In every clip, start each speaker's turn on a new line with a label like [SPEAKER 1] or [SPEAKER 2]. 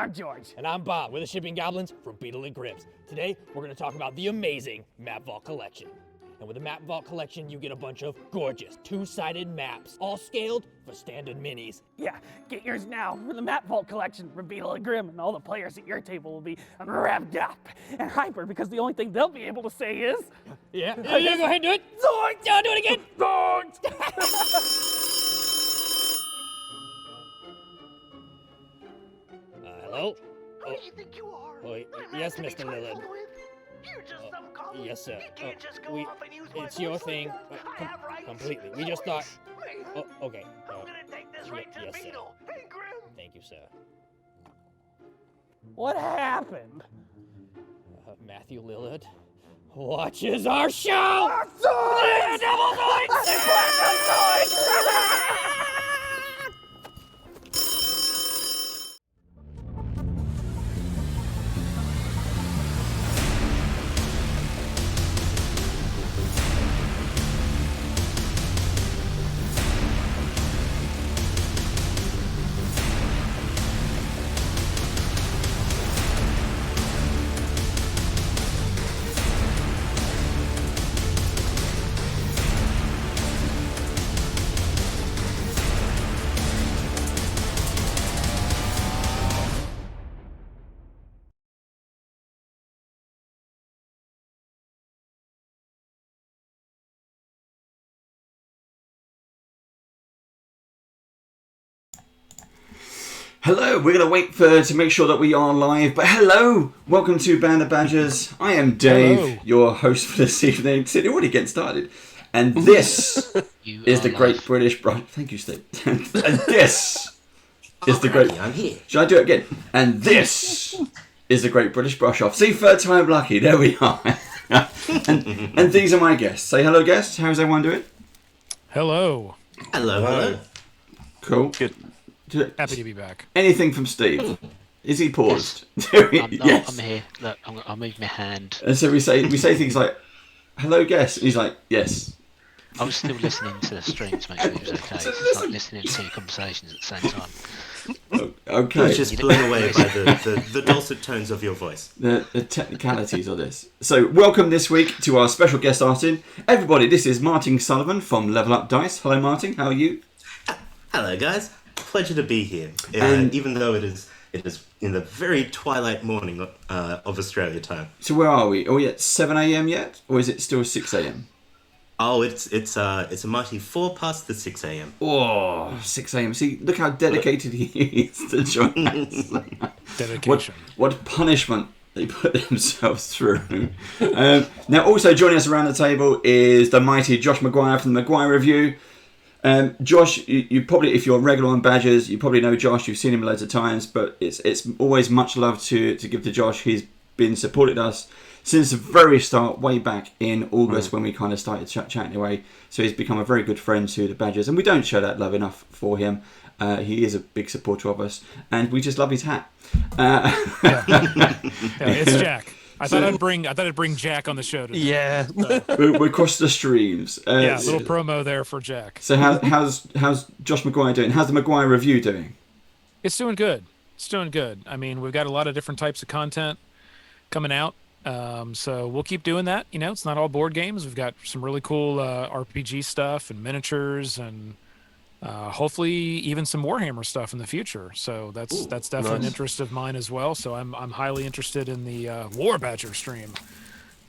[SPEAKER 1] I'm George.
[SPEAKER 2] And I'm Bob. We're the Shipping Goblins from Beetle and Grips. Today, we're going to talk about the amazing Map Vault Collection. And with the Map Vault Collection, you get a bunch of gorgeous two-sided maps, all scaled for standard minis.
[SPEAKER 1] Yeah, get yours now for the Map Vault Collection from Beetle and Grim, and all the players at your table will be revved up and hyper because the only thing they'll be able to say is...
[SPEAKER 2] Yeah, go ahead and do it.
[SPEAKER 1] Zords!
[SPEAKER 2] Yeah, do it again.
[SPEAKER 1] Zords!
[SPEAKER 2] Hello?
[SPEAKER 3] Who do you think you are?
[SPEAKER 2] Yes, Mr. Lillard.
[SPEAKER 3] You're just some common.
[SPEAKER 2] Yes, sir.
[SPEAKER 3] You can't just go off and use my
[SPEAKER 2] It's your
[SPEAKER 3] voice
[SPEAKER 2] thing.
[SPEAKER 3] like that. I have rights.
[SPEAKER 2] Completely. We just thought...
[SPEAKER 3] Wait,
[SPEAKER 2] Oh, okay.
[SPEAKER 3] I'm gonna take this right to
[SPEAKER 2] yes, sir.
[SPEAKER 3] Beetle. Hey, Grim.
[SPEAKER 2] Thank you, sir.
[SPEAKER 1] What happened?
[SPEAKER 2] Matthew Lillard watches our show!
[SPEAKER 1] Zords!
[SPEAKER 2] Double
[SPEAKER 4] Hello, we're going to wait to make sure that we are live, but hello, welcome to Band of Badgers. I am Dave,
[SPEAKER 2] Hello.
[SPEAKER 4] your host for this evening. It's already getting started. And this is the Great British Brush. Thank you, Steve. And this is the Great...
[SPEAKER 5] I'm here.
[SPEAKER 4] Should I do it again? And this is the Great British Brush Off. See, third time lucky. There we are. and these are my guests. Say hello, guests. How's everyone doing?
[SPEAKER 6] Hello.
[SPEAKER 5] Hello.
[SPEAKER 4] Cool.
[SPEAKER 6] Good. Happy to be back.
[SPEAKER 4] Anything from Steve? Is he paused?
[SPEAKER 5] I'm here. Look, I'll move my hand.
[SPEAKER 4] And so we say things like, "Hello, guest." And he's like, "Yes."
[SPEAKER 5] I was still listening to the stream to make sure it was okay. It's like listening to two conversations at the same time.
[SPEAKER 4] Okay.
[SPEAKER 7] I was just blown away by the dulcet tones of your voice.
[SPEAKER 4] The technicalities of this. So, welcome this week to our special guest artist. Everybody, this is Martin Sullivan from Level Up Dice. Hello, Martin. How are you?
[SPEAKER 7] Hello, guys. Pleasure to be here.
[SPEAKER 4] And-
[SPEAKER 7] even though it is in the very twilight morning of Australia time.
[SPEAKER 4] So, where are we? Are we at 7 a.m. yet, or is it still 6 a.m.?
[SPEAKER 7] Oh, it's a mighty 4 past the 6 a.m.
[SPEAKER 4] Oh, 6 a.m. See, look how dedicated he is to join us.
[SPEAKER 6] Dedication.
[SPEAKER 4] What punishment they put themselves through. Now, also joining us around the table is the mighty Josh McGUIRE from the McGUIRE Review. Josh, you probably, if you're regular on Badgers, you probably know Josh. You've seen him loads of times, but it's always much love to give to Josh. He's been supported us since the very start, way back in August when we kind of started chatting away. So he's become a very good friend to the Badgers, and we don't show that love enough for him. He is a big supporter of us, and we just love his hat.
[SPEAKER 6] Yeah, it's Jack. I thought I'd bring Jack on the show today.
[SPEAKER 5] Yeah.
[SPEAKER 4] We're across the streams.
[SPEAKER 6] Yeah, a little promo there for Jack.
[SPEAKER 4] So how's Josh McGUIRE doing? How's the McGUIRE Review doing?
[SPEAKER 6] It's doing good. I mean, we've got a lot of different types of content coming out. So we'll keep doing that. You know, it's not all board games. We've got some really cool RPG stuff and miniatures and hopefully even some Warhammer stuff in the future. So that's definitely an interest of mine as well. So I'm highly interested in the War Badger stream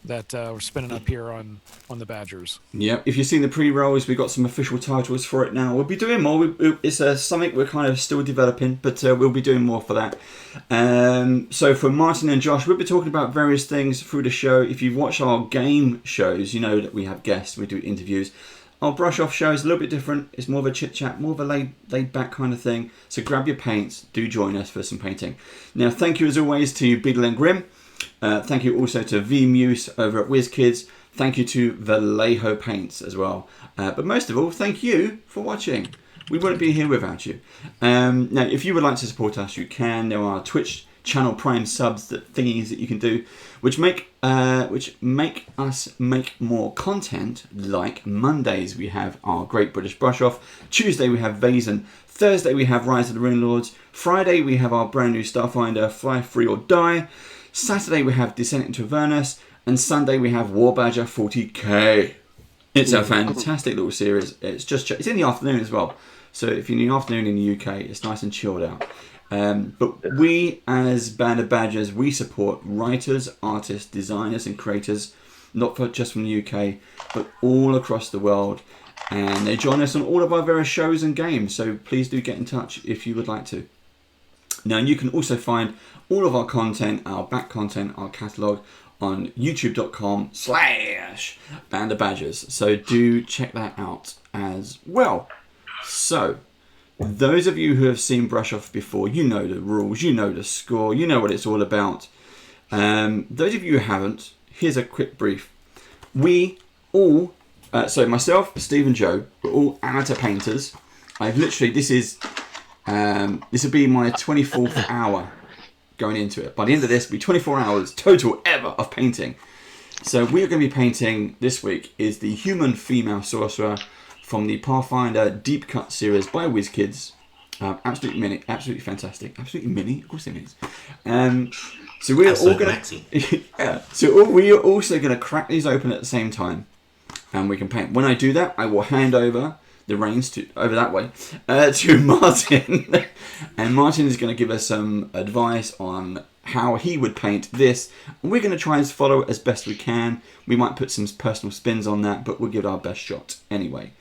[SPEAKER 6] that we're spinning up here on the Badgers.
[SPEAKER 4] Yeah, if you've seen the pre-rolls, we've got some official titles for it now. We'll be doing more. It's something we're kind of still developing, but we'll be doing more for that. So for Martin and Josh, we'll be talking about various things through the show. If you've watched our game shows, you know that we have guests, we do interviews. Our brush off show is a little bit different. It's more of a chit chat, more of a laid back kind of thing. So grab your paints, do join us for some painting. Now, thank you as always to Beetle and Grim. Thank you also to V Muse over at WizKids. Thank you to Vallejo Paints as well. But most of all, thank you for watching. We wouldn't be here without you. Now, if you would like to support us, you can. There are Twitch channel Prime subs, that thingies that you can do, which make us make more content. Like Mondays we have our Great British Brush Off, Tuesday we have Vazen, Thursday we have Rise of the Runelords, Friday we have our brand new Starfinder, Fly Free or Die, Saturday we have Descent into Avernus, and Sunday we have War Badger 40k. It's a fantastic little series. It's in the afternoon as well. So if you're in the afternoon in the UK, it's nice and chilled out. But we, as Band of Badgers, we support writers, artists, designers and creators, not just from the UK, but all across the world. And they join us on all of our various shows and games. So please do get in touch if you would like to. Now, you can also find all of our content, our back content, our catalogue on youtube.com/Band of Badgers. So do check that out as well. So, those of you who have seen Brush Off before, you know the rules, you know the score, you know what it's all about. Those of you who haven't, here's a quick brief. We all, so myself, Steve and Joe, we're all amateur painters. I've literally, this will be my 24th hour going into it. By the end of this, it'll be 24 hours total ever of painting. So we're going to be painting, this week, is the Human Female Sorcerer from the Pathfinder Deep Cut series by WizKids. Absolutely mini, absolutely fantastic. Absolutely mini, of course it is. So we're all going to... yeah. So we are also going to crack these open at the same time. And we can paint. When I do that, I will hand over the reins to Martin. And Martin is going to give us some advice on how he would paint this. And we're going to try and follow it as best we can. We might put some personal spins on that, but we'll give it our best shot anyway.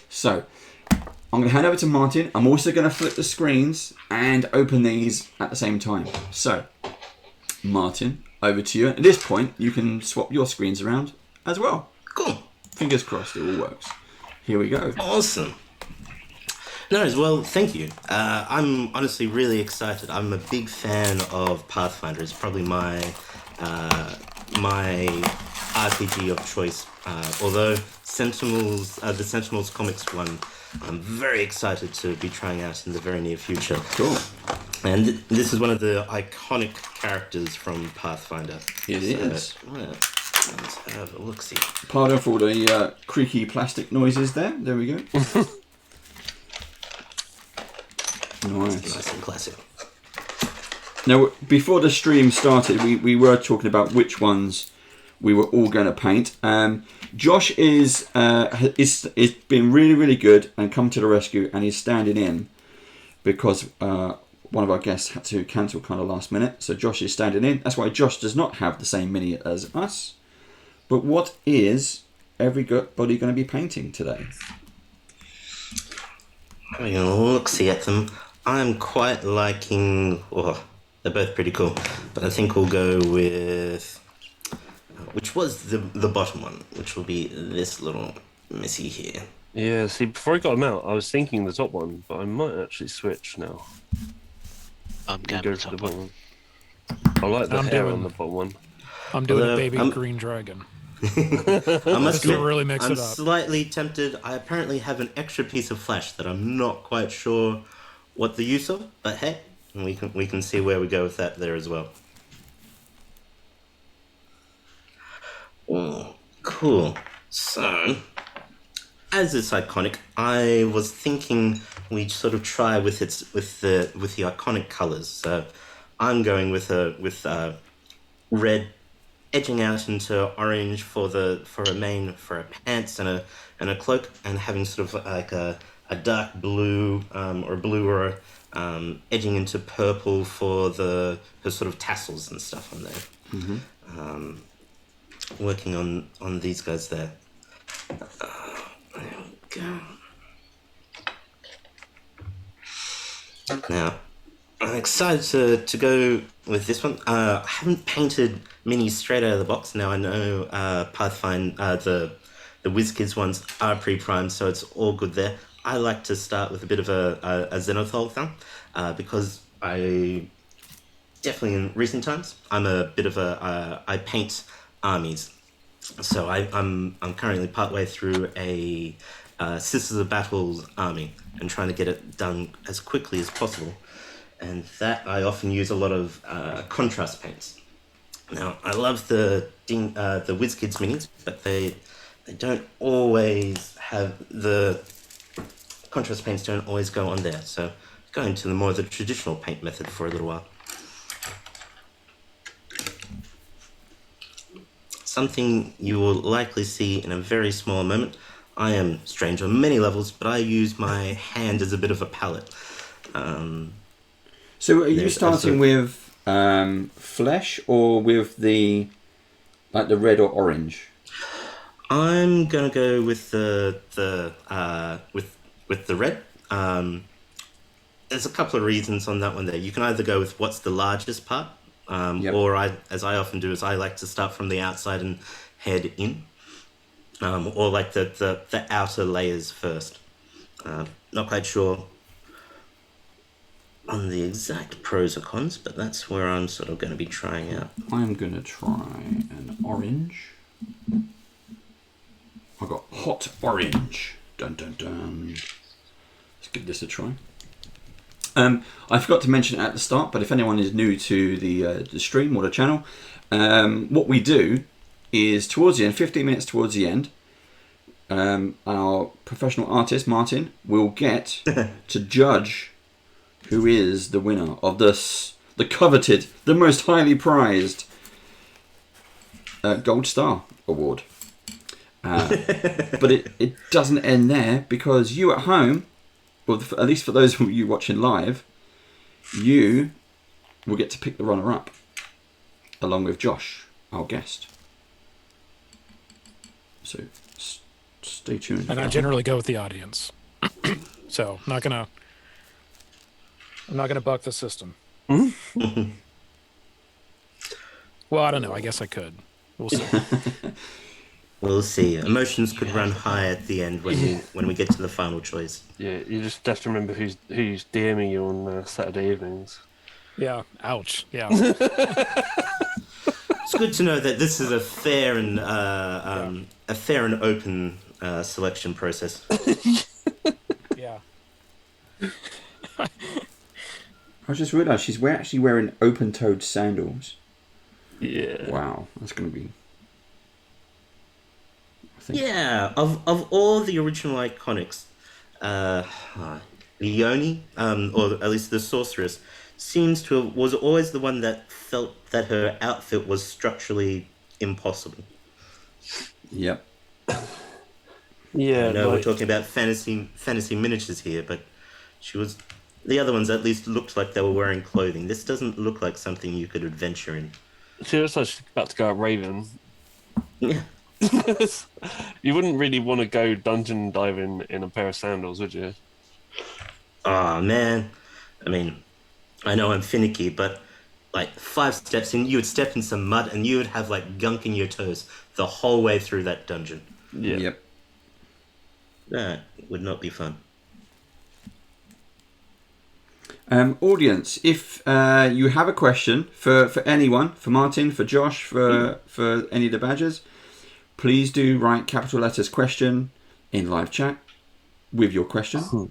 [SPEAKER 4] So, I'm going to hand over to Martin. I'm also going to flip the screens and open these at the same time. So, Martin, over to you. At this point, you can swap your screens around as well.
[SPEAKER 7] Cool.
[SPEAKER 4] Fingers crossed it all works. Here we go.
[SPEAKER 7] Awesome. No, as well, thank you. I'm honestly really excited. I'm a big fan of Pathfinder. It's probably my RPG of choice. Although Sentinels, the Sentinels comics one, I'm very excited to be trying out in the very near future.
[SPEAKER 4] Cool.
[SPEAKER 7] And this is one of the iconic characters from Pathfinder.
[SPEAKER 4] It is.
[SPEAKER 7] Let's have a look-see.
[SPEAKER 4] Pardon for the creaky plastic noises there. There we go.
[SPEAKER 7] Nice and classic.
[SPEAKER 4] Now, before the stream started, we were talking about which ones we were all going to paint. Josh is been really, really good and come to the rescue, and he's standing in because one of our guests had to cancel kind of last minute. So Josh is standing in. That's why Josh does not have the same mini as us. But what is everybody going to be painting today?
[SPEAKER 7] Having a look-see at them. I'm quite liking... Oh, they're both pretty cool. But I think we'll go with... Which was the bottom one, which will be this little missy here.
[SPEAKER 8] Yeah, see, before I got them out, I was thinking the top one, but I might actually switch now.
[SPEAKER 5] I'm going
[SPEAKER 8] Go
[SPEAKER 5] with
[SPEAKER 8] for
[SPEAKER 5] the
[SPEAKER 8] the
[SPEAKER 5] top
[SPEAKER 8] bottom
[SPEAKER 5] one.
[SPEAKER 8] I like the
[SPEAKER 6] I'm
[SPEAKER 8] hair
[SPEAKER 6] doing-
[SPEAKER 8] on the bottom one.
[SPEAKER 6] I'm doing
[SPEAKER 7] Although,
[SPEAKER 6] a baby green dragon.
[SPEAKER 7] I must
[SPEAKER 6] to
[SPEAKER 7] admit,
[SPEAKER 6] really mix
[SPEAKER 7] I'm
[SPEAKER 6] it up.
[SPEAKER 7] slightly tempted. I apparently have an extra piece of flash that I'm not quite sure what the use of, but hey, we can see where we go with that there as well. Oh, cool. So, as it's iconic, I was thinking we'd sort of try with the iconic colors. So, I'm going with red, edging out into orange for a pants and a cloak, and having sort of like a dark blue or bluer edging into purple for her sort of tassels and stuff on there.
[SPEAKER 4] Mm-hmm.
[SPEAKER 7] Working on these guys there. There we go. Now, I'm excited to go with this one. I haven't painted minis straight out of the box. Now I know Pathfinder, the WizKids ones are pre-primed, so it's all good there. I like to start with a bit of a Xenothol thing, because I definitely in recent times I'm a bit of I paint armies. So I'm currently partway through a Sisters of Battle's army and trying to get it done as quickly as possible. and that I often use a lot of contrast paints. Now, I love the WizKids minis, but they don't always have the contrast paints. Don't always go on there, so going to the more the traditional paint method for a little while. Something you will likely see in a very small moment. I am strange on many levels, but I use my hand as a bit of a palette.
[SPEAKER 4] So are you starting with flesh or with the red or orange?
[SPEAKER 7] I'm gonna go with the red. There's a couple of reasons on that one there. You can either go with what's the largest part, or as I often do, is I like to start from the outside and head in, or like the outer layers first. Not quite sure on the exact pros or cons, but that's where I'm sort of going to be trying out.
[SPEAKER 4] I'm going to try an orange. I got hot orange. Dun dun dun. Let's give this a try. I forgot to mention it at the start, but if anyone is new to the stream or the channel, what we do is towards the end, 15 minutes towards the end, our professional artist Martin will get to judge who is the winner of the coveted, the most highly prized Gold Star Award. But it doesn't end there, because you at home, or at least for those of you watching live, you will get to pick the runner-up along with Josh, our guest. So stay tuned.
[SPEAKER 6] And I generally go with the audience, so I'm not gonna buck the system. Well, I don't know. I guess I could. We'll see.
[SPEAKER 7] We'll see. Emotions could run high at the end when we get to the final choice.
[SPEAKER 8] Yeah, you just have to remember who's DMing you on Saturday evenings.
[SPEAKER 6] Yeah. Ouch. Yeah.
[SPEAKER 7] It's good to know that this is a fair and open selection process.
[SPEAKER 6] Yeah.
[SPEAKER 4] I just realised she's actually wearing open-toed sandals.
[SPEAKER 8] Yeah.
[SPEAKER 4] Wow, that's going to be...
[SPEAKER 7] Yeah, of all the original iconics, Leone, or at least the Sorceress, was always the one that felt that her outfit was structurally impossible.
[SPEAKER 4] Yep.
[SPEAKER 8] Yeah.
[SPEAKER 7] I know we're talking about fantasy miniatures here, but the other ones at least looked like they were wearing clothing. This doesn't look like something you could adventure in.
[SPEAKER 8] She looks like she's about to go at Raven.
[SPEAKER 7] Yeah.
[SPEAKER 8] You wouldn't really want to go dungeon diving in a pair of sandals, would you?
[SPEAKER 7] Oh, man. I mean, I know I'm finicky, but like 5 steps in, you would step in some mud and you would have like gunk in your toes the whole way through that dungeon.
[SPEAKER 8] Yeah.
[SPEAKER 4] Yep.
[SPEAKER 7] That would not be fun.
[SPEAKER 4] Audience, if you have a question for anyone, for Martin, for Josh, for any of the badgers, please do write capital letters question in live chat with your question.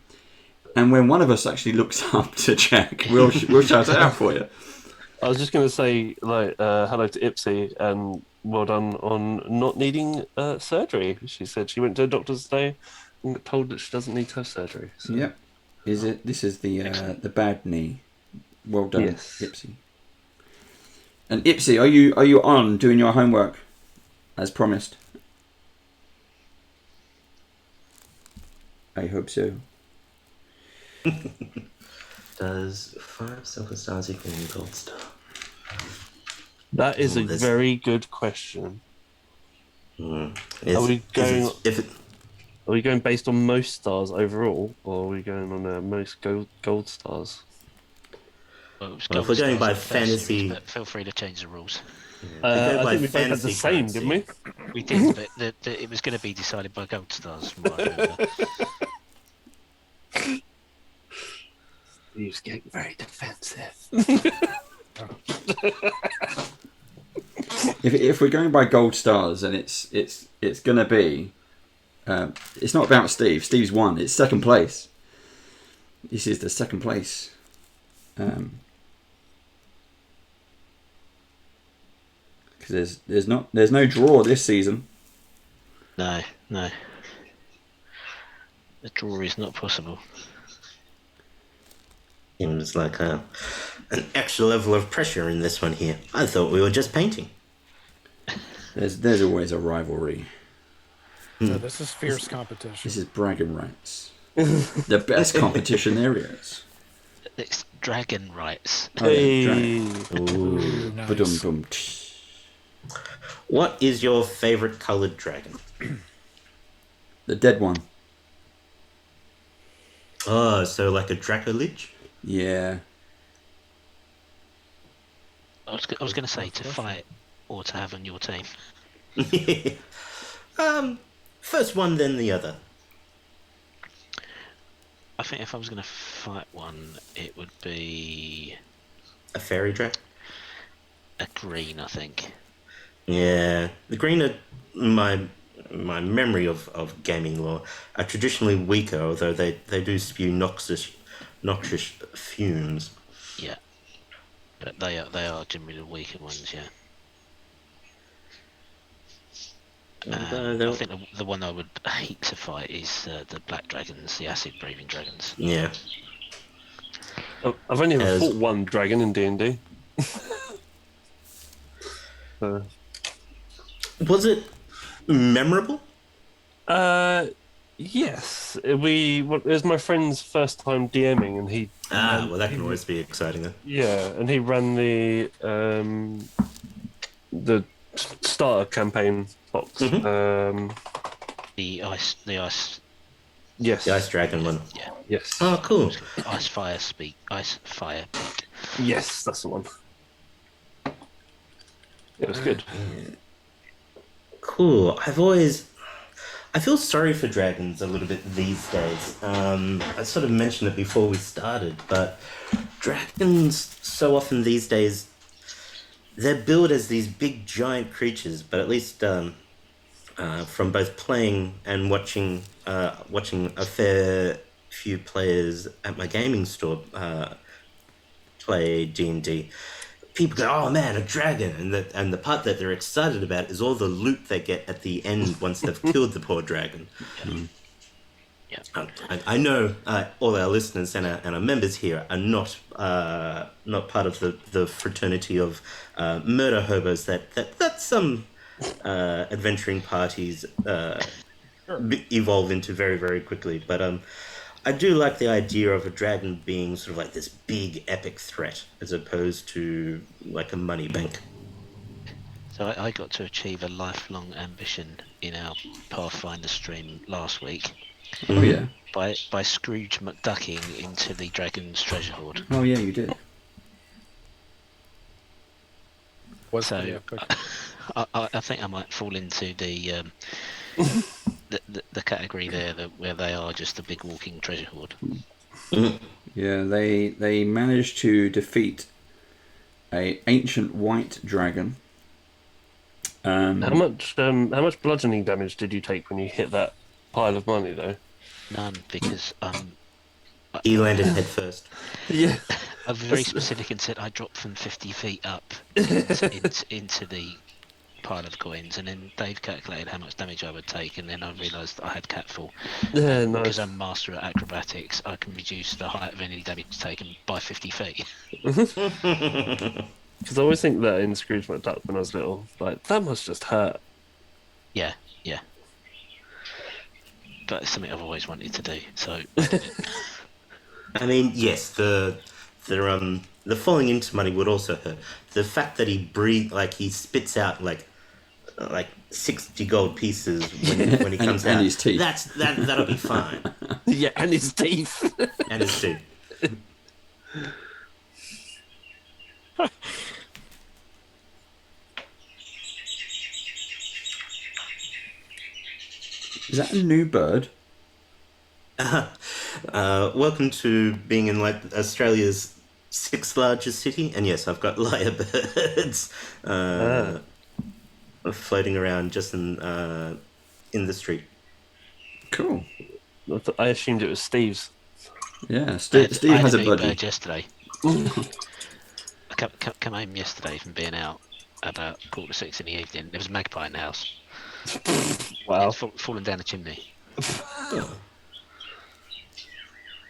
[SPEAKER 4] And when one of us actually looks up to check, we'll shout it out for you.
[SPEAKER 8] I was just going to say, hello to Ipsy and well done on not needing surgery. She said she went to a doctor's today and got told that she doesn't need to have surgery. So.
[SPEAKER 4] Yep. This is the bad knee. Well done,
[SPEAKER 8] yes.
[SPEAKER 4] Ipsy. And Ipsy, are you on doing your homework as promised? I hope so.
[SPEAKER 7] Does 5 silver stars equal 1 gold star?
[SPEAKER 8] That is a very good question. Are we going based on most stars overall, or are we going on most gold stars?
[SPEAKER 5] Well,
[SPEAKER 7] if we're going by fantasy,
[SPEAKER 5] but feel free to change the rules.
[SPEAKER 8] I think we both had the same, didn't we?
[SPEAKER 5] We did, but it was going to be decided by gold stars. From what I remember.
[SPEAKER 8] He was getting very defensive.
[SPEAKER 4] If we're going by gold stars, then it's going to be. It's not about Steve. Steve's won. It's second place. This is the second place Because there's no draw this season.
[SPEAKER 5] No. The draw is not possible.
[SPEAKER 7] Seems like an extra level of pressure in this one here. I thought we were just painting.
[SPEAKER 4] There's always a rivalry.
[SPEAKER 6] So this is fierce competition.
[SPEAKER 4] This is bragging rights. The best competition there is.
[SPEAKER 5] It's dragon rights.
[SPEAKER 4] Oh, yeah,
[SPEAKER 8] Hey.
[SPEAKER 4] dragon.
[SPEAKER 6] Ooh, nice.
[SPEAKER 4] Ba-dum-bum.
[SPEAKER 7] What is your favorite colored dragon?
[SPEAKER 4] The dead one.
[SPEAKER 7] Oh, so like a Dracolich?
[SPEAKER 4] Yeah.
[SPEAKER 5] I was going to say to fight or to have on your team.
[SPEAKER 7] First one, then the other.
[SPEAKER 5] I think if I was going to fight one, it would be
[SPEAKER 7] A fairy dragon?
[SPEAKER 5] a green, I think.
[SPEAKER 7] Yeah, the green are my memory of gaming lore are traditionally weaker, although they do spew noxious fumes.
[SPEAKER 5] Yeah. But they are generally the weaker ones, yeah. I think the one I would hate to fight is the black dragons, the acid breathing dragons.
[SPEAKER 7] Yeah.
[SPEAKER 8] I've only ever
[SPEAKER 7] As-
[SPEAKER 8] fought one dragon in D&D.
[SPEAKER 7] Was it memorable?
[SPEAKER 8] Yes. It was my friend's first time DMing, and he
[SPEAKER 7] Well, that can always be exciting then.
[SPEAKER 8] and he ran the starter campaign box.
[SPEAKER 5] The ice,
[SPEAKER 8] Yes.
[SPEAKER 7] The ice dragon one.
[SPEAKER 5] yeah,
[SPEAKER 8] Yes.
[SPEAKER 7] Oh, cool.
[SPEAKER 5] ice fire peak.
[SPEAKER 8] Yes, that's the one. It was good.
[SPEAKER 7] Cool. I feel sorry for dragons a little bit these days. I sort of mentioned it before we started, but dragons so often these days, they're billed as these big giant creatures, but at least from both playing and watching a fair few players at my gaming store play D&D, people go, "Oh man, a dragon!" and the part that they're excited about is all the loot they get at the end once they've killed the poor dragon.
[SPEAKER 5] Yeah.
[SPEAKER 7] I know all our listeners and our members here are not part of the fraternity of murder hobos that some adventuring parties evolve into very, very quickly. But I do like the idea of a dragon being sort of like this big epic threat as opposed to like a money bank.
[SPEAKER 5] So I got to achieve a lifelong ambition in our Pathfinder stream last week.
[SPEAKER 4] Oh yeah.
[SPEAKER 5] By Scrooge McDucking into the dragon's treasure hoard.
[SPEAKER 4] Oh yeah, you did.
[SPEAKER 5] So I think I might fall into the category there where they are just a big walking treasure hoard.
[SPEAKER 4] Yeah, they managed to defeat a ancient white dragon.
[SPEAKER 8] How much bludgeoning damage did you take when you hit that pile of money, though?
[SPEAKER 5] None, because
[SPEAKER 7] He landed head first.
[SPEAKER 8] Yeah.
[SPEAKER 5] I was very specific and said I dropped from 50 feet up into the pile of coins, and then Dave calculated how much damage I would take, and then I realised that I had catfall.
[SPEAKER 8] Yeah,
[SPEAKER 5] Because
[SPEAKER 8] nice.
[SPEAKER 5] I'm master at acrobatics, I can reduce the height of any damage taken by 50 feet.
[SPEAKER 8] Because I always think that in Scrooge McDuck when I was little, like, that must just hurt.
[SPEAKER 5] Yeah. But it's something I've always wanted to do, so...
[SPEAKER 7] I mean, yes, the falling into money would also hurt. The fact that he spits out like 60 gold pieces when he comes
[SPEAKER 4] and
[SPEAKER 7] out.
[SPEAKER 4] his teeth.
[SPEAKER 7] That'll be fine.
[SPEAKER 8] Yeah, and his teeth.
[SPEAKER 7] And his teeth.
[SPEAKER 4] Is that a new bird?
[SPEAKER 7] Welcome to being in like Australia's 6th largest city, and yes, I've got lyrebirds floating around just in the street.
[SPEAKER 4] Cool.
[SPEAKER 8] I assumed it was Steve's.
[SPEAKER 4] Yeah, Steve
[SPEAKER 5] I
[SPEAKER 4] has
[SPEAKER 5] had
[SPEAKER 4] a
[SPEAKER 5] new
[SPEAKER 4] budgie.
[SPEAKER 5] bird yesterday. I come home yesterday from being out about 6:15 in the evening. There was a magpie in the house.
[SPEAKER 8] Wow.
[SPEAKER 5] It's fallen down the chimney.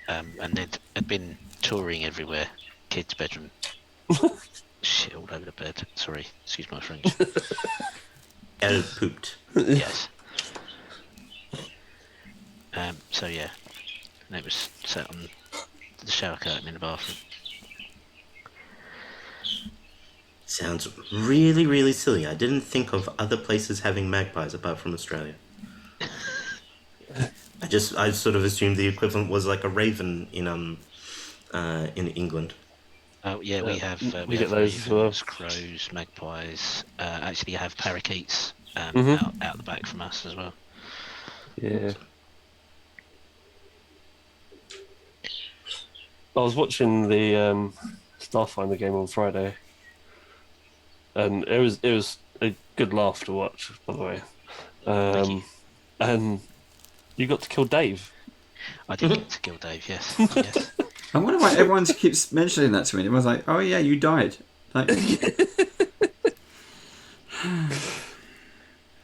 [SPEAKER 5] And they'd been touring everywhere. Kids' bedroom. Shit all over the bed. Sorry, excuse my French.
[SPEAKER 7] El pooped.
[SPEAKER 5] Yes. So yeah, and it was set on the shower curtain in the bathroom.
[SPEAKER 7] Sounds really, really silly. I didn't think of other places having magpies apart from Australia. I sort of assumed the equivalent was like a raven in England.
[SPEAKER 5] Oh yeah, we have
[SPEAKER 8] we get those as well.
[SPEAKER 5] ravens, crows, magpies. Actually, you have parakeets out the back from us as well.
[SPEAKER 8] Yeah. I was watching the Starfinder game on Friday, and it was a good laugh to watch, by the way.
[SPEAKER 5] Thank you.
[SPEAKER 8] And you got to kill Dave.
[SPEAKER 5] I did get to kill Dave. Yes, yes.
[SPEAKER 4] I wonder why everyone keeps mentioning that to me. Everyone's like, "Oh yeah, you died." Like,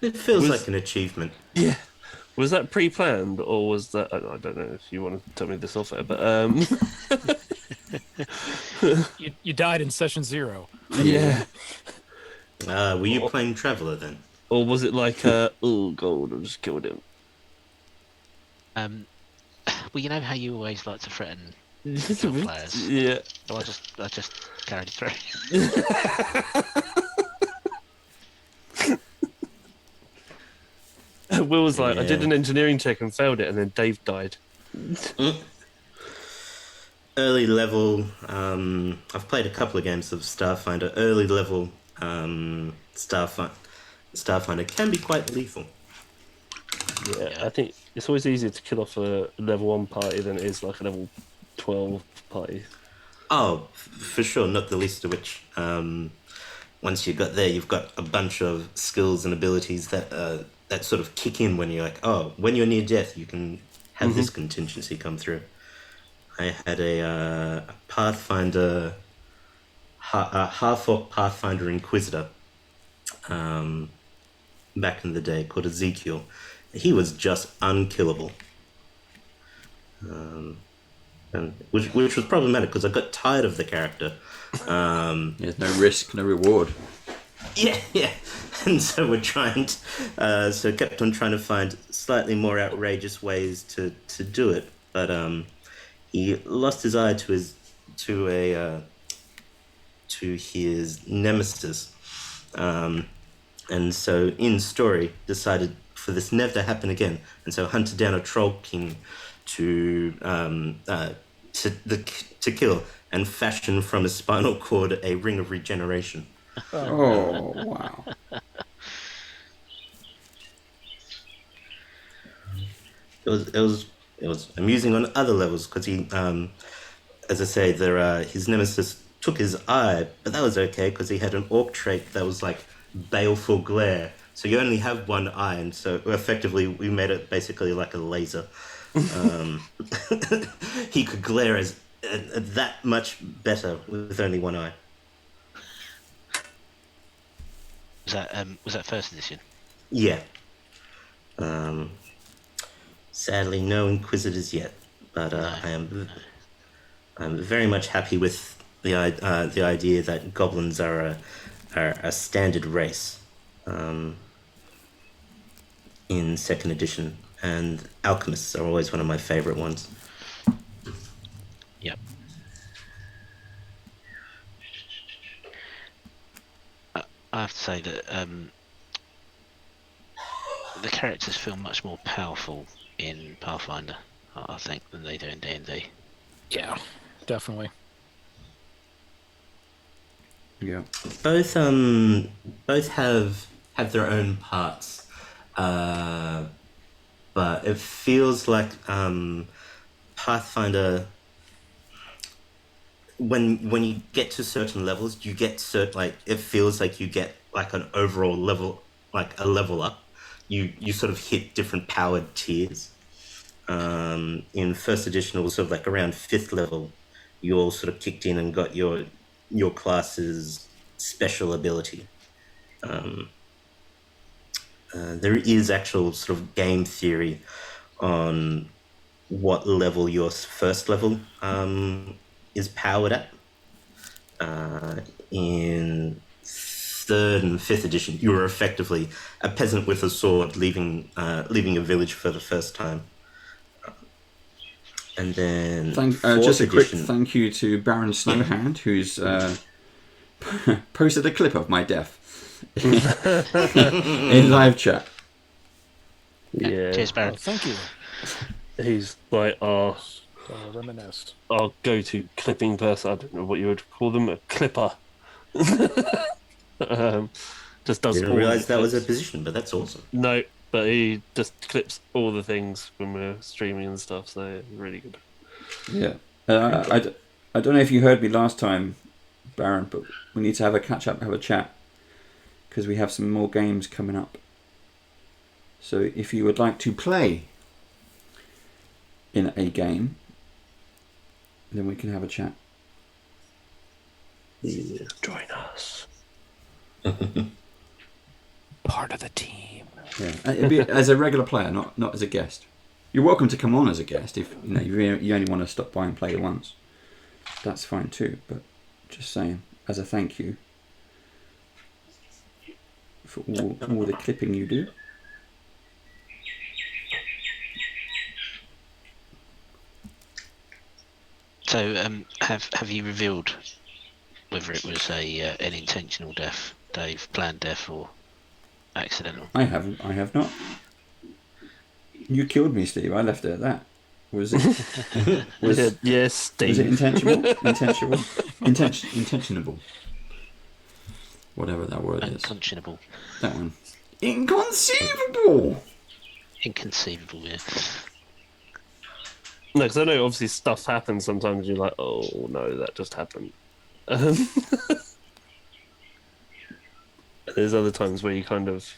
[SPEAKER 7] It feels like an achievement.
[SPEAKER 8] Yeah. Was that pre-planned, or was that? I don't know if you want to tell me this off air, but
[SPEAKER 6] You died in session 0.
[SPEAKER 8] yeah.
[SPEAKER 7] Were you playing Traveller then?
[SPEAKER 8] Or was it like, oh god, I just killed him?
[SPEAKER 5] Well, you know how you always like to threaten your players.
[SPEAKER 8] Yeah.
[SPEAKER 5] So I just carried it through.
[SPEAKER 8] Will was like, I did
[SPEAKER 7] Yeah.
[SPEAKER 8] an engineering check and failed it, and then Dave died.
[SPEAKER 7] Early level. I've played a couple of games of Starfinder. Early level Starfinder can be quite lethal.
[SPEAKER 8] Yeah, I think it's always easier to kill off a level 1 party than it is like a level 12 party.
[SPEAKER 7] Oh, for sure. Not the least of which, once you got there, you've got a bunch of skills and abilities that sort of kick in when you're like, oh, when you're near death, you can have this contingency come through. I had a Pathfinder, half-orc Pathfinder Inquisitor back in the day called Ezekiel. He was just unkillable. And which was problematic because I got tired of the character.
[SPEAKER 4] there's no risk, no reward.
[SPEAKER 7] Yeah. And so we're kept on trying to find slightly more outrageous ways to do it. But he lost his eye to his nemesis. And so in story decided for this never to happen again, and so hunted down a troll king to kill and fashion from his spinal cord a ring of regeneration.
[SPEAKER 4] Oh wow!
[SPEAKER 7] It was amusing on other levels because he, as I say, his nemesis took his eye, but that was okay because he had an orc trait that was like baleful glare. So you only have one eye, and so effectively we made it basically like a laser. He could glare as that much better with only one eye.
[SPEAKER 5] Was that first edition?
[SPEAKER 7] Yeah. Sadly, no Inquisitors yet, but I'm very much happy with the idea that goblins are a standard race in second edition, and alchemists are always one of my favorite ones.
[SPEAKER 5] Yep. I have to say that the characters feel much more powerful in Pathfinder, I think, than they do in D&D.
[SPEAKER 6] Yeah, definitely.
[SPEAKER 4] Yeah.
[SPEAKER 7] Both have their own parts, but it feels like Pathfinder. When you get to certain levels, you get it feels like you get like an overall level, like a level up. You sort of hit different powered tiers. In first edition, it was sort of like around 5th level, you all sort of kicked in and got your class's special ability. There is actual sort of game theory on what level your first level is powered at. In 3rd and 5th edition, you were effectively a peasant with a sword leaving a village for the first time. And then
[SPEAKER 4] just a quick
[SPEAKER 7] edition,
[SPEAKER 4] thank you to Baron Snowhand, who's posted a clip of my death in live chat.
[SPEAKER 8] Yeah.
[SPEAKER 5] Cheers, Baron.
[SPEAKER 6] Oh, thank you.
[SPEAKER 8] He's like our
[SPEAKER 6] Reminisced.
[SPEAKER 8] go-to clipping person. I don't know what you would call them, a clipper. Just does.
[SPEAKER 7] didn't
[SPEAKER 8] all
[SPEAKER 7] realize
[SPEAKER 8] the
[SPEAKER 7] that was a
[SPEAKER 8] clips.
[SPEAKER 7] position, but that's awesome.
[SPEAKER 8] No, but he just clips all the things when we're streaming and stuff. So yeah, really good.
[SPEAKER 4] Yeah. I don't know if you heard me last time, Baron, but we need to have a catch-up, have a chat, because we have some more games coming up. So if you would like to play in a game, then we can have a chat.
[SPEAKER 8] Yeah. Join us.
[SPEAKER 6] Part of the team.
[SPEAKER 4] Yeah, it'd be as a regular player, not as a guest. You're welcome to come on as a guest if you only want to stop by and play once. That's fine too. But just saying, as a thank you for all the clipping you do.
[SPEAKER 5] So, have you revealed whether it was an intentional death, Dave, planned death, or accidental?
[SPEAKER 4] I have not. You killed me, Steve. I left it at that. Was it?
[SPEAKER 8] Yes, Steve.
[SPEAKER 4] Was it intentional? Intentionable. Whatever that word is.
[SPEAKER 5] Unconscionable.
[SPEAKER 4] That one. Inconceivable.
[SPEAKER 5] Inconceivable, yeah.
[SPEAKER 8] No, because I know obviously stuff happens sometimes. You're like, oh no, that just happened. There's other times where you kind of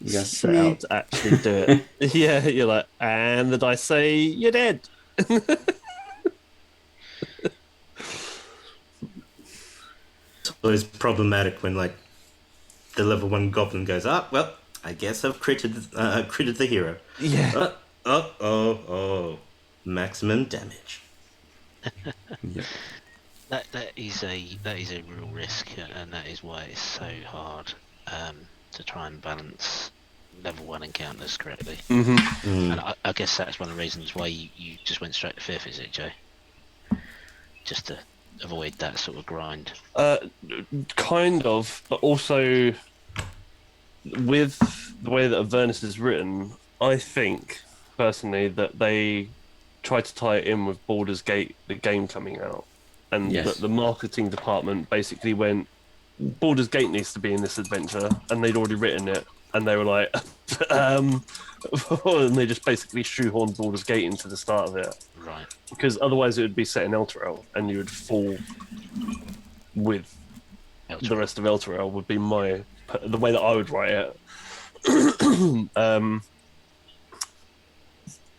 [SPEAKER 8] set out to actually do it. Yeah, you're like, and the dice say you're dead.
[SPEAKER 7] It's always problematic when like the level 1 goblin goes, well, I guess I've critted the hero.
[SPEAKER 8] Yeah.
[SPEAKER 7] Oh. Maximum damage.
[SPEAKER 4] Yeah.
[SPEAKER 5] That is a real risk, and that is why it's so hard to try and balance level 1 encounters correctly. And I guess that's one of the reasons why you just went straight to 5th, is it, Joe? Just to avoid that sort of grind.
[SPEAKER 8] Kind of, but also with the way that Avernus is written, I think personally that they tried to tie it in with Baldur's Gate, the game coming out, and
[SPEAKER 4] Yes.
[SPEAKER 8] that the marketing department basically went, Baldur's Gate needs to be in this adventure, and they'd already written it, and they were like, and they just basically shoehorned Baldur's Gate into the start of it.
[SPEAKER 5] Right.
[SPEAKER 8] Because otherwise it would be set in Elturel, and you would fall with the rest of Elturel, would be the way that I would write it.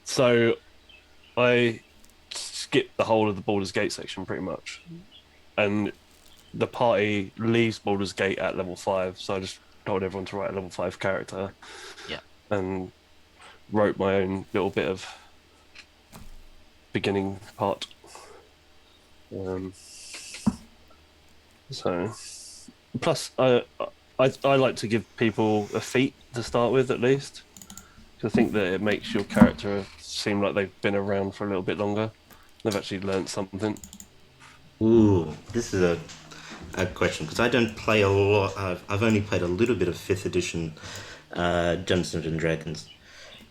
[SPEAKER 8] So I skipped the whole of the Baldur's Gate section pretty much, and the party leaves Baldur's Gate at level 5, so I just told everyone to write a level 5 character.
[SPEAKER 5] Yeah. And
[SPEAKER 8] wrote my own little bit of beginning part. So, plus I like to give people a feat to start with at least, because I think that it makes your character seem like they've been around for a little bit longer. They've actually learnt something.
[SPEAKER 7] Ooh, this is a question, because I don't play a lot. I've only played a little bit of 5th edition Dungeons and Dragons.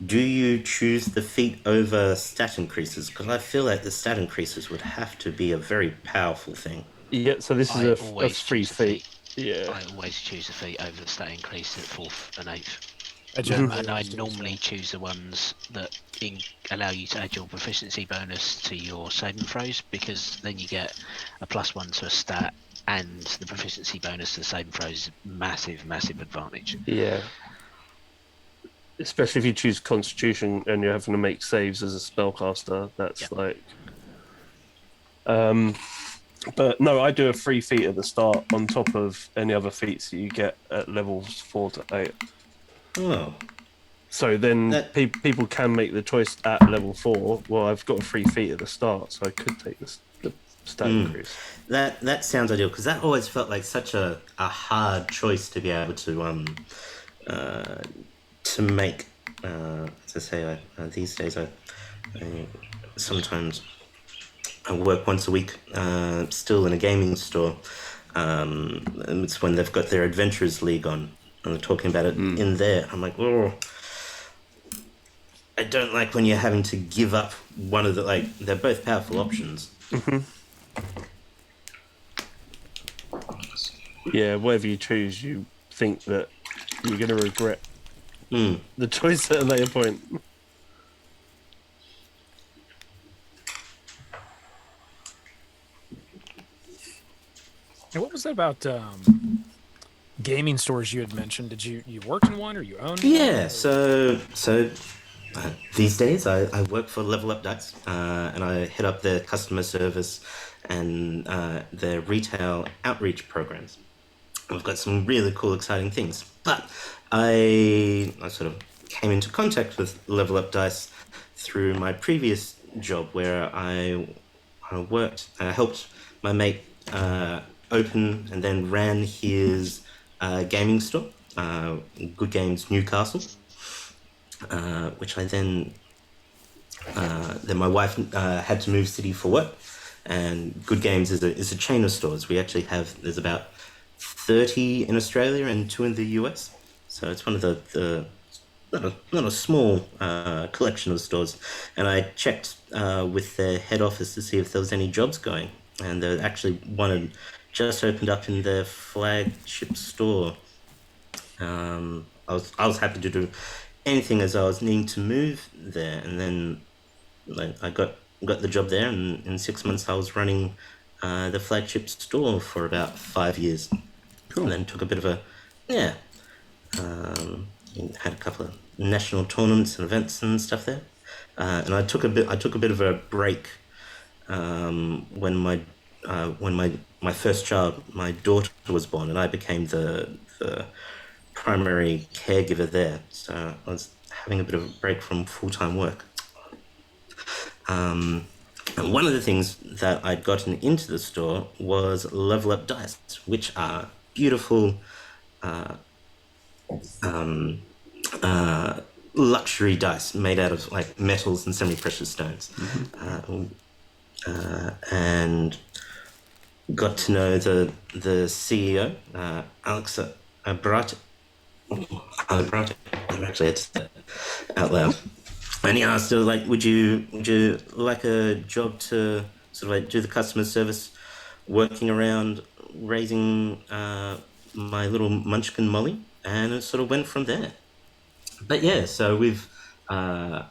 [SPEAKER 7] Do you choose the feat over stat increases? Because I feel like the stat increases would have to be a very powerful thing.
[SPEAKER 8] Yeah, so this is a free
[SPEAKER 5] choose the
[SPEAKER 8] feat. Yeah.
[SPEAKER 5] I always choose a feat over the stat increase at 4th and 8th.
[SPEAKER 6] Generally
[SPEAKER 5] And I
[SPEAKER 6] do
[SPEAKER 5] normally choose the ones that allow you to add your proficiency bonus to your saving throws, because then you get a +1 to a stat, and the proficiency bonus to the saving throws is a massive advantage.
[SPEAKER 8] Yeah. Especially if you choose Constitution and you're having to make saves as a spellcaster, that's like But no, I do a free feat at the start on top of any other feats that you get at levels 4 to 8.
[SPEAKER 7] Oh,
[SPEAKER 8] So then
[SPEAKER 7] That-
[SPEAKER 8] people can make the choice at level 4. Well, I've got a free feat at the start, so I could take the stat increase.
[SPEAKER 7] that sounds ideal, because that always felt like such a hard choice to be able to make. As I say, these days I sometimes I work once a week, still in a gaming store. And it's when they've got their Adventurers League on, and they're talking about it in there. I'm like, oh, I don't like when you're having to give up one of the, like, they're both powerful options.
[SPEAKER 8] Yeah, whatever you choose, you think that you're going to regret the choice at a later point.
[SPEAKER 6] And what was that about gaming stores you had mentioned? Did you work in one or you owned one?
[SPEAKER 7] Yeah, so these days I work for Level Up Dice, and I head up their customer service and their retail outreach programs. I've got some really cool, exciting things. But I sort of came into contact with Level Up Dice through my previous job, where I helped my mate open and then ran his gaming store, Good Games Newcastle, which I then my wife had to move city for work, and Good Games is a chain of stores. We actually there's about 30 in Australia and 2 in the US, so it's one of the not a small collection of stores. And I checked with their head office to see if there was any jobs going, and there actually one had just opened up in their flagship store. I was happy to do anything, as I was needing to move there, and then I got the job there, and in 6 months I was running the flagship store for about 5 years. Cool. And then took a bit of a had a couple of national tournaments and events and stuff there, and I took a bit of a break when my first child, my daughter, was born, and I became the primary caregiver there. So I was having a bit of a break from full-time work. And one of the things that I'd gotten into the store was Level Up Dice, which are beautiful luxury dice made out of like metals and semi-precious stones. And got to know the CEO, Alex Abrat. I've actually had to say that out loud. And he asked her, like, would you like a job to sort of like do the customer service, working around raising my little munchkin Molly, and it sort of went from there. But yeah, so we've I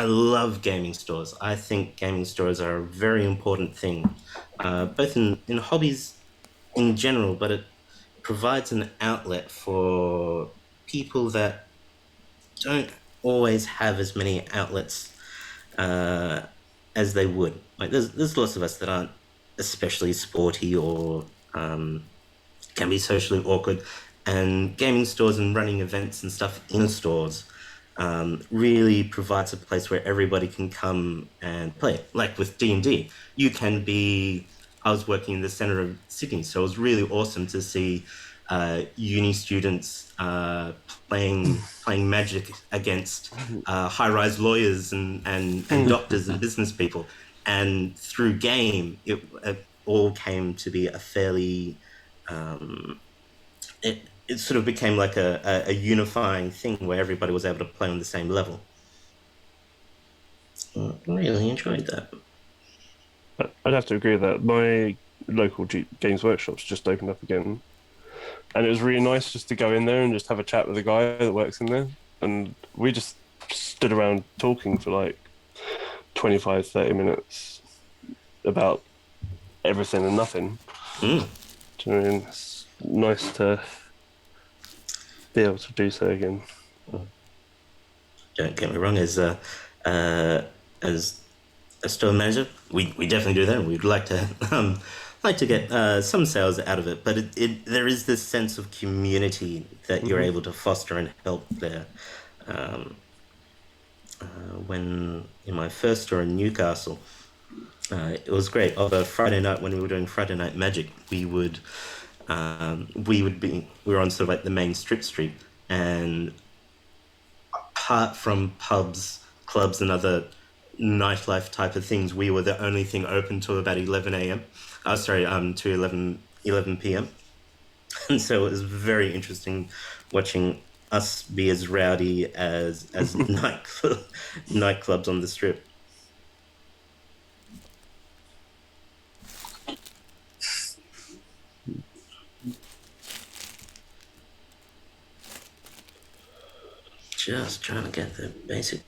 [SPEAKER 7] love gaming stores. I think gaming stores are a very important thing, both in hobbies in general, but it provides an outlet for people that don't always have as many outlets as they would. Like there's lots of us that aren't especially sporty or can be socially awkward, and gaming stores and running events and stuff in stores really provides a place where everybody can come and play. Like with D&D, you can be... I was working in the centre of Sydney, so it was really awesome to see uni students playing Magic against high-rise lawyers and doctors and business people. And through game, it all came to be a fairly... It sort of became like a unifying thing where everybody was able to play on the same level. I really enjoyed that.
[SPEAKER 8] I'd have to agree with that. My local Games Workshop's just opened up again, and it was really nice just to go in there and just have a chat with the guy that works in there. And we just stood around talking for like 25-30 minutes about everything and nothing. Do you know what I mean? It's nice to be able to do so again.
[SPEAKER 7] Don't get me wrong, as a store manager, we definitely do that. And we'd like to get some sales out of it, but there is this sense of community that you're able to foster and help there. When in my first store in Newcastle, it was great. On a Friday night when we were doing Friday Night Magic, we were on sort of like the main strip street, and apart from pubs, clubs, and other nightlife type of things, we were the only thing open till about 11 a.m. To 11 p.m. And so it was very interesting watching us be as rowdy as nightclubs on the strip. Just trying to get the basic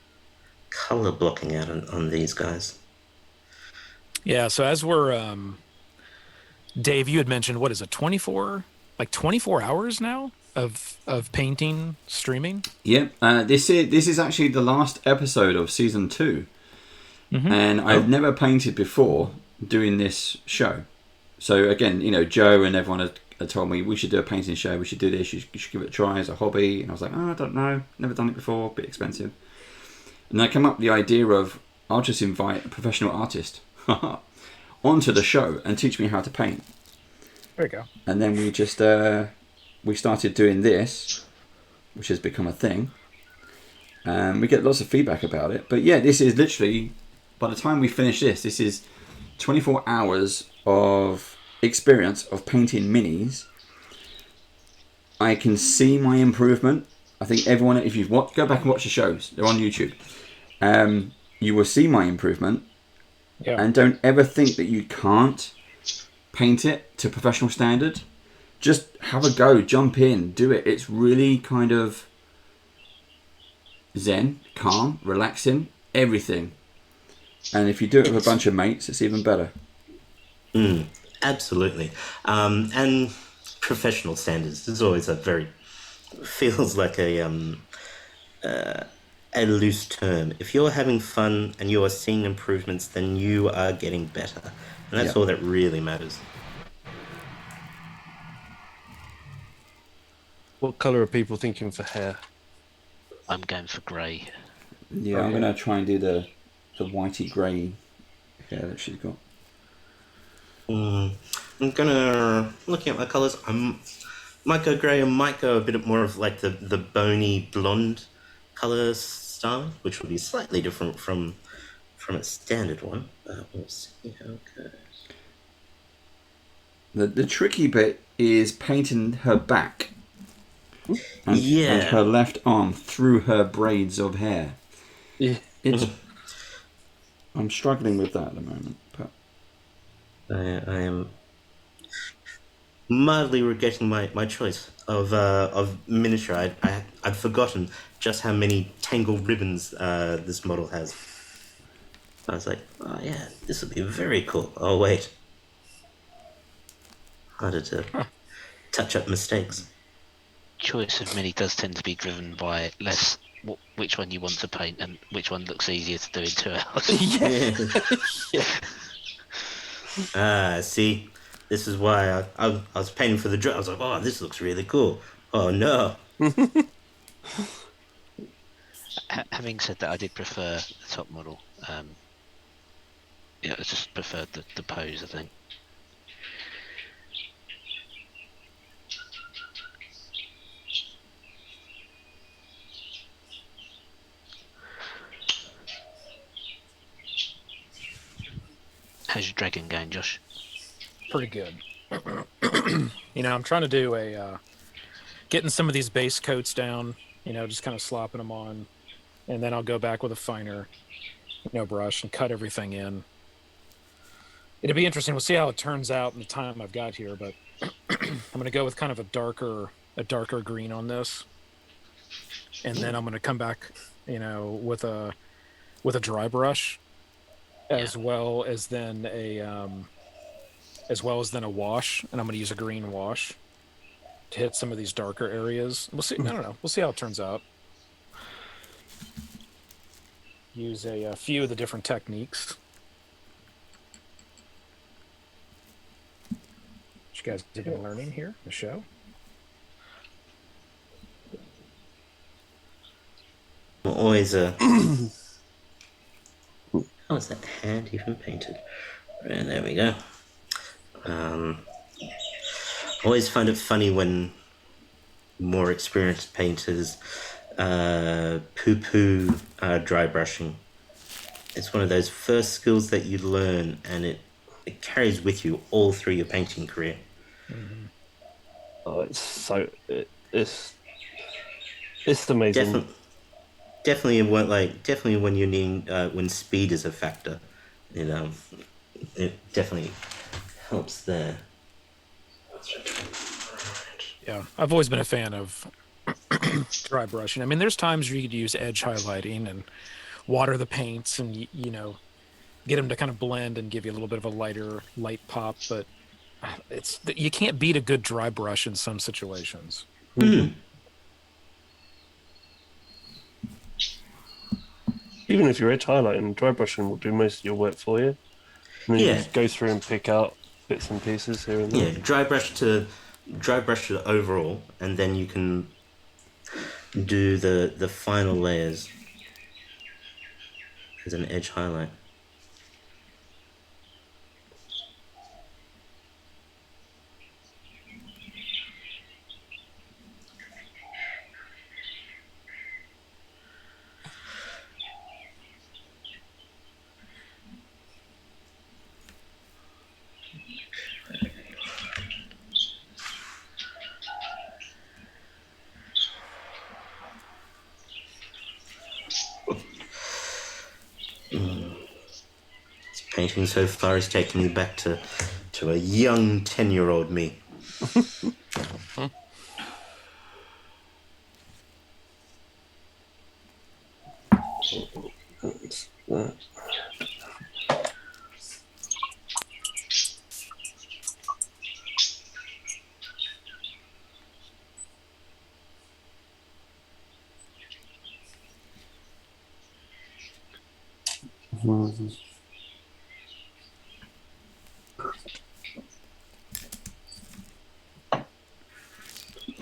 [SPEAKER 7] color blocking out on these guys.
[SPEAKER 6] Yeah, so as we're Dave, you had mentioned, what is it, 24 hours now of painting streaming?
[SPEAKER 4] Yep. This is actually the last episode of season 2. And I've never painted before doing this show. So again, Joe and everyone had told me we should do a painting show, we should do this, you should give it a try as a hobby. And I was like, I don't know, never done it before, a bit expensive. And I came up with the idea of, I'll just invite a professional artist onto the show and teach me how to paint.
[SPEAKER 6] There you go.
[SPEAKER 4] And then we just we started doing this, which has become a thing. We get lots of feedback about it. But yeah, this is literally, by the time we finish this is 24 hours of experience of painting minis. I can see my improvement. I think everyone, if you've go back and watch the shows, they're on YouTube. You will see my improvement.
[SPEAKER 6] Yeah.
[SPEAKER 4] And don't ever think that you can't paint it to professional standard. Just have a go, jump in, do it. It's really kind of zen, calm, relaxing, everything. And if you do it with a bunch of mates, it's even better.
[SPEAKER 7] Absolutely. And professional standards is always feels like a loose term. If you're having fun and you are seeing improvements, then you are getting better. And that's all that really matters.
[SPEAKER 8] What colour are people thinking for hair?
[SPEAKER 5] I'm going for grey.
[SPEAKER 4] Yeah, I'm going to try and do the whitey grey hair that she's got.
[SPEAKER 7] I'm looking at my colours, I might go grey, and might go a bit more of like the bony blonde colour style, which will be slightly different from a standard one. We'll see how it goes.
[SPEAKER 4] The tricky bit is painting her back and her left arm through her braids of hair.
[SPEAKER 8] Yeah.
[SPEAKER 4] I'm struggling with that at the moment. But
[SPEAKER 7] I am mildly regretting my choice of miniature. I'd forgotten just how many tangled ribbons this model has. I was like, oh yeah, this would be very cool. Oh wait, harder to touch up mistakes.
[SPEAKER 5] Choice of mini does tend to be driven by less which one you want to paint and which one looks easier to do in 2 hours.
[SPEAKER 7] See, this is why I was painting for the dress. I was like, oh, this looks really cool. Oh no.
[SPEAKER 5] Having said that, I did prefer the top model. I just preferred the pose, I think. How's your dragon going, Josh?
[SPEAKER 6] Pretty good. I'm trying to do getting some of these base coats down, just kind of slopping them on, and then I'll go back with a finer, brush and cut everything in. It'll be interesting. We'll see how it turns out in the time I've got here, but I'm going to go with kind of a darker green on this, and then I'm going to come back, with a dry brush, as well as then a wash, and I'm going to use a green wash to hit some of these darker areas. We'll see. I don't know. We'll see how it turns out. Use a few of the different techniques. you guys have been learning here in the show.
[SPEAKER 7] We're always how is that hand even painted? And there we go. Always find it funny when more experienced painters poo-poo dry brushing. It's one of those first skills that you learn, and it carries with you all through your painting career.
[SPEAKER 8] Mm-hmm. Oh, it's amazing.
[SPEAKER 7] Definitely when you need when speed is a factor, it definitely helps there.
[SPEAKER 6] Yeah, I've always been a fan of dry brushing. I mean, there's times where you could use edge highlighting and water the paints and, get them to kind of blend and give you a little bit of a light pop. But you can't beat a good dry brush in some situations.
[SPEAKER 7] Mm.
[SPEAKER 8] Even if you're edge highlighting, dry brushing will do most of your work for you. And then you just go through and pick out bits and pieces here and there.
[SPEAKER 7] Yeah, dry brush to the overall, and then you can do the final layers as an edge highlight. Painting so far is taking me back to a young 10-year-old me.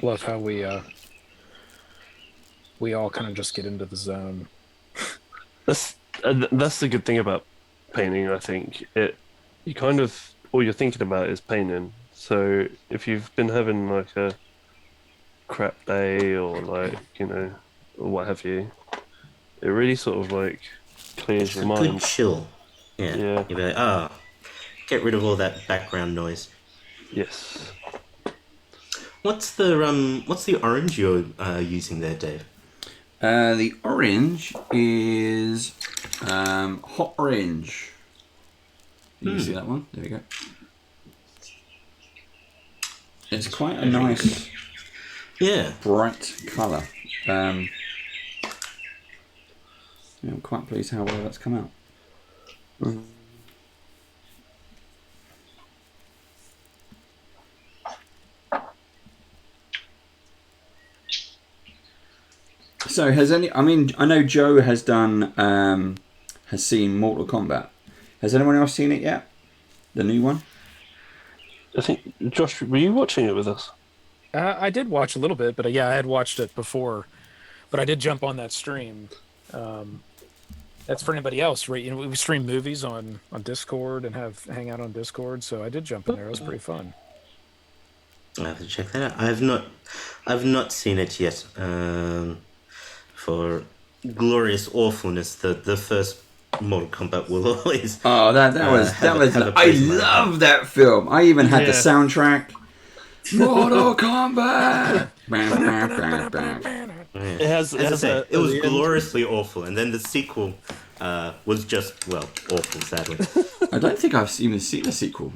[SPEAKER 6] Love how we all kind of just get into the zone.
[SPEAKER 8] That's the good thing about painting. I think you kind of all you're thinking about is painting. So if you've been having like a crap day or or what have you, it really sort of like clears your mind.
[SPEAKER 7] Good chill. Yeah. You'll be like, get rid of all that background noise.
[SPEAKER 8] Yes.
[SPEAKER 7] What's the orange you're using there, Dave?
[SPEAKER 4] The orange is hot orange. You can see that one? There we go. It's quite a nice, bright colour. I'm quite pleased how well that's come out.
[SPEAKER 8] Mm-hmm.
[SPEAKER 4] So I know Joe has seen Mortal Kombat. Has anyone else seen it yet? The new one?
[SPEAKER 8] I think, Josh, were you watching it with us?
[SPEAKER 6] I did watch a little bit, but I had watched it before. But I did jump on that stream. That's for anybody else, right? We stream movies on Discord and hang out on Discord, so I did jump in there. It was pretty fun.
[SPEAKER 7] I have to check that out. I've not seen it yet. For glorious awfulness, the first Mortal Kombat will always.
[SPEAKER 4] Oh, that was. I love that film. I even had the soundtrack. Mortal Kombat.
[SPEAKER 7] It was gloriously awful, and then the sequel was just awful. Sadly,
[SPEAKER 4] I don't think I've even seen the sequel.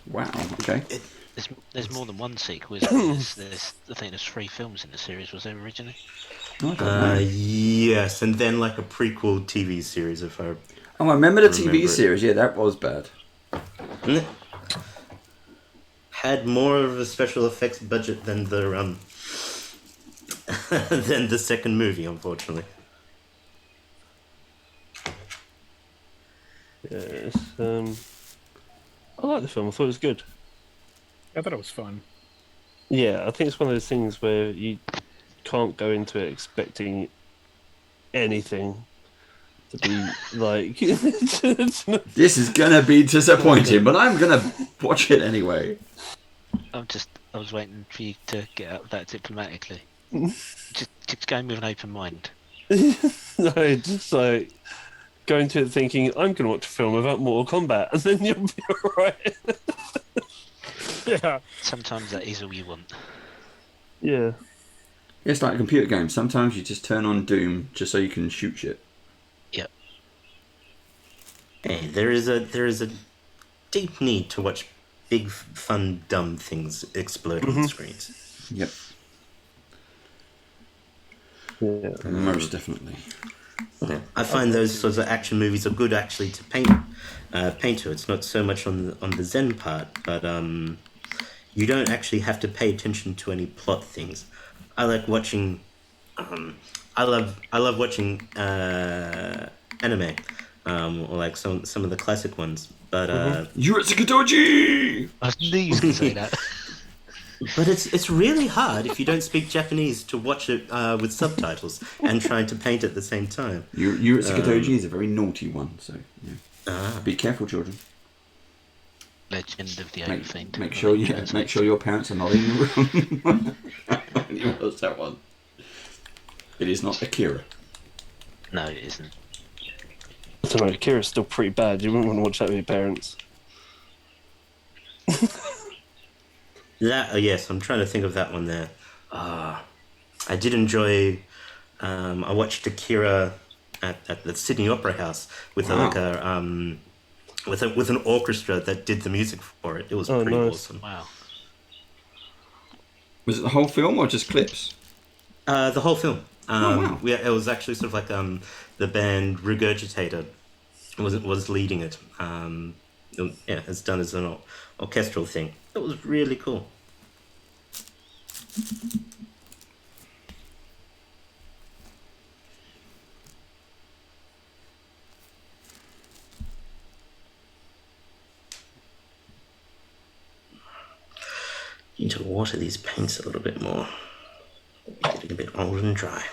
[SPEAKER 4] Wow. Okay.
[SPEAKER 5] There's more than one sequel, isn't there? I think there's 3 films in the series. Was there originally?
[SPEAKER 7] Yes, and then like a prequel TV series. If I
[SPEAKER 4] remember the TV series. Yeah, that was bad.
[SPEAKER 7] Had more of a special effects budget than the than the second movie, unfortunately.
[SPEAKER 8] Yes. I like the film. I thought it was good.
[SPEAKER 6] I thought it was fun.
[SPEAKER 8] Yeah, I think it's one of those things where you can't go into it expecting anything to be like.
[SPEAKER 4] This is gonna be disappointing, but I'm gonna watch it anyway.
[SPEAKER 5] I was waiting for you to get out of that diplomatically. just going with an open mind.
[SPEAKER 8] No, just like going to it thinking I'm going to watch a film about Mortal Kombat, and then you'll be alright.
[SPEAKER 6] Yeah.
[SPEAKER 5] Sometimes that is all you want.
[SPEAKER 8] Yeah.
[SPEAKER 4] It's like a computer game. Sometimes you just turn on Doom just so you can shoot shit.
[SPEAKER 5] Yep.
[SPEAKER 7] Hey, there is a deep need to watch big, fun, dumb things explode on screens.
[SPEAKER 4] Yep.
[SPEAKER 8] Yeah.
[SPEAKER 4] Most definitely.
[SPEAKER 7] Yeah. I find those sorts of action movies are good actually to paint to. It's not so much on the Zen part, but you don't actually have to pay attention to any plot things. I like watching. I love watching anime, or like some of the classic ones. But
[SPEAKER 4] Yuritsukadoji!
[SPEAKER 5] I knew you were going to say that.
[SPEAKER 7] but it's really hard if you don't speak Japanese to watch it with subtitles and trying to paint at the same time.
[SPEAKER 4] Yuritsukadoji is a very naughty one, so yeah. Be careful, children.
[SPEAKER 5] Legend of the Overfiend.
[SPEAKER 4] Make sure your parents are not in the room. You watch that one. It is not Akira.
[SPEAKER 5] No, it isn't.
[SPEAKER 8] I don't know, Akira's still pretty bad. You wouldn't want to watch that with your parents.
[SPEAKER 7] Yes, I'm trying to think of that one there. I did enjoy. I watched Akira at the Sydney Opera House with with an orchestra that did the music for it. It was pretty
[SPEAKER 8] nice.
[SPEAKER 7] awesome.
[SPEAKER 5] Wow.
[SPEAKER 4] Was it the whole film or just clips?
[SPEAKER 7] The whole film.
[SPEAKER 4] Wow.
[SPEAKER 7] Yeah, it was actually sort of like the band Regurgitator was leading it. It's done as an orchestral thing. It was really cool. Need to water these paints a little bit more. Getting a bit old and dry.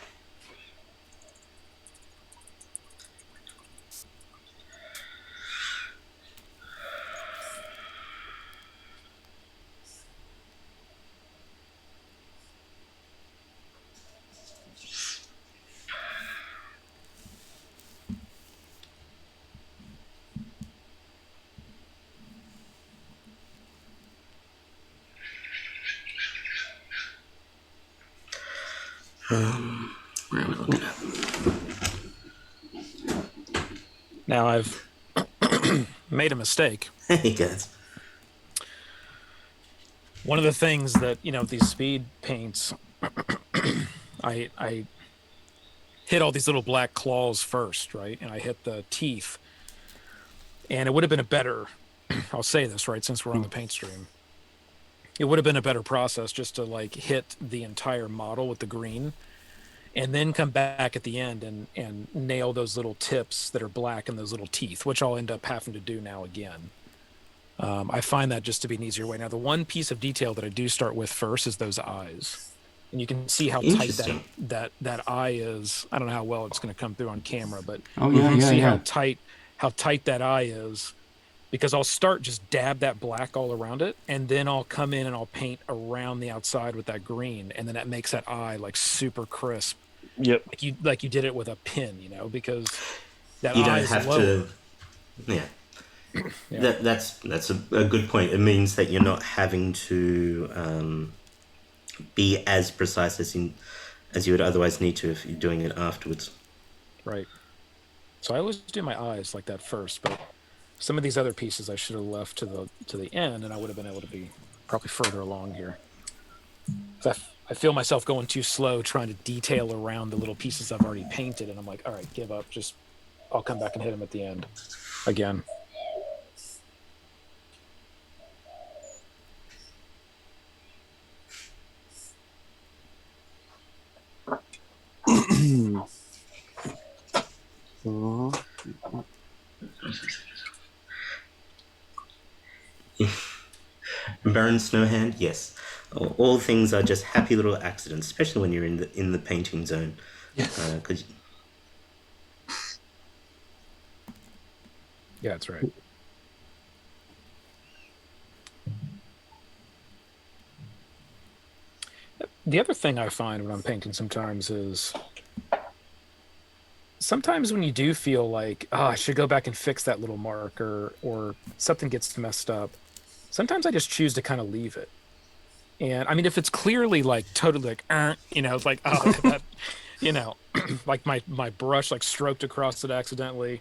[SPEAKER 7] Where are we looking at?
[SPEAKER 6] Now I've made a mistake.
[SPEAKER 7] Hey guys.
[SPEAKER 6] One of the things that, these speed paints, I hit all these little black claws first, right? And I hit the teeth. And it would have been a better, I'll say this, right, since we're on the paint stream. It would have been a better process just to hit the entire model with the green and then come back at the end and nail those little tips that are black and those little teeth, which I'll end up having to do now again. I find that just to be an easier way. Now, the one piece of detail that I do start with first is those eyes. And you can see how tight that eye is. I don't know how well it's going to come through on camera, but you can see how tight that eye is. Because I'll start just dab that black all around it, and then I'll come in and I'll paint around the outside with that green, and then that makes that eye super crisp.
[SPEAKER 8] Yep.
[SPEAKER 6] Like you did it with a pin, because that
[SPEAKER 7] You
[SPEAKER 6] eye
[SPEAKER 7] don't
[SPEAKER 6] is
[SPEAKER 7] have
[SPEAKER 6] lower.
[SPEAKER 7] to. Yeah. That's a good point. It means that you're not having to be as precise as you would otherwise need to if you're doing it afterwards.
[SPEAKER 6] Right. So I always do my eyes like that first, but some of these other pieces I should have left to the end, and I would have been able to be probably further along here. I feel myself going too slow trying to detail around the little pieces I've already painted, and I'm like, all right, give up. I'll come back and hit them at the end again.
[SPEAKER 7] Baron Snowhand, yes. All things are just happy little accidents, especially when you're in the painting zone.
[SPEAKER 8] Yes.
[SPEAKER 7] 'Cause
[SPEAKER 6] Yeah, that's right. The other thing I find when I'm painting sometimes is sometimes when you do feel like, oh, I should go back and fix that little mark or something gets messed up, sometimes I just choose to kind of leave it. And I mean, if it's clearly like totally like, it's like, oh, that, like my brush like stroked across it accidentally.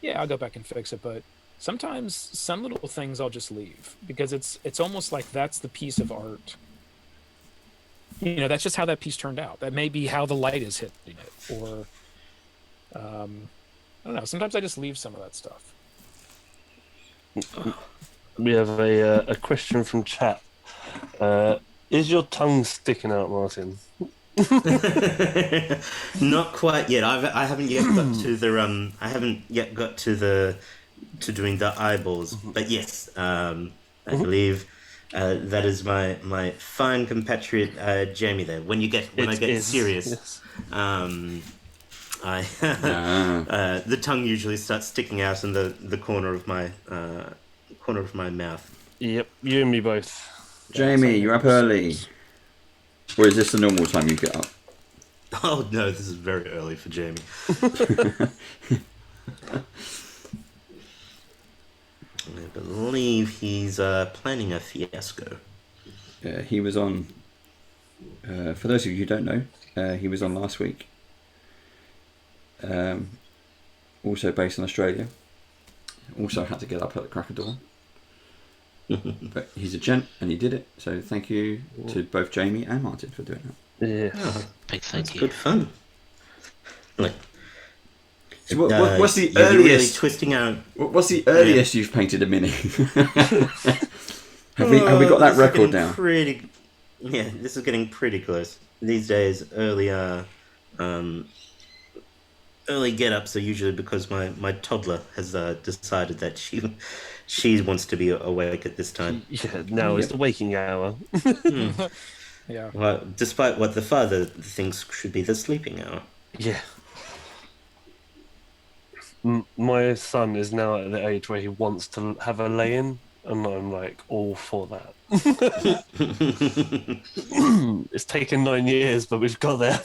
[SPEAKER 6] Yeah, I'll go back and fix it. But sometimes some little things I'll just leave because it's almost like that's the piece of art. That's just how that piece turned out. That may be how the light is hitting it, or I don't know. Sometimes I just leave some of that stuff.
[SPEAKER 8] We have a question from chat. Is your tongue sticking out, Martin?
[SPEAKER 7] Not quite yet. I haven't yet got to the I haven't yet got to doing the eyeballs. But yes, I believe that is my fine compatriot Jamie there. When I get serious,
[SPEAKER 8] yes.
[SPEAKER 7] The tongue usually starts sticking out in the corner of my mouth.
[SPEAKER 8] Yep, you and me both.
[SPEAKER 4] Jamie, you're up early. Or is this the normal time you get up?
[SPEAKER 7] Oh no, this is very early for Jamie. I believe he's planning a fiasco.
[SPEAKER 4] He was on. For those of you who don't know, he was on last week. Also based in Australia. Also had to get up at the crack of dawn. But he's a gent and he did it. So thank you to both Jamie and Martin for doing that.
[SPEAKER 8] Yeah.
[SPEAKER 5] Big thank you.
[SPEAKER 7] Good fun. Like,
[SPEAKER 4] so what's the
[SPEAKER 7] you're
[SPEAKER 4] earliest?
[SPEAKER 7] really twisting out.
[SPEAKER 4] What's the earliest you've painted a mini? have we got that record down?
[SPEAKER 7] This is getting pretty close. These days, early get-ups are usually because my toddler has decided that she wants to be awake at this time.
[SPEAKER 8] Yeah, now it's the waking hour.
[SPEAKER 6] Yeah.
[SPEAKER 7] Well, despite what the father thinks should be the sleeping hour.
[SPEAKER 8] Yeah. My son is now at the age where he wants to have a lay-in, and I'm like all for that. It's taken 9 years, but we've got there.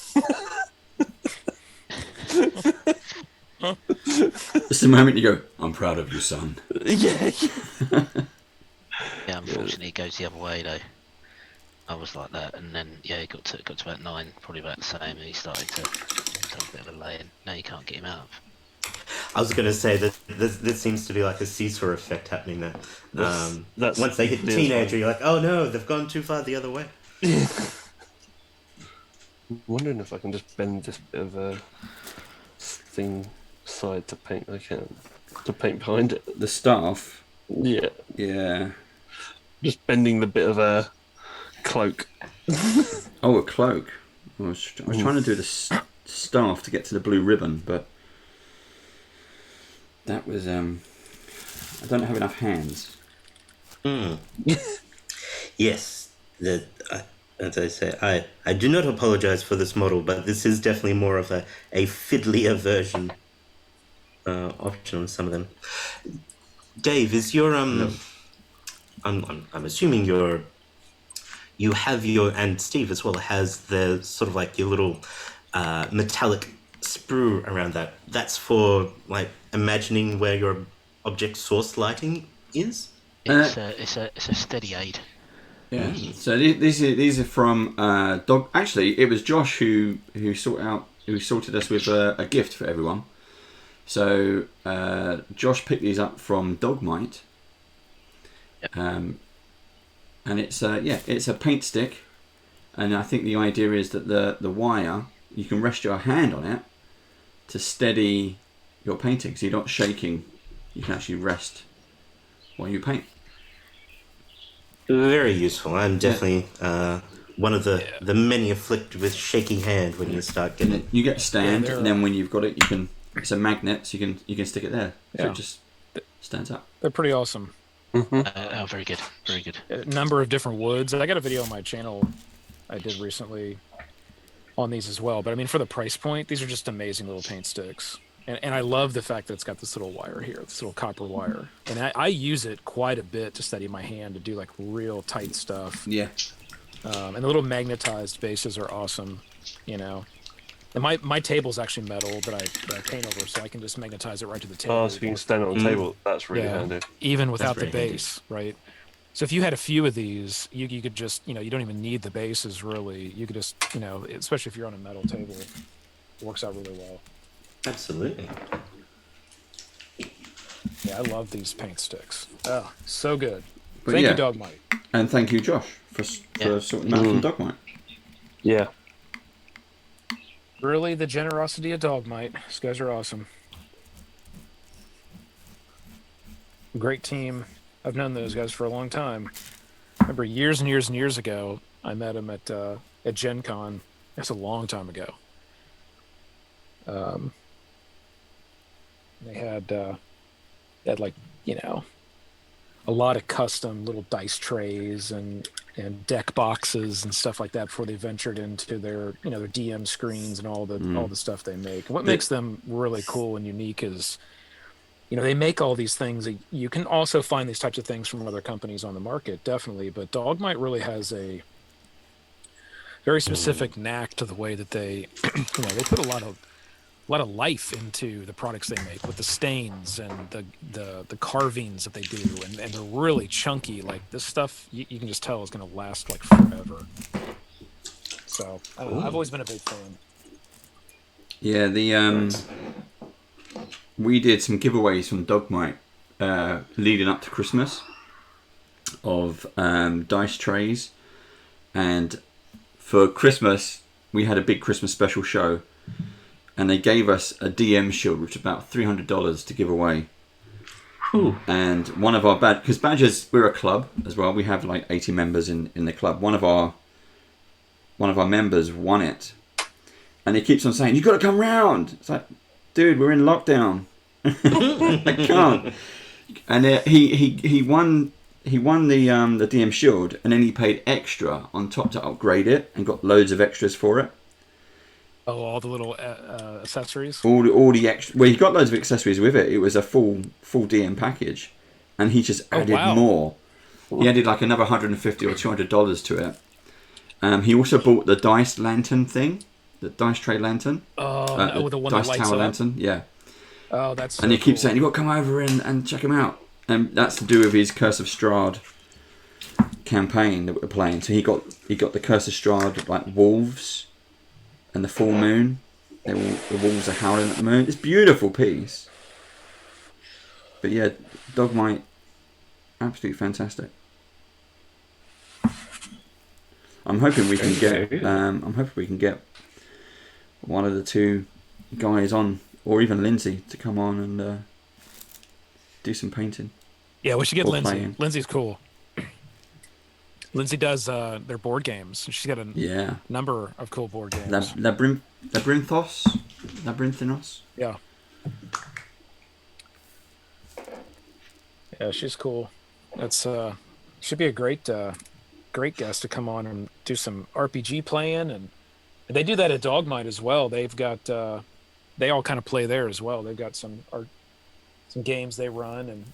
[SPEAKER 4] It's the moment you go, I'm proud of you, son.
[SPEAKER 8] Yeah.
[SPEAKER 5] Yeah, unfortunately, it goes the other way though. I was like that, and then it got to about 9, probably about the same, and he started to have a bit of a lay-in. Now you can't get him out.
[SPEAKER 7] I was going to say that there seems to be like a seesaw effect happening there.
[SPEAKER 8] That's
[SPEAKER 7] once they hit teenager, you're like, oh no, they've gone too far the other way.
[SPEAKER 8] I'm wondering if I can just bend this bit of a thing side to paint. I can't. To paint behind it.
[SPEAKER 4] The staff?
[SPEAKER 8] Yeah.
[SPEAKER 4] Yeah.
[SPEAKER 8] Just bending the bit of a cloak.
[SPEAKER 4] Oh, a cloak. I was trying to do the staff to get to the blue ribbon, but that was I don't have enough hands.
[SPEAKER 7] Yes, as I say, I do not apologize for this model, but this is definitely more of a fiddlier version option on some of them. Dave, is your
[SPEAKER 4] No.
[SPEAKER 7] I'm assuming you have your, and Steve as well has the sort of like your little metallic sprue around that. That's for like imagining where your object source lighting is.
[SPEAKER 5] It's a steady aid.
[SPEAKER 4] Yeah. So these are from Dog. Actually, it was Josh who sorted us with a gift for everyone. So Josh picked these up from Dogmite.
[SPEAKER 5] Yep.
[SPEAKER 4] And it's a paint stick, and I think the idea is that the wire, you can rest your hand on it to steady your painting, so you're not shaking. You can actually rest while you paint.
[SPEAKER 7] Very useful. I'm definitely one of the many afflicted with shaky hand when you start getting it.
[SPEAKER 4] You get a stand, and then when you've got it, you can. It's a magnet, so you can stick it there. So
[SPEAKER 6] Yeah.
[SPEAKER 4] it just stands up.
[SPEAKER 6] They're pretty awesome.
[SPEAKER 5] Oh, very good, very good.
[SPEAKER 6] A number of different woods. I got a video on my channel I did recently on these as well. But I mean, for the price point, these are just amazing little paint sticks. And I love the fact that it's got this little wire here, this little copper wire. And I use it quite a bit to steady my hand to do like real tight stuff.
[SPEAKER 4] Yeah.
[SPEAKER 6] And the little magnetized bases are awesome, you know. And my table's actually metal that I paint over, so I can just magnetize it right to the table.
[SPEAKER 8] Oh, so you can stand on the table. That's really handy.
[SPEAKER 6] Even without the
[SPEAKER 5] very handy.
[SPEAKER 6] base, right? So if you had a few of these, you could just, you know, you don't even need the bases really. You could just, you know, especially if you're on a metal table, it works out really well.
[SPEAKER 7] Absolutely.
[SPEAKER 6] Yeah, I love these paint sticks. Oh, so good.
[SPEAKER 4] But
[SPEAKER 6] Thank
[SPEAKER 4] yeah.
[SPEAKER 6] you, Dogmite.
[SPEAKER 4] And thank you, Josh, for sorting out from Dogmite.
[SPEAKER 8] Yeah.
[SPEAKER 6] Really, the generosity of Dogmite. These guys are awesome. Great team. I've known those guys for a long time. I remember years and years and years ago, I met them at Gen Con. That's a long time ago. They had like, you know, a lot of custom little dice trays and deck boxes and stuff like that before they ventured into their, you know, their DM screens and all the stuff they make. And what makes them really cool and unique is, you know, they make all these things. You can also find these types of things from other companies on the market, definitely. But Dogmite really has a very specific knack to the way that they, you know, they put a lot of life into the products they make with the stains and the carvings that they do, and they're really chunky. Like this stuff, you can just tell is going to last like forever. So I don't know, I've always been a big fan.
[SPEAKER 4] Yeah, we did some giveaways from Dogmite leading up to Christmas of dice trays, and for Christmas we had a big Christmas special show, and they gave us a DM shield, which was about $300 to give away. Ooh. And one of our because badges, we're a club as well. We have like 80 members in the club. One of our members won it, and he keeps on saying, "You got to come round." It's like, dude, we're in lockdown. I can't. And he won the DM shield, and then he paid extra on top to upgrade it, and got loads of extras for it.
[SPEAKER 6] Oh, all the little accessories.
[SPEAKER 4] All the extra. Well, he got loads of accessories with it. It was a full DM package, and he just added more. He added like another $150 or $200 to it. He also bought the dice lantern thing, the dice tray lantern.
[SPEAKER 6] Oh, the one
[SPEAKER 4] dice
[SPEAKER 6] that lights
[SPEAKER 4] tower
[SPEAKER 6] up.
[SPEAKER 4] lantern. Yeah.
[SPEAKER 6] Oh, that's. So
[SPEAKER 4] and he keeps
[SPEAKER 6] cool.
[SPEAKER 4] saying, "You got to come over and check him out." And that's to do with his Curse of Strahd campaign that we're playing. So he got the Curse of Strahd like wolves. And the full moon, the wolves are howling at the moon. It's a beautiful piece. But yeah, Dogmite, absolutely fantastic. I'm hoping we can get one of the two guys on, or even Lindsay, to come on and do some painting.
[SPEAKER 6] Yeah, we should get
[SPEAKER 4] or
[SPEAKER 6] Lindsay.
[SPEAKER 4] playing.
[SPEAKER 6] Lindsay's cool. Lindsay does their board games. She's got a number of cool board games.
[SPEAKER 4] Labyrinthinos?
[SPEAKER 6] Yeah. Yeah, she's cool. That's should be a great guest to come on and do some RPG playing, and they do that at Dogmite as well. They've got they all kind of play there as well. They've got some games they run, and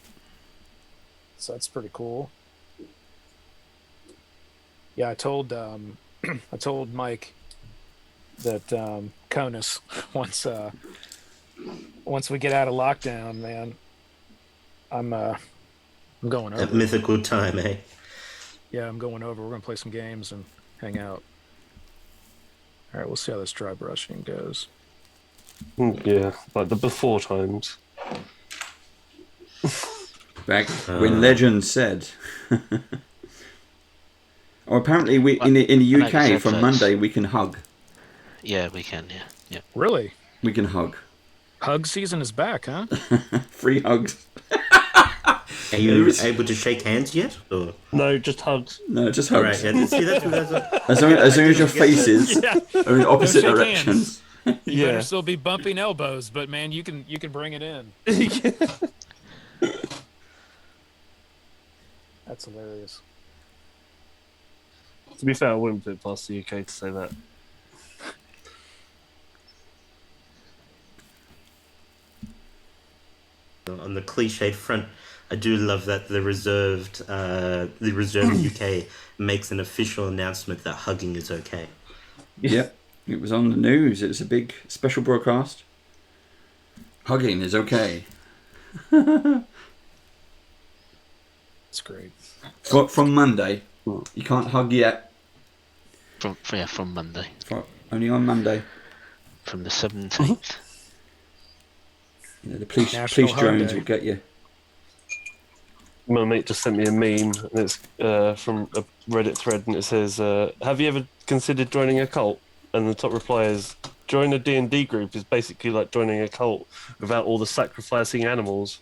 [SPEAKER 6] so that's pretty cool. Yeah, I told Mike that Conus once we get out of lockdown, man, I'm going over.
[SPEAKER 7] That mythical time, eh?
[SPEAKER 6] Yeah, I'm going over. We're gonna play some games and hang out. All right, we'll see how this dry brushing goes.
[SPEAKER 8] Yeah, like the before times.
[SPEAKER 4] Back when legend said. Or apparently in the UK from Monday we can hug.
[SPEAKER 5] Yeah, we can. Yeah.
[SPEAKER 6] Really?
[SPEAKER 4] We can hug.
[SPEAKER 6] Hug season is back, huh?
[SPEAKER 4] Free hugs.
[SPEAKER 7] Are you able to shake hands yet? Or?
[SPEAKER 8] No, just hugs.
[SPEAKER 4] No, just hugs.
[SPEAKER 7] Right, yeah. See, that's
[SPEAKER 4] as long as your faces are in opposite
[SPEAKER 6] Shake
[SPEAKER 4] directions.
[SPEAKER 6] hands. You better still be bumping elbows, but man, you can bring it in. That's hilarious.
[SPEAKER 8] To be fair, I wouldn't put it past the UK to say that.
[SPEAKER 7] On the cliched front, I do love that the reserved UK makes an official announcement that hugging is okay.
[SPEAKER 4] Yep, it was on the news. It was a big special broadcast. Hugging is okay.
[SPEAKER 6] It's great.
[SPEAKER 4] From Monday. You can't hug yet.
[SPEAKER 5] From Monday.
[SPEAKER 4] Only on Monday.
[SPEAKER 5] From the 17th.
[SPEAKER 4] You know, the police
[SPEAKER 6] National Hug
[SPEAKER 4] drones
[SPEAKER 6] Day.
[SPEAKER 4] will get you.
[SPEAKER 8] My mate just sent me a meme, and it's from a Reddit thread, and it says, "Have you ever considered joining a cult?" And the top reply is, "Join a D&D group is basically like joining a cult without all the sacrificing animals."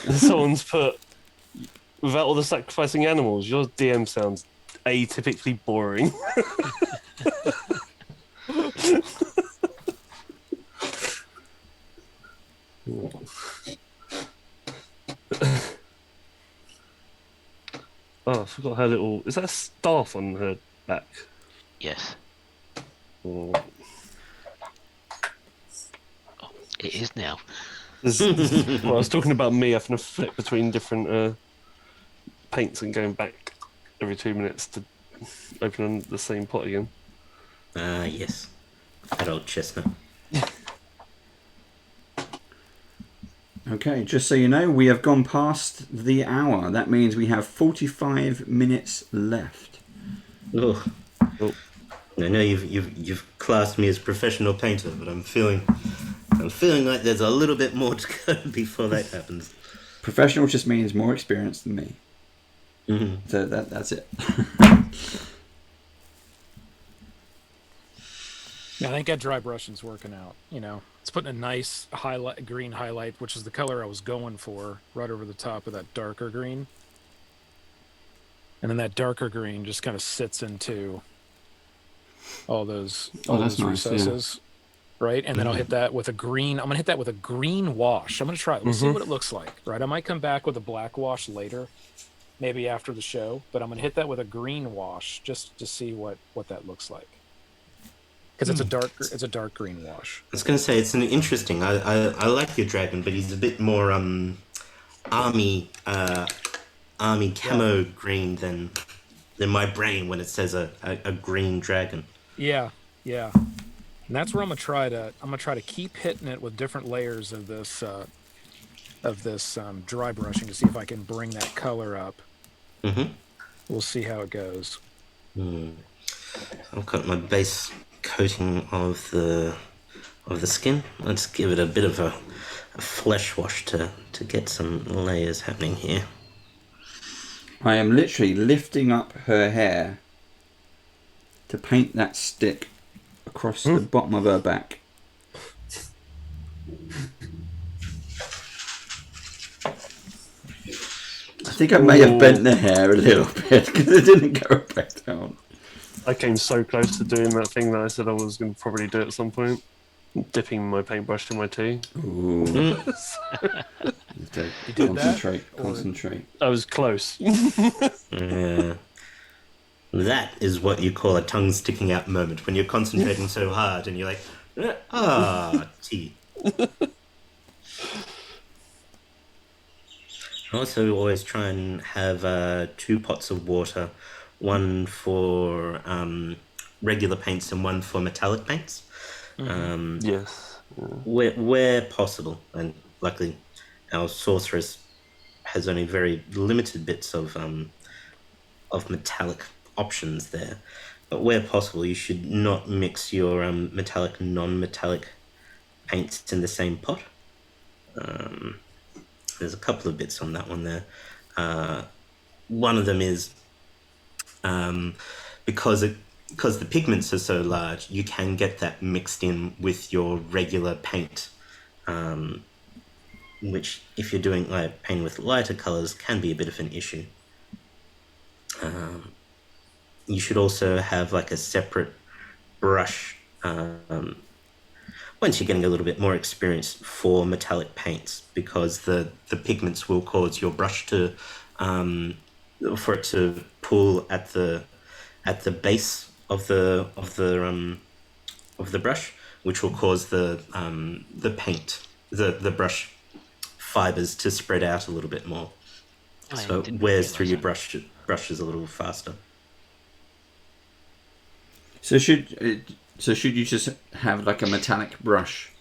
[SPEAKER 8] And someone's put, "Without all the sacrificing animals, your DM sounds atypically boring." Oh, I forgot her little... Is that a staff on her back?
[SPEAKER 5] Yes.
[SPEAKER 8] Oh.
[SPEAKER 5] Oh, it is now.
[SPEAKER 8] Well, I was talking about me having to flip between different paints and going back every 2 minutes to open the same pot again.
[SPEAKER 7] Ah, yes. That old chestnut.
[SPEAKER 4] Okay, just so you know, we have gone past the hour. That means we have 45 minutes left.
[SPEAKER 7] Oh.
[SPEAKER 8] Oh.
[SPEAKER 7] I know you've classed me as professional painter, but I'm feeling like there's a little bit more to go before that happens.
[SPEAKER 4] Professional just means more experience than me.
[SPEAKER 7] Mm-hmm.
[SPEAKER 4] So that's it.
[SPEAKER 6] Yeah, I think that dry brushing's working out. You know, it's putting a nice highlight, green highlight, which is the color I was going for, right over the top of that darker green. And then that darker green just kind of sits into all those
[SPEAKER 4] that's nice,
[SPEAKER 6] recesses, right? And then I'll hit that with a green. I'm gonna hit that with a green wash. I'm gonna try it. We'll see what it looks like, right? I might come back with a black wash later, maybe after the show, but I'm gonna hit that with a green wash just to see what that looks like. Because it's a dark green wash.
[SPEAKER 7] I was going to say it's an interesting. I like your dragon, but he's a bit more army camo green than my brain when it says a green dragon.
[SPEAKER 6] Yeah. And that's where I'm gonna try to keep hitting it with different layers of this dry brushing to see if I can bring that color up.
[SPEAKER 7] Mm-hmm.
[SPEAKER 6] We'll see how it goes.
[SPEAKER 7] I've got my base coating of the skin. Let's give it a bit of a flesh wash to get some layers happening here.
[SPEAKER 4] I am literally lifting up her hair to paint that stick across the bottom of her back. I think I may have bent the hair a little bit because it didn't go back down.
[SPEAKER 8] I came so close to doing that thing that I said I was going to probably do at some point. Dipping my paintbrush in my tea.
[SPEAKER 4] Ooh. Concentrate.
[SPEAKER 8] I was close.
[SPEAKER 7] Yeah. That is what you call a tongue sticking out moment, when you're concentrating so hard and you're like, tea. I also always try and have 2 pots of water, one for regular paints and one for metallic paints.
[SPEAKER 8] Yes.
[SPEAKER 7] Where possible, and luckily our sorceress has only very limited bits of metallic options there, but where possible you should not mix your metallic non-metallic paints in the same pot. There's a couple of bits on that one there. One of them is because the pigments are so large, you can get that mixed in with your regular paint, which, if you're doing like painting with lighter colors, can be a bit of an issue. You should also have like a separate brush once you're getting a little bit more experience for metallic paints, because the pigments will cause your brush to for it to pull at the base of the brush, which will cause the paint, the brush fibers to spread out a little bit more, so it wears through your brushes a little faster.
[SPEAKER 4] So should you just have like a metallic brush,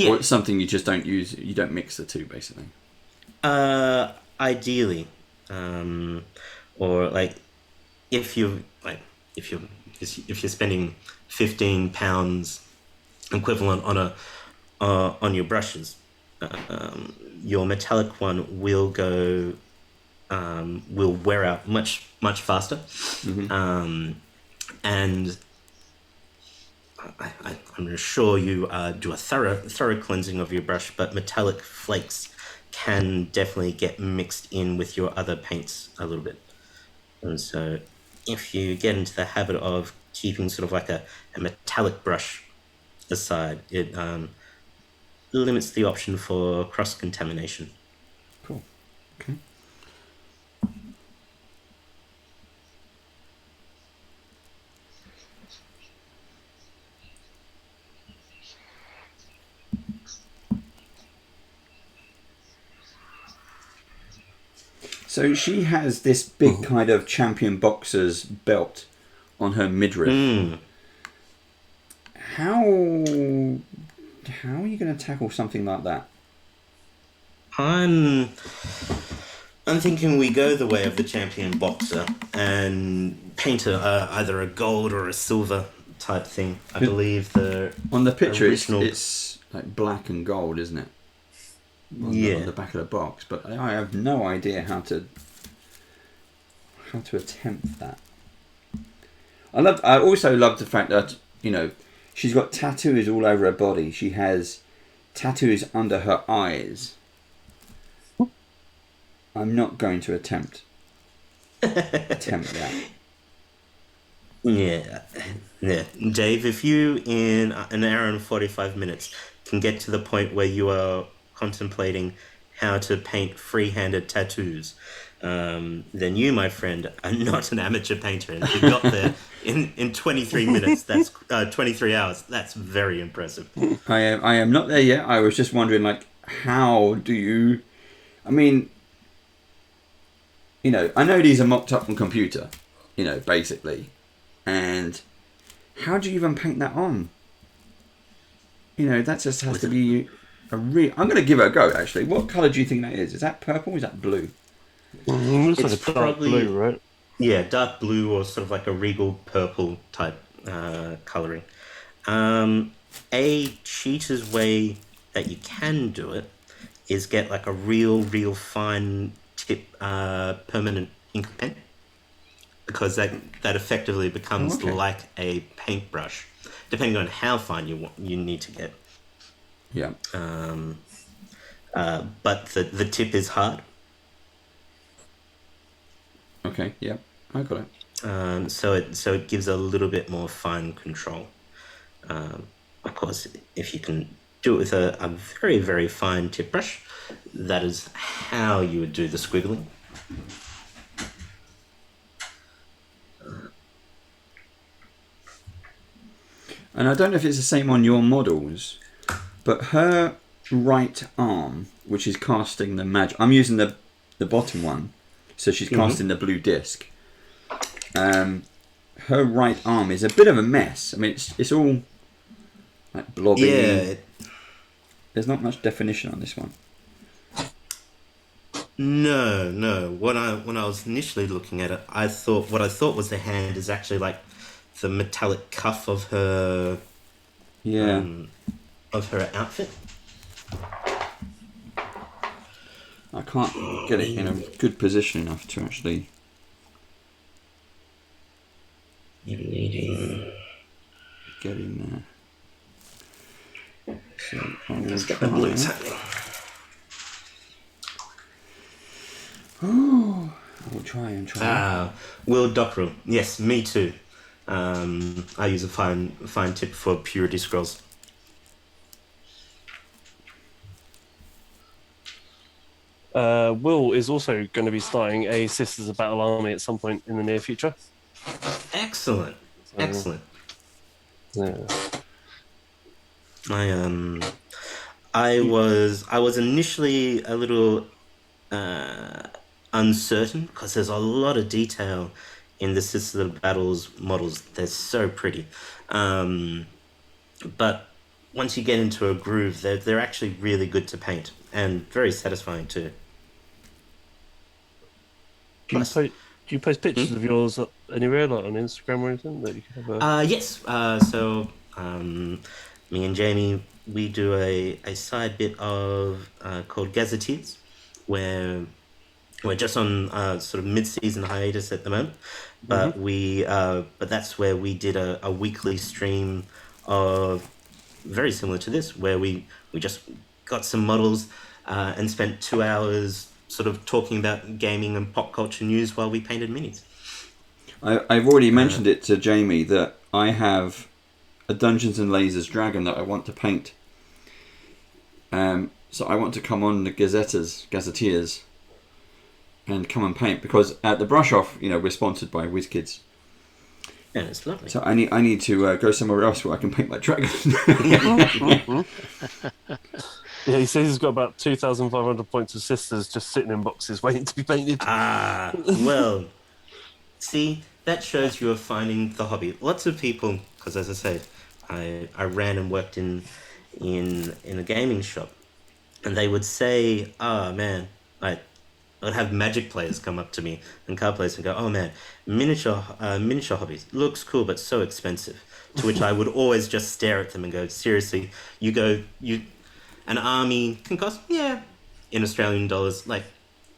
[SPEAKER 4] or it's something you just don't use? You don't mix the two, basically.
[SPEAKER 7] Ideally, or like if you're spending £15 equivalent on your brushes, your metallic one will wear out much faster. And I'm sure you do a thorough cleansing of your brush, but metallic flakes can definitely get mixed in with your other paints a little bit. And so if you get into the habit of keeping sort of like a metallic brush aside, it limits the option for cross-contamination.
[SPEAKER 4] Cool. Okay. So she has this big kind of champion boxer's belt on her midriff. How are you going to tackle something like that?
[SPEAKER 7] I'm thinking we go the way of the champion boxer and paint either a gold or a silver type thing. I believe
[SPEAKER 4] on the picture
[SPEAKER 7] original...
[SPEAKER 4] it's like black and gold, isn't it? On the back of the box, but I have no idea how to attempt that. I also love the fact that, you know, she's got tattoos all over her body. She has tattoos under her eyes. I'm not going to attempt that.
[SPEAKER 7] Yeah. Dave, if you in an hour and 45 minutes can get to the point where you are contemplating how to paint free-handed tattoos, then you, my friend, are not an amateur painter. And if you got there in 23 minutes, that's 23 hours. That's very impressive.
[SPEAKER 4] I am not there yet. I was just wondering, like, how do you... I mean, you know, I know these are mocked up on computer, you know, basically. And how do you even paint that on? You know, that just has to be a real... I'm going to give it a go, actually. What colour do you think that is? Is that purple or is that blue?
[SPEAKER 8] Looks like a dark blue, right?
[SPEAKER 7] Yeah, dark blue or sort of like a regal purple type colouring. A cheater's way that you can do it is get like a real fine tip permanent ink pen, because that effectively becomes like a paintbrush, depending on how fine you need to get.
[SPEAKER 4] Yeah.
[SPEAKER 7] But the tip is hard.
[SPEAKER 4] Okay. Yeah, I got it.
[SPEAKER 7] So it gives a little bit more fine control. Of course, if you can do it with a very, very fine tip brush, that is how you would do the squiggling.
[SPEAKER 4] And I don't know if it's the same on your models, but her right arm, which is casting the magic... I'm using the bottom one, so she's casting the blue disc. Her right arm is a bit of a mess. I mean, it's all like blobby.
[SPEAKER 7] Yeah.
[SPEAKER 4] There's not much definition on this one.
[SPEAKER 7] No. When I was initially looking at it, what I thought was the hand is actually like the metallic cuff of her.
[SPEAKER 4] Yeah.
[SPEAKER 7] Of her outfit.
[SPEAKER 4] I can't get it in a good position enough to actually.
[SPEAKER 7] You're needing.
[SPEAKER 4] Get in there. So I will
[SPEAKER 7] Let's get the blue tag.
[SPEAKER 4] Oh, I will try and try.
[SPEAKER 7] Will Dockrell. Yes, me too. I use a fine tip for purity scrolls.
[SPEAKER 8] Will is also going to be starting a Sisters of Battle army at some point in the near future.
[SPEAKER 7] Excellent. Excellent.
[SPEAKER 8] Yeah.
[SPEAKER 7] I was initially a little uncertain because there's a lot of detail in the Sisters of Battles models. They're so pretty, but once you get into a groove, they're actually really good to paint and very satisfying too.
[SPEAKER 8] Do you post pictures of yours anywhere, like on Instagram or anything that you can have?
[SPEAKER 7] Yes. So me and Jamie, we do a side bit of called Gazetteers, where we're just on sort of mid-season hiatus at the moment, but but that's where we did a weekly stream of very similar to this, where we just got some models and spent 2 hours sort of talking about gaming and pop culture news while we painted minis.
[SPEAKER 4] I've already mentioned it to Jamie that I have a Dungeons and Lasers dragon that I want to paint. So I want to come on the Gazetteers, and come and paint, because at the brush off, we're sponsored by WizKids.
[SPEAKER 7] Yeah, it's lovely.
[SPEAKER 4] So I need to go somewhere else where I can paint my dragon.
[SPEAKER 8] Yeah, he says he's got about 2,500 points of Sisters just sitting in boxes waiting to be painted.
[SPEAKER 7] Well, see, that shows you are finding the hobby. Lots of people, because as I said, I ran and worked in a gaming shop, and they would say, man, I would have Magic players come up to me and card players and go, oh man, miniature hobbies, looks cool but so expensive. To which I would always just stare at them and go, seriously, an army can cost, in Australian dollars, like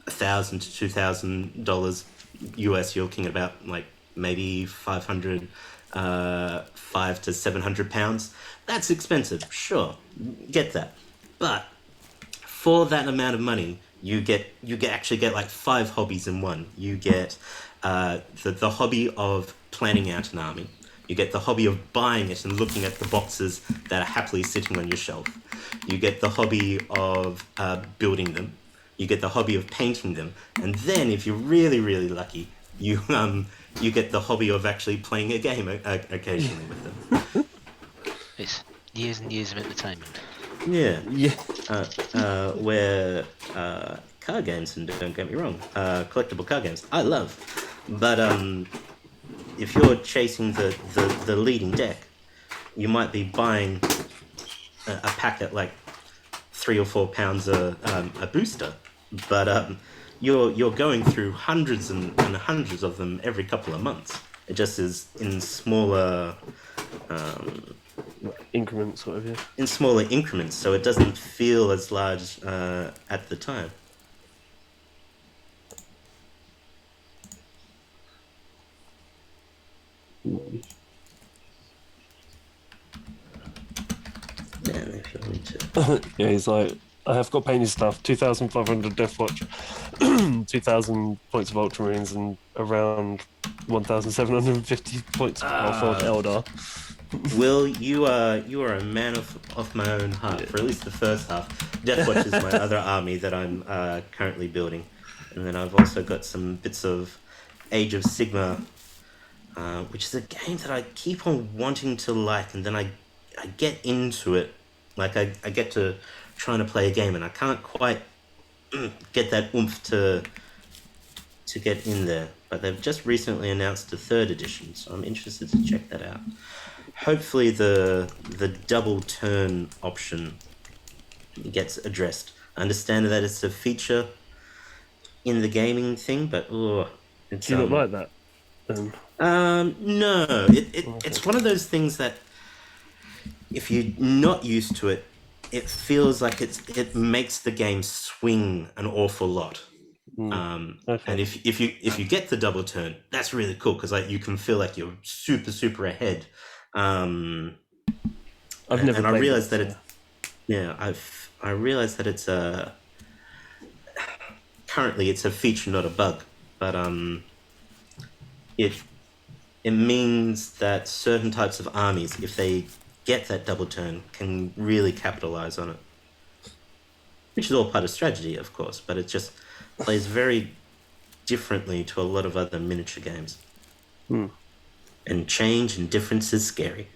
[SPEAKER 7] $1,000 to $2,000 US. You're looking at about like maybe 500 to 700 pounds. That's expensive, sure, get that. But for that amount of money, you actually get like 5 hobbies in one. You get the hobby of planning out an army. You get the hobby of buying it and looking at the boxes that are happily sitting on your shelf. You get the hobby of building them. You get the hobby of painting them. And then, if you're really, really lucky, you get the hobby of actually playing a game occasionally with them.
[SPEAKER 5] It's years and years of entertainment.
[SPEAKER 7] Yeah. Where card games, and don't get me wrong, collectible card games, I love. But if you're chasing the leading deck, you might be buying a pack at like £3 or £4 a booster, but you're going through hundreds and hundreds of them every couple of months. It just is in smaller
[SPEAKER 8] increments, sort of, yeah.
[SPEAKER 7] In smaller increments, so it doesn't feel as large at the time.
[SPEAKER 8] Yeah, he's like, I have got painted stuff, 2,500 Death Watch, 2,000 points of Ultramarines, and around 1,750 points of Powerful Eldar.
[SPEAKER 7] Will, you are a man of my own heart, for at least the first half. Death Watch is my other army that I'm currently building. And then I've also got some bits of Age of Sigma, which is a game that I keep on wanting to like, and then I get into it. Like, I get to trying to play a game, and I can't quite get that oomph to get in there. But they've just recently announced a 3rd edition, so I'm interested to check that out. Hopefully the double turn option gets addressed. I understand that it's a feature in the gaming thing, but it's,
[SPEAKER 8] do you not like that?
[SPEAKER 7] No, it's one of those things that if you're not used to it, it feels like it makes the game swing an awful lot.
[SPEAKER 8] Okay.
[SPEAKER 7] And if you get the double turn, that's really cool, because like you can feel like you're super ahead.
[SPEAKER 8] I've never.
[SPEAKER 7] And I realized that I realized that it's currently it's a feature, not a bug, but it means that certain types of armies, if they get that double turn, can really capitalize on it. which is all part of strategy, of course, but it just plays very differently to a lot of other miniature games. And change and difference is scary.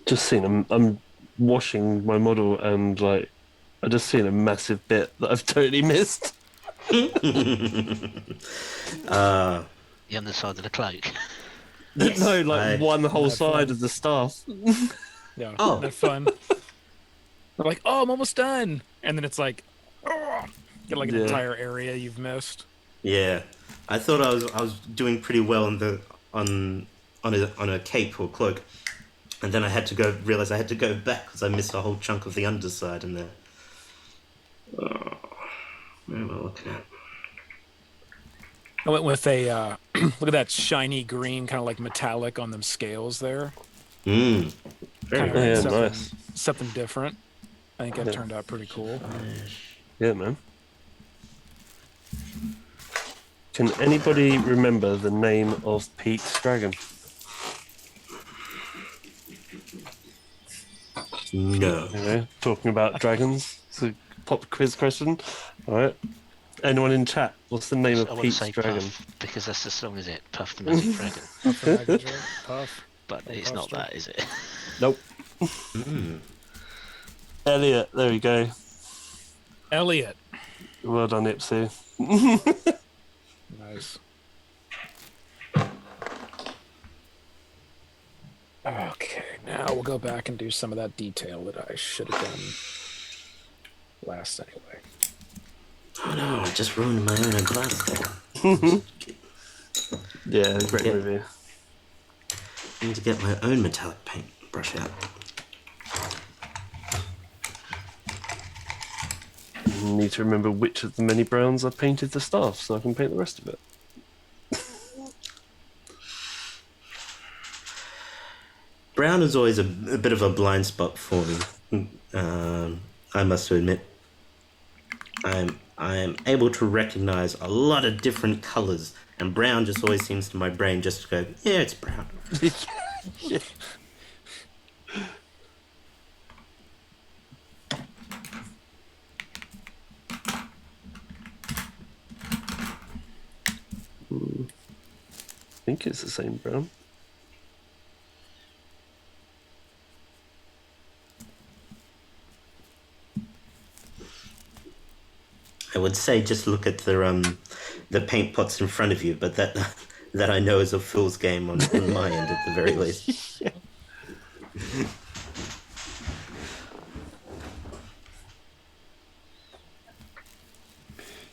[SPEAKER 8] Just seen I'm washing my model and like I just seen a massive bit that I've totally missed.
[SPEAKER 5] The underside of the cloak.
[SPEAKER 8] No, like
[SPEAKER 7] I-
[SPEAKER 8] one whole
[SPEAKER 6] That's
[SPEAKER 8] side
[SPEAKER 6] fun.
[SPEAKER 8] of the staff.
[SPEAKER 6] Yeah.
[SPEAKER 7] Oh.
[SPEAKER 6] Isn't that fun? They're like, oh, I'm almost done. And then it's like, oh, get like an
[SPEAKER 8] Yeah.
[SPEAKER 6] entire area you've missed.
[SPEAKER 7] Yeah, I thought I was doing pretty well on a cape or cloak, and then I had to realize I had to go back because I missed a whole chunk of the underside in there. Oh, where am I looking at?
[SPEAKER 6] I went with a, look at that shiny green, kind of like metallic on them scales there.
[SPEAKER 7] Very
[SPEAKER 6] Kinda
[SPEAKER 7] nice.
[SPEAKER 8] Yeah,
[SPEAKER 6] something,
[SPEAKER 8] nice.
[SPEAKER 6] something different. I think that
[SPEAKER 8] Yeah.
[SPEAKER 6] turned out pretty cool.
[SPEAKER 8] Yeah, man. Can anybody remember the name of Pete's dragon?
[SPEAKER 7] No.
[SPEAKER 8] Anyway, talking about dragons. It's a pop quiz question. All right. Anyone in chat? What's the name
[SPEAKER 5] I
[SPEAKER 8] of
[SPEAKER 5] want to
[SPEAKER 8] Pete's
[SPEAKER 5] say
[SPEAKER 8] dragon?
[SPEAKER 5] Puff, because that's the song, is it? Puff the Magic Dragon.
[SPEAKER 6] Puff the Magic Dragon, Puff.
[SPEAKER 5] But it's not that, is it?
[SPEAKER 8] Nope. Elliot. There we go.
[SPEAKER 6] Elliot.
[SPEAKER 8] Well done, Ipsy.
[SPEAKER 6] Nice. Okay, now we'll go back and do some of that detail that I should have done last anyway.
[SPEAKER 7] Oh no, I just ruined my own glass there.
[SPEAKER 8] Yeah, great
[SPEAKER 7] Yeah.
[SPEAKER 8] movie.
[SPEAKER 7] I need to get my own metallic paint brush out.
[SPEAKER 8] Need to remember which of the many browns I painted the staff so I can paint the rest of it.
[SPEAKER 7] Brown is always a bit of a blind spot for me. I must admit. I am able to recognize a lot of different colors, and brown just always seems to my brain just to go, yeah, it's brown.
[SPEAKER 8] Yeah. I think it's the same brown.
[SPEAKER 7] I would say just look at the paint pots in front of you, but that I know is a fool's game on my end at the very least.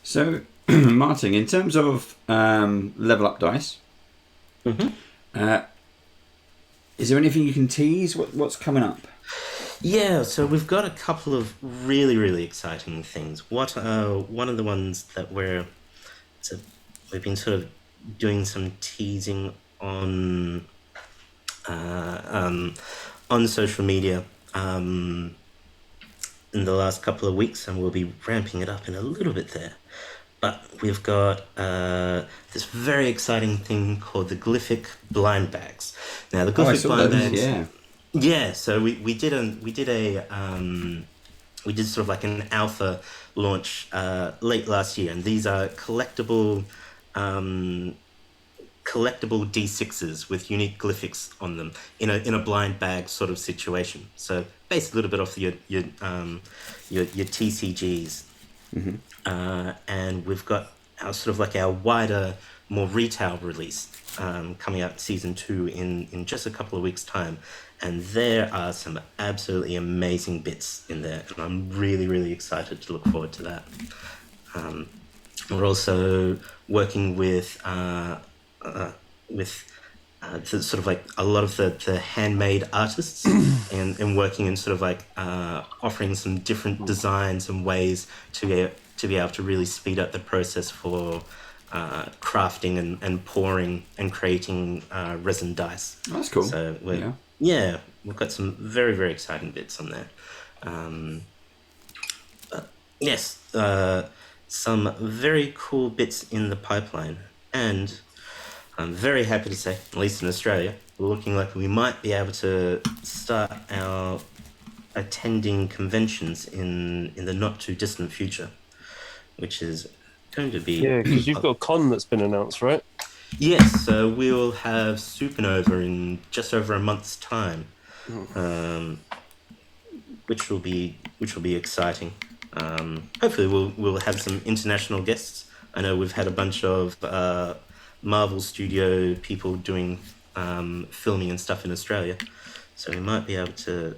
[SPEAKER 4] So, Martin, in terms of level up dice, is there anything you can tease? What's coming up?
[SPEAKER 7] Yeah, so we've got a couple of really, really exciting things. One of the ones that we've been sort of doing some teasing on social media in the last couple of weeks, and we'll be ramping it up in a little bit there. But we've got this very exciting thing called the Glyphic blind bags. Now, the Glyphic blind bags.
[SPEAKER 4] Yeah.
[SPEAKER 7] Yeah, so we did sort of like an alpha launch late last year, and these are collectible D6s with unique glyphics on them in a blind bag sort of situation. So based a little bit off your TCGs, and we've got our sort of like our wider, more retail release coming out season 2 in just a couple of weeks' time. And there are some absolutely amazing bits in there, and I'm really, really excited to look forward to that. We're also working with the sort of like a lot of the handmade artists, and working in sort of like offering some different designs and ways to be able to really speed up the process for crafting and pouring and creating resin dice.
[SPEAKER 4] Oh, that's cool.
[SPEAKER 7] So we've got some very, very exciting bits on there. Yes, some very cool bits in the pipeline, and I'm very happy to say, at least in Australia, we're looking like we might be able to start our attending conventions in the not too distant future, which is going to be
[SPEAKER 8] Yeah, because you've got a con that's been announced, right?
[SPEAKER 7] Yes, so we'll have Supernova in just over a month's time, which will be exciting. Hopefully, we'll have some international guests. I know we've had a bunch of Marvel Studio people doing filming and stuff in Australia, so we might be able to.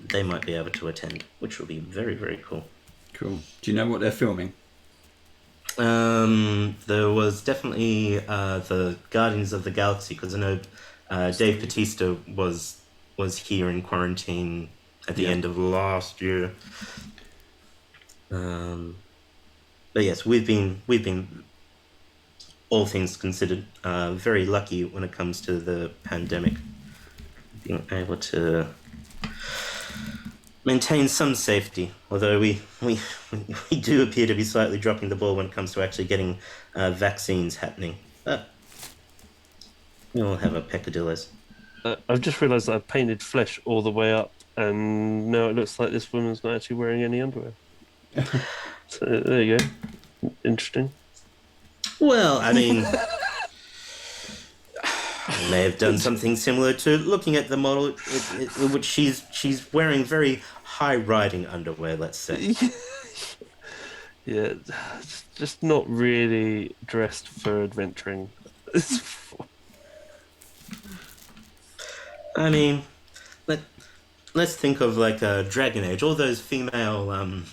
[SPEAKER 7] They might be able to attend, which will be very, very cool.
[SPEAKER 4] Cool. Do you know what they're filming?
[SPEAKER 7] There was definitely the Guardians of the Galaxy, because I know Dave Bautista was here in quarantine at the end of last year. But yes, we've been, all things considered, very lucky when it comes to the pandemic, being able to maintain some safety, although we do appear to be slightly dropping the ball when it comes to actually getting vaccines happening. But we all have our peccadillos.
[SPEAKER 8] I've just realised that I've painted flesh all the way up, and now it looks like this woman's not actually wearing any underwear. So there you go. Interesting.
[SPEAKER 7] Well, I mean, I may have done something similar to looking at the model, which she's wearing very high riding underwear, let's say.
[SPEAKER 8] Yeah, just not really dressed for adventuring.
[SPEAKER 7] I mean, let's think of like Dragon Age, all those female,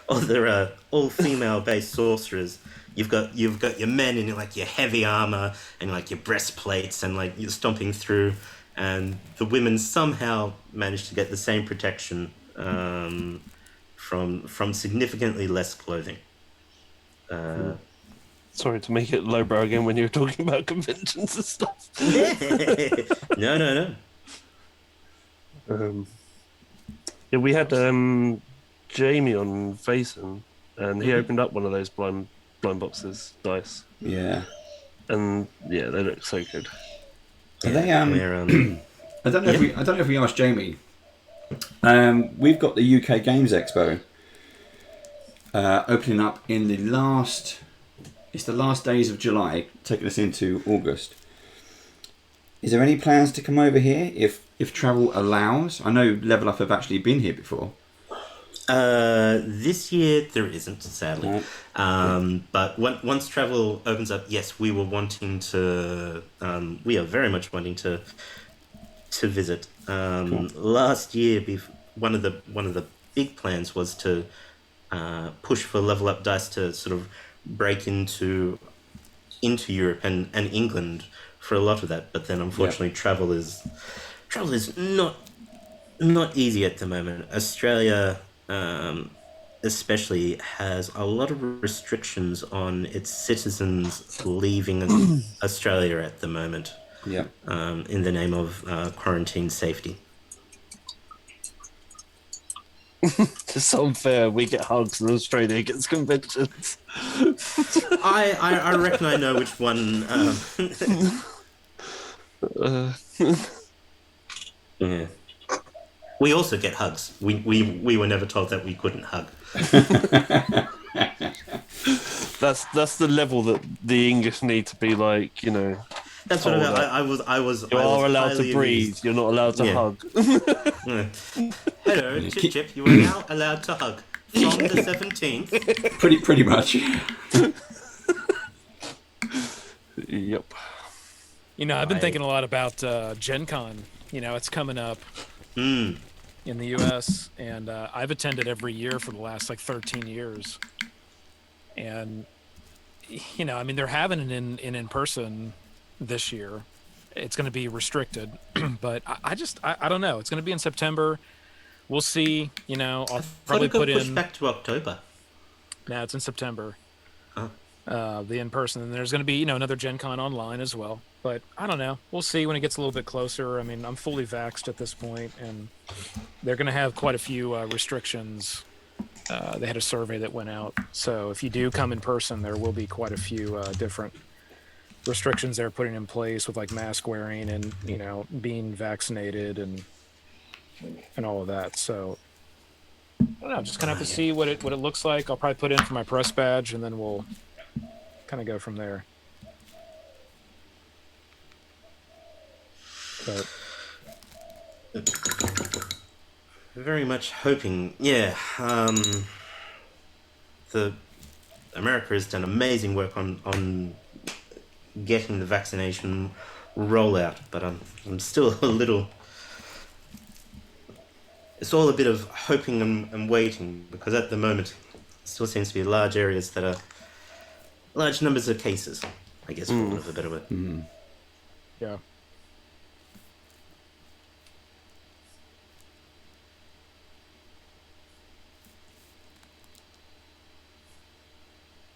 [SPEAKER 7] all female based sorcerers. You've got your men in like your heavy armor and like your breastplates and like you're stomping through, and the women somehow manage to get the same protection from significantly less clothing.
[SPEAKER 8] Sorry to make it lowbrow again when you were talking about conventions and stuff.
[SPEAKER 7] No.
[SPEAKER 8] Yeah, we had Jamie on Vason, and he opened up one of those blind boxes dice.
[SPEAKER 4] Yeah.
[SPEAKER 8] And yeah, they look so good.
[SPEAKER 4] Are they I don't know if we asked Jamie. We've got the UK Games Expo opening up in the last days of July, taking us into August. Is there any plans to come over here if travel allows? I know Level Up have actually been here before.
[SPEAKER 7] This year there isn't, sadly. But once travel opens up, yes, we were wanting to. We are very much wanting to visit. Last year, one of the big plans was to push for Level Up Dice to sort of break into Europe and England for a lot of that. But then, unfortunately, travel is not easy at the moment. Australia, especially, has a lot of restrictions on its citizens leaving Australia at the moment.
[SPEAKER 4] Yeah.
[SPEAKER 7] In the name of quarantine safety.
[SPEAKER 8] It's unfair. We get hugs and Australia gets conventions.
[SPEAKER 7] I reckon I know which one. Yeah. We also get hugs. We were never told that we couldn't hug.
[SPEAKER 8] That's the level that the English need to be like, you know.
[SPEAKER 7] That's what I was.
[SPEAKER 8] You are allowed to breathe. You're not allowed to hug.
[SPEAKER 7] Hello, Chip. You are now allowed to hug from the 17th.
[SPEAKER 4] Pretty much.
[SPEAKER 8] Yep.
[SPEAKER 6] You know, I've been thinking a lot about Gen Con. You know, it's coming up in the U.S., and I've attended every year for the last, 13 years. And, you know, I mean, they're having it in person this year. It's going to be restricted, but I don't know. It's going to be in September. We'll see. You know, I'll probably put in...
[SPEAKER 7] pushed back to October.
[SPEAKER 6] No, it's in September. The in-person, and there's going to be, you know, another Gen Con online as well. But I don't know. We'll see when it gets a little bit closer. I mean, I'm fully vaxxed at this point, and they're going to have quite a few restrictions they had a survey that went out. So if you do come in person, there will be quite a few different restrictions they're putting in place with like mask wearing and being vaccinated and all of that. So I don't know, just kind of have to see what it looks like. I'll probably put in for my press badge and then we'll kind of go from there. But
[SPEAKER 7] very much hoping, the America has done amazing work on getting the vaccination rollout, but I'm still a little. It's all a bit of hoping and waiting, because at the moment, it still seems to be large areas that are large numbers of cases, I guess, for want of a better word.
[SPEAKER 4] Mm.
[SPEAKER 6] yeah.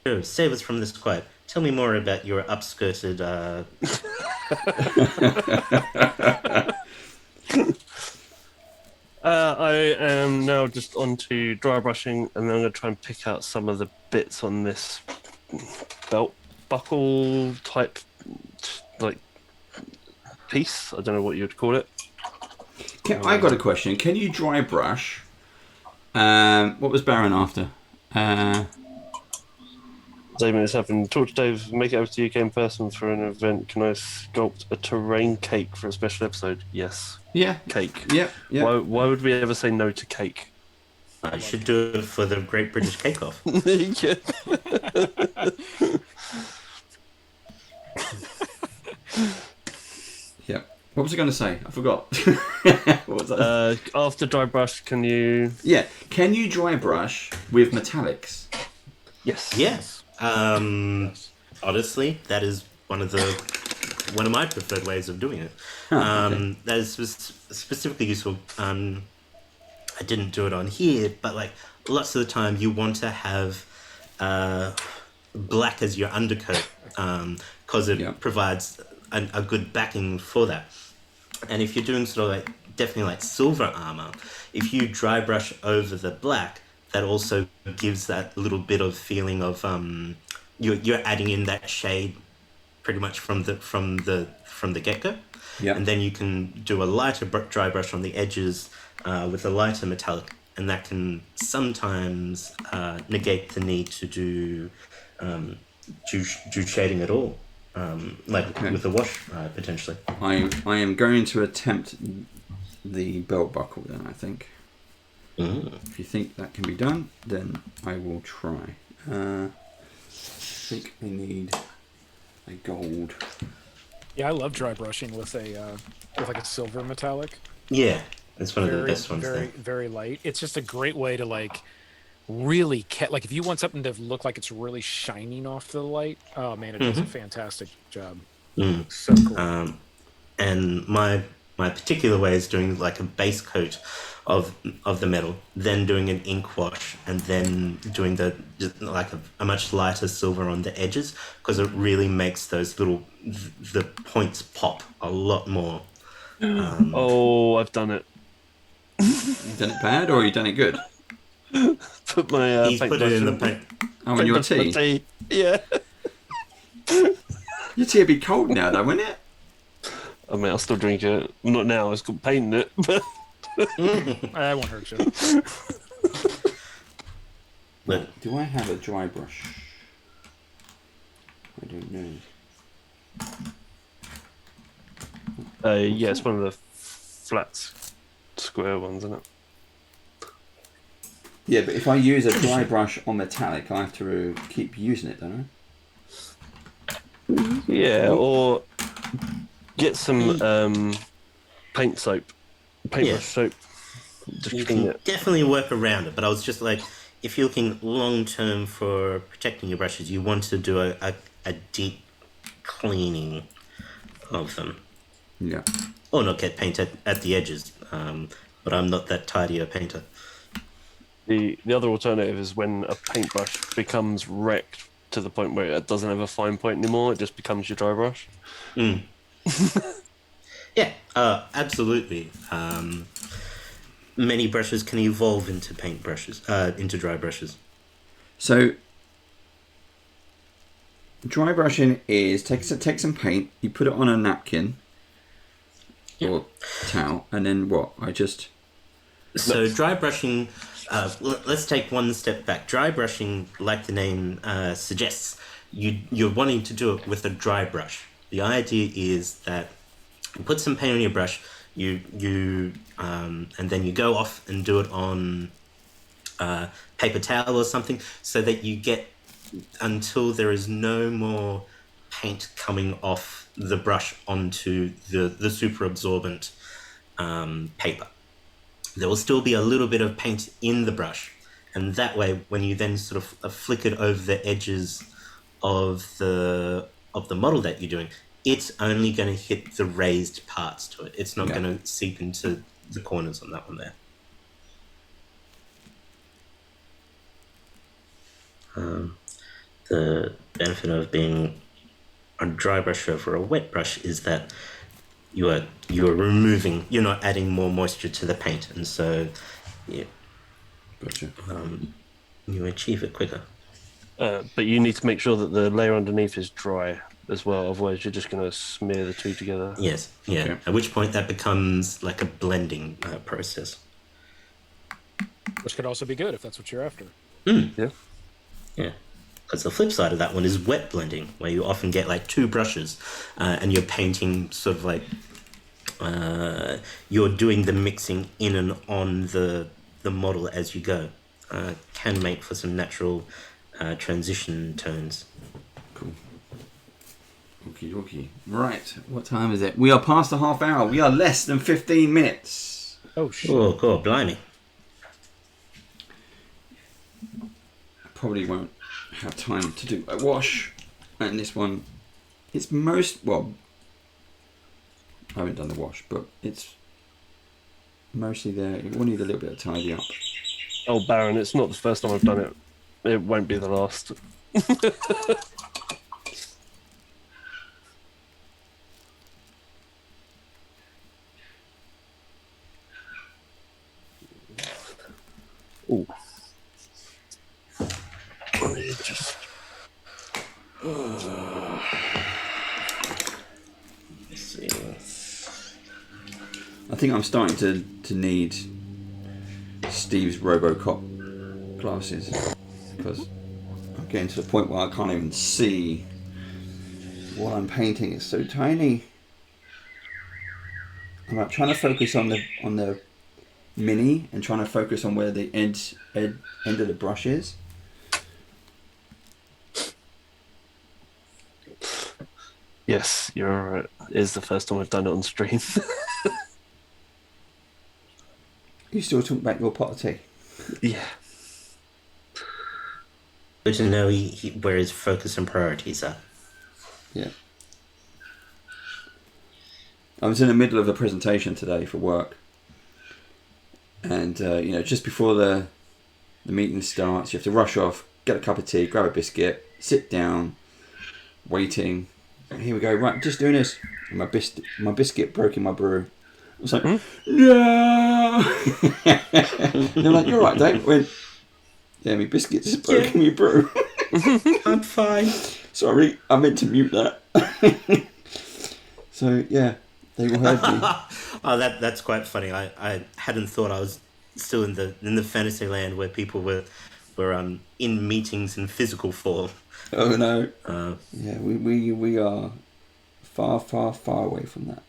[SPEAKER 7] Sure, save us from this quiet. Tell me more about your upskirted.
[SPEAKER 8] I am now just onto dry brushing, and then I'm going to try and pick out some of the bits on this belt buckle type, like, piece. I don't know what you'd call it.
[SPEAKER 4] I got a question. Can you dry brush? What was Baron after?
[SPEAKER 8] Damon is having talk to Dave, make it over to UK in person for an event. Can I sculpt a terrain cake for a special episode? Yes.
[SPEAKER 4] Yeah.
[SPEAKER 8] Cake.
[SPEAKER 4] Yeah. Yeah.
[SPEAKER 8] Why would we ever say no to cake?
[SPEAKER 7] I should do it for the Great British Cake Off.
[SPEAKER 8] Yeah.
[SPEAKER 4] Yeah. What was I going to say? I forgot. What was that?
[SPEAKER 8] After dry brush, can you?
[SPEAKER 4] Yeah. Can you dry brush with metallics?
[SPEAKER 8] Yes.
[SPEAKER 7] Yes. Honestly, that is one of my preferred ways of doing it.
[SPEAKER 4] Okay.
[SPEAKER 7] That is specifically useful. I didn't do it on here, but like lots of the time you want to have black as your undercoat because it provides a good backing for that. And if you're doing sort of like definitely like silver armor, if you dry brush over the black, that also gives that little bit of feeling of you're adding in that shade pretty much from the get-go.
[SPEAKER 4] Yeah.
[SPEAKER 7] And then you can do a lighter dry brush on the edges with a lighter metallic, and that can sometimes negate the need to do shading at all, with a wash potentially.
[SPEAKER 4] I am going to attempt the belt buckle then, I think. If you think that can be done, then I will try. I think I need a gold.
[SPEAKER 6] Yeah, I love dry brushing with like a silver metallic.
[SPEAKER 7] Yeah, it's one of the best ones.
[SPEAKER 6] Very, very light. It's just a great way to like really like if you want something to look like it's really shining off the light. Oh man, it does a fantastic job. So cool.
[SPEAKER 7] And my particular way is doing like a base coat of the metal, then doing an ink wash, and then doing the much lighter silver on the edges, because it really makes those the points pop a lot more.
[SPEAKER 8] I've done it.
[SPEAKER 4] You done it bad or you done it good?
[SPEAKER 8] Put my
[SPEAKER 7] He's put it in the paint.
[SPEAKER 4] Oh, in your tea?
[SPEAKER 8] Yeah.
[SPEAKER 4] Your tea would be cold now though, wouldn't it?
[SPEAKER 8] I mean, I'll still drink it. Not now, it's got paint in it, but...
[SPEAKER 6] I won't hurt you.
[SPEAKER 7] But
[SPEAKER 4] do I have a dry brush? I don't know.
[SPEAKER 8] Yeah, it's one of the flat square ones, isn't it?
[SPEAKER 4] Yeah, but if I use a dry brush on metallic, I have to keep using it, don't I?
[SPEAKER 8] Yeah, or get some paint soap. Paintbrush soap. Just
[SPEAKER 7] you
[SPEAKER 8] clean
[SPEAKER 7] can
[SPEAKER 8] it.
[SPEAKER 7] definitely work around it, but I was just like, if you're looking long term for protecting your brushes, you want to do a deep cleaning of them.
[SPEAKER 4] Yeah.
[SPEAKER 7] Or not get paint at the edges, but I'm not that tidy a painter.
[SPEAKER 8] The other alternative is when a paintbrush becomes wrecked to the point where it doesn't have a fine point anymore, it just becomes your dry brush.
[SPEAKER 7] Yeah, absolutely. many brushes can evolve into paint brushes, into dry brushes.
[SPEAKER 4] So dry brushing is take some paint, you put it on a napkin or towel, and then what?
[SPEAKER 7] So dry brushing, let's take one step back. Dry brushing, like the name suggests, you're wanting to do it with a dry brush. The idea is that you put some paint on your brush, and then you go off and do it on paper towel or something, so that you get until there is no more paint coming off the brush onto the super absorbent paper. There will still be a little bit of paint in the brush, and that way when you then sort of flick it over the edges of the model that you're doing, it's only going to hit the raised parts to it. It's not going to seep into the corners on that one there. The benefit of being a dry brush over a wet brush is that you're removing, you're not adding more moisture to the paint, and so you achieve it quicker.
[SPEAKER 8] But you need to make sure that the layer underneath is dry as well, otherwise you're just going to smear the two together.
[SPEAKER 7] Yes, yeah. Okay. At which point that becomes like a blending process.
[SPEAKER 6] Which could also be good if that's what you're after.
[SPEAKER 8] Yeah.
[SPEAKER 7] Yeah. Because the flip side of that one is wet blending, where you often get like two brushes and you're painting sort of like you're doing the mixing in and on the model as you go. Can make for some natural transition tones.
[SPEAKER 4] Cool. Okie dokie. Right, what time is it? We are past the half hour. We are less than 15 minutes.
[SPEAKER 6] Oh, shit.
[SPEAKER 7] Oh, God, blimey.
[SPEAKER 4] I probably won't have time to do a wash. And this one, it's well, I haven't done the wash, but it's mostly there. It will need a little bit of tidy up.
[SPEAKER 8] Oh, Baron, it's not the first time I've done it. It won't be the last. Ooh. Just... Let's see.
[SPEAKER 4] I think I'm starting to need Steve's RoboCop glasses, because I'm getting to the point where I can't even see what I'm painting. It's so tiny. I'm like trying to focus on the mini and trying to focus on where the end of the brush is.
[SPEAKER 8] Yes, you're right. It is the first time I've done it on stream.
[SPEAKER 4] You still talking about your pot of tea?
[SPEAKER 8] Yeah.
[SPEAKER 7] Good to know where his focus and priorities are.
[SPEAKER 4] Yeah. I was in the middle of a presentation today for work, and just before the meeting starts, you have to rush off, get a cup of tea, grab a biscuit, sit down, waiting. And here we go. Right, just doing this. And my biscuit broke in my brew. I was like, no. They're like, you're right, Dave. I went, yeah, my biscuit just broke in my brew.
[SPEAKER 7] I'm fine.
[SPEAKER 4] Sorry, I meant to mute that. So yeah, they all heard me.
[SPEAKER 7] Oh, that's quite funny. I hadn't thought I was still in the fantasy land where people were in meetings in physical form.
[SPEAKER 4] Oh no. Yeah, we are far, far, far away from that.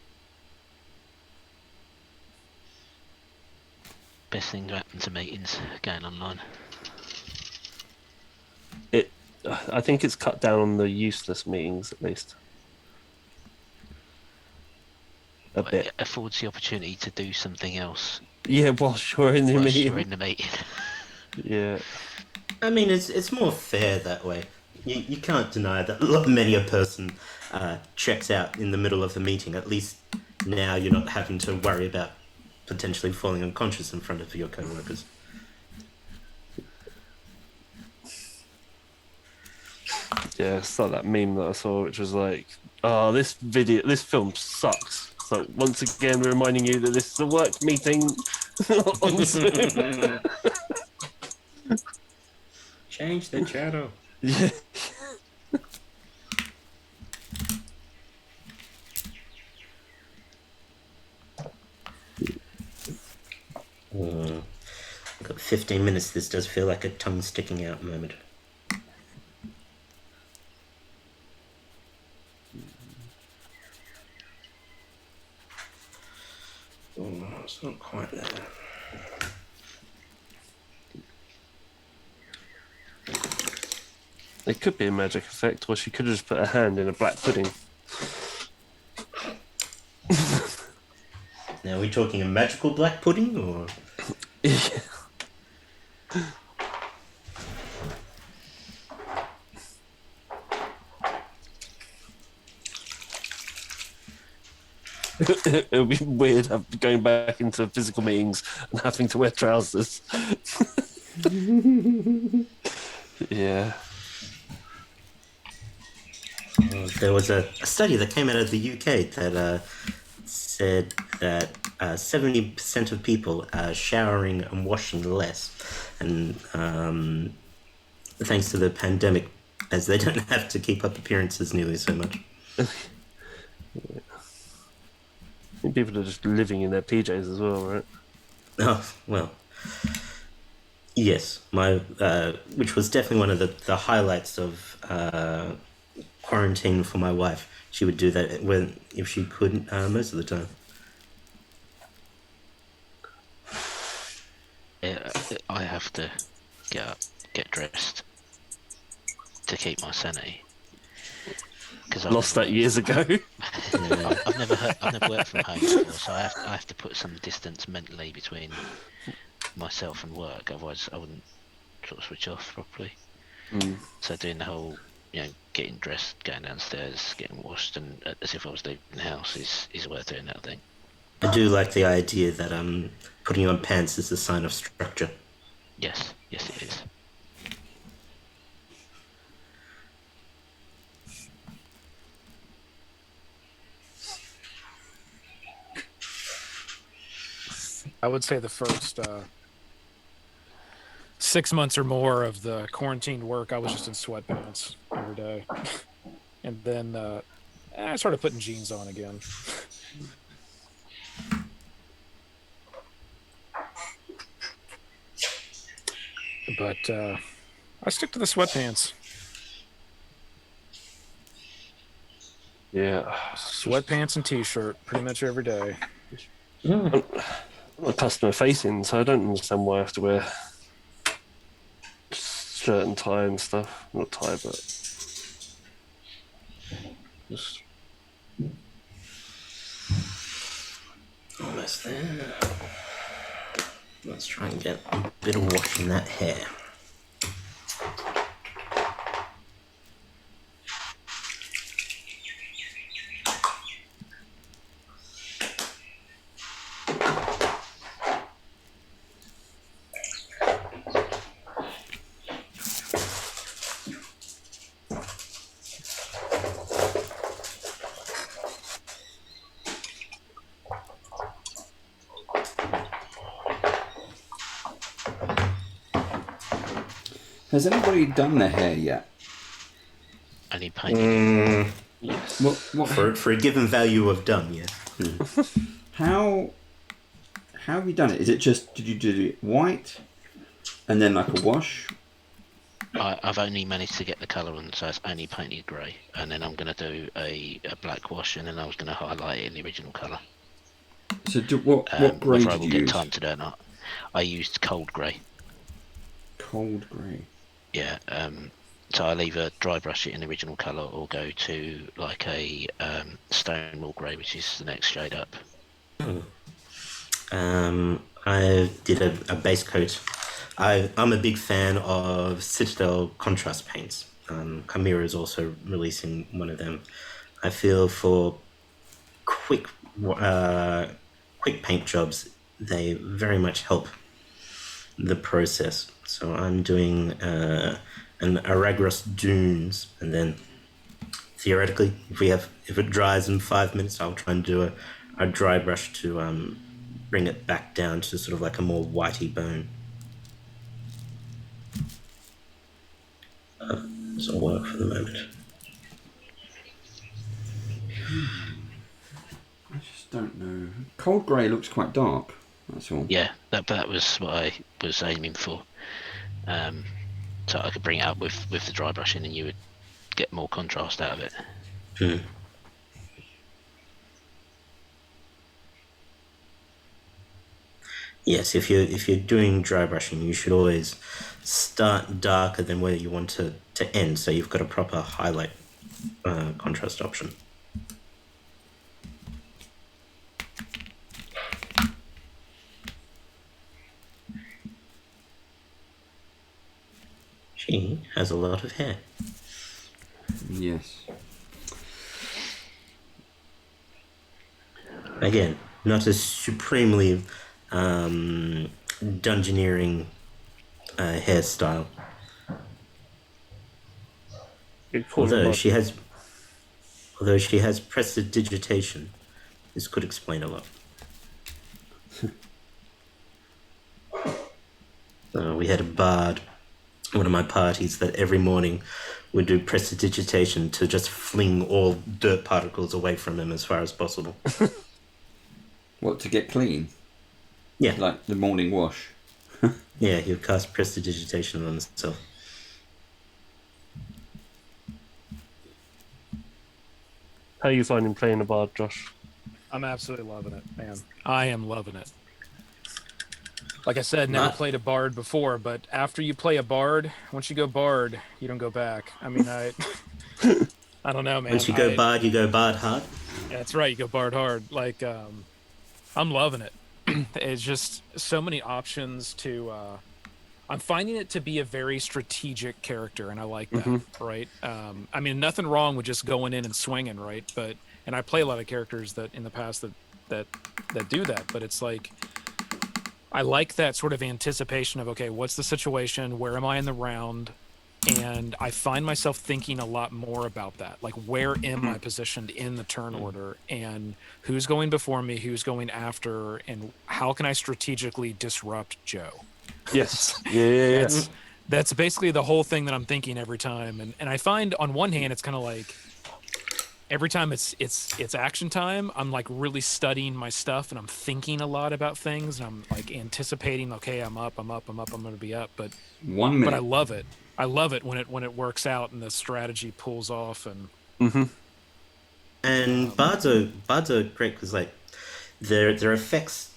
[SPEAKER 5] Best thing to happen to meetings, going online.
[SPEAKER 8] I think it's cut down on the useless meetings, at least. A bit.
[SPEAKER 5] It affords the opportunity to do something else.
[SPEAKER 8] Yeah, whilst you're in the meeting.
[SPEAKER 5] You're in the meeting.
[SPEAKER 8] Yeah.
[SPEAKER 7] I mean, it's more fair that way. You can't deny that many a person checks out in the middle of the meeting. At least now you're not having to worry about potentially falling unconscious in front of your co-workers.
[SPEAKER 8] Yeah, it's like that meme that I saw, which was like, "Oh, this film sucks." So once again, we're reminding you that this is a work meeting. On Zoom.
[SPEAKER 7] Change the channel.
[SPEAKER 8] Yeah.
[SPEAKER 7] Got 15 minutes. This does feel like a tongue sticking out moment. Oh, it's not quite there.
[SPEAKER 8] It could be a magic effect, or she could have just put her hand in a black pudding.
[SPEAKER 7] Now, are we talking a magical black pudding, or...?
[SPEAKER 8] It'll be weird going back into physical meetings and having to wear trousers. Yeah.
[SPEAKER 7] There was a study that came out of the UK that said that 70% of people are showering and washing less, and thanks to the pandemic, as they don't have to keep up appearances nearly so much.
[SPEAKER 8] Yeah. I think people are just living in their PJs as well, right?
[SPEAKER 7] Oh, well. Yes, which was definitely one of the highlights of quarantine for my wife. She would do that if she could most of the time.
[SPEAKER 5] Yeah, I have to get dressed to keep my sanity.
[SPEAKER 8] Lost that years ago.
[SPEAKER 5] I've never worked from home before, so I have to put some distance mentally between myself and work. Otherwise, I wouldn't sort of switch off properly. So doing the whole, getting dressed, going downstairs, getting washed, and as if I was leaving the house is worth doing that thing.
[SPEAKER 7] I do like the idea that putting on pants is a sign of structure.
[SPEAKER 5] Yes, it is.
[SPEAKER 6] I would say the first 6 months or more of the quarantined work, I was just in sweatpants every day. And then I started putting jeans on again. But I stick to the sweatpants.
[SPEAKER 8] Yeah.
[SPEAKER 6] Sweatpants and t-shirt pretty much every day.
[SPEAKER 8] I'm not customer facing, so I don't understand why I have to wear shirt and tie and stuff. Not tie, but just
[SPEAKER 7] Almost there. Let's try and get a bit of wash in that hair.
[SPEAKER 4] Has anybody done their hair yet?
[SPEAKER 5] Only painting.
[SPEAKER 8] yes.
[SPEAKER 4] What
[SPEAKER 7] For a given value of done, yeah.
[SPEAKER 4] How have you done it? Is it just, did you do it white and then like a wash?
[SPEAKER 5] I've only managed to get the colour on, so it's only painted grey, and then I'm going to do a black wash, and then I was going to highlight it in the original colour.
[SPEAKER 4] So what grey
[SPEAKER 5] Whether I
[SPEAKER 4] did
[SPEAKER 5] will
[SPEAKER 4] you
[SPEAKER 5] get
[SPEAKER 4] use?
[SPEAKER 5] time to do it or not. I used cold grey.
[SPEAKER 4] Cold grey.
[SPEAKER 5] Yeah, so I'll either dry brush it in the original colour or go to like a Stonewall grey, which is the next shade up.
[SPEAKER 7] I did a base coat. I'm a big fan of Citadel contrast paints. Chimera is also releasing one of them. I feel for quick paint jobs, they very much help the process. So I'm doing an Aragros Dunes, and then theoretically, if it dries in 5 minutes, I'll try and do a dry brush to bring it back down to sort of like a more whitey bone. Doesn't work for the moment.
[SPEAKER 4] I just don't know. Cold grey looks quite dark. That's all.
[SPEAKER 5] Yeah, that was what I was aiming for. So I could bring it up with the dry brushing, and you would get more contrast out of it.
[SPEAKER 7] Yes, if you're doing dry brushing, you should always start darker than where you want to end, so you've got a proper highlight contrast option. She has a lot of hair.
[SPEAKER 4] Yes.
[SPEAKER 7] Again, not a supremely dungeoneering hairstyle. Although she has prestidigitation, this could explain a lot. We had a bard, one of my parties, that every morning would do prestidigitation to just fling all dirt particles away from him as far as possible.
[SPEAKER 4] What, to get clean?
[SPEAKER 7] Yeah.
[SPEAKER 4] Like the morning wash?
[SPEAKER 7] Yeah, he would cast prestidigitation on himself.
[SPEAKER 8] How are you finding playing a bard, Josh?
[SPEAKER 6] I'm absolutely loving it, man. I am loving it. Like I said, never played a bard before, but after you play a bard, once you go bard, you don't go back. I mean, I don't know, man.
[SPEAKER 7] Once you go bard, you go bard hard.
[SPEAKER 6] Yeah, that's right. You go bard hard. Like, I'm loving it. It's just so many options to. I'm finding it to be a very strategic character, and I like that. Right. I mean, nothing wrong with just going in and swinging, right? And I play a lot of characters that in the past that do that, but it's like. I like that sort of anticipation of, okay, what's the situation? Where am I in the round? And I find myself thinking a lot more about that. Like, where am I positioned in the turn order? And who's going before me? Who's going after? And how can I strategically disrupt Joe?
[SPEAKER 8] Yes. Yeah.
[SPEAKER 6] That's basically the whole thing that I'm thinking every time. And I find on one hand, it's kind of like, every time it's action time, I'm like really studying my stuff, and I'm thinking a lot about things, and I'm like anticipating, okay, I'm going to be up, but
[SPEAKER 4] 1 minute.
[SPEAKER 6] But I love it. I love it when it works out and the strategy pulls off. And
[SPEAKER 7] And bards are great because like their effects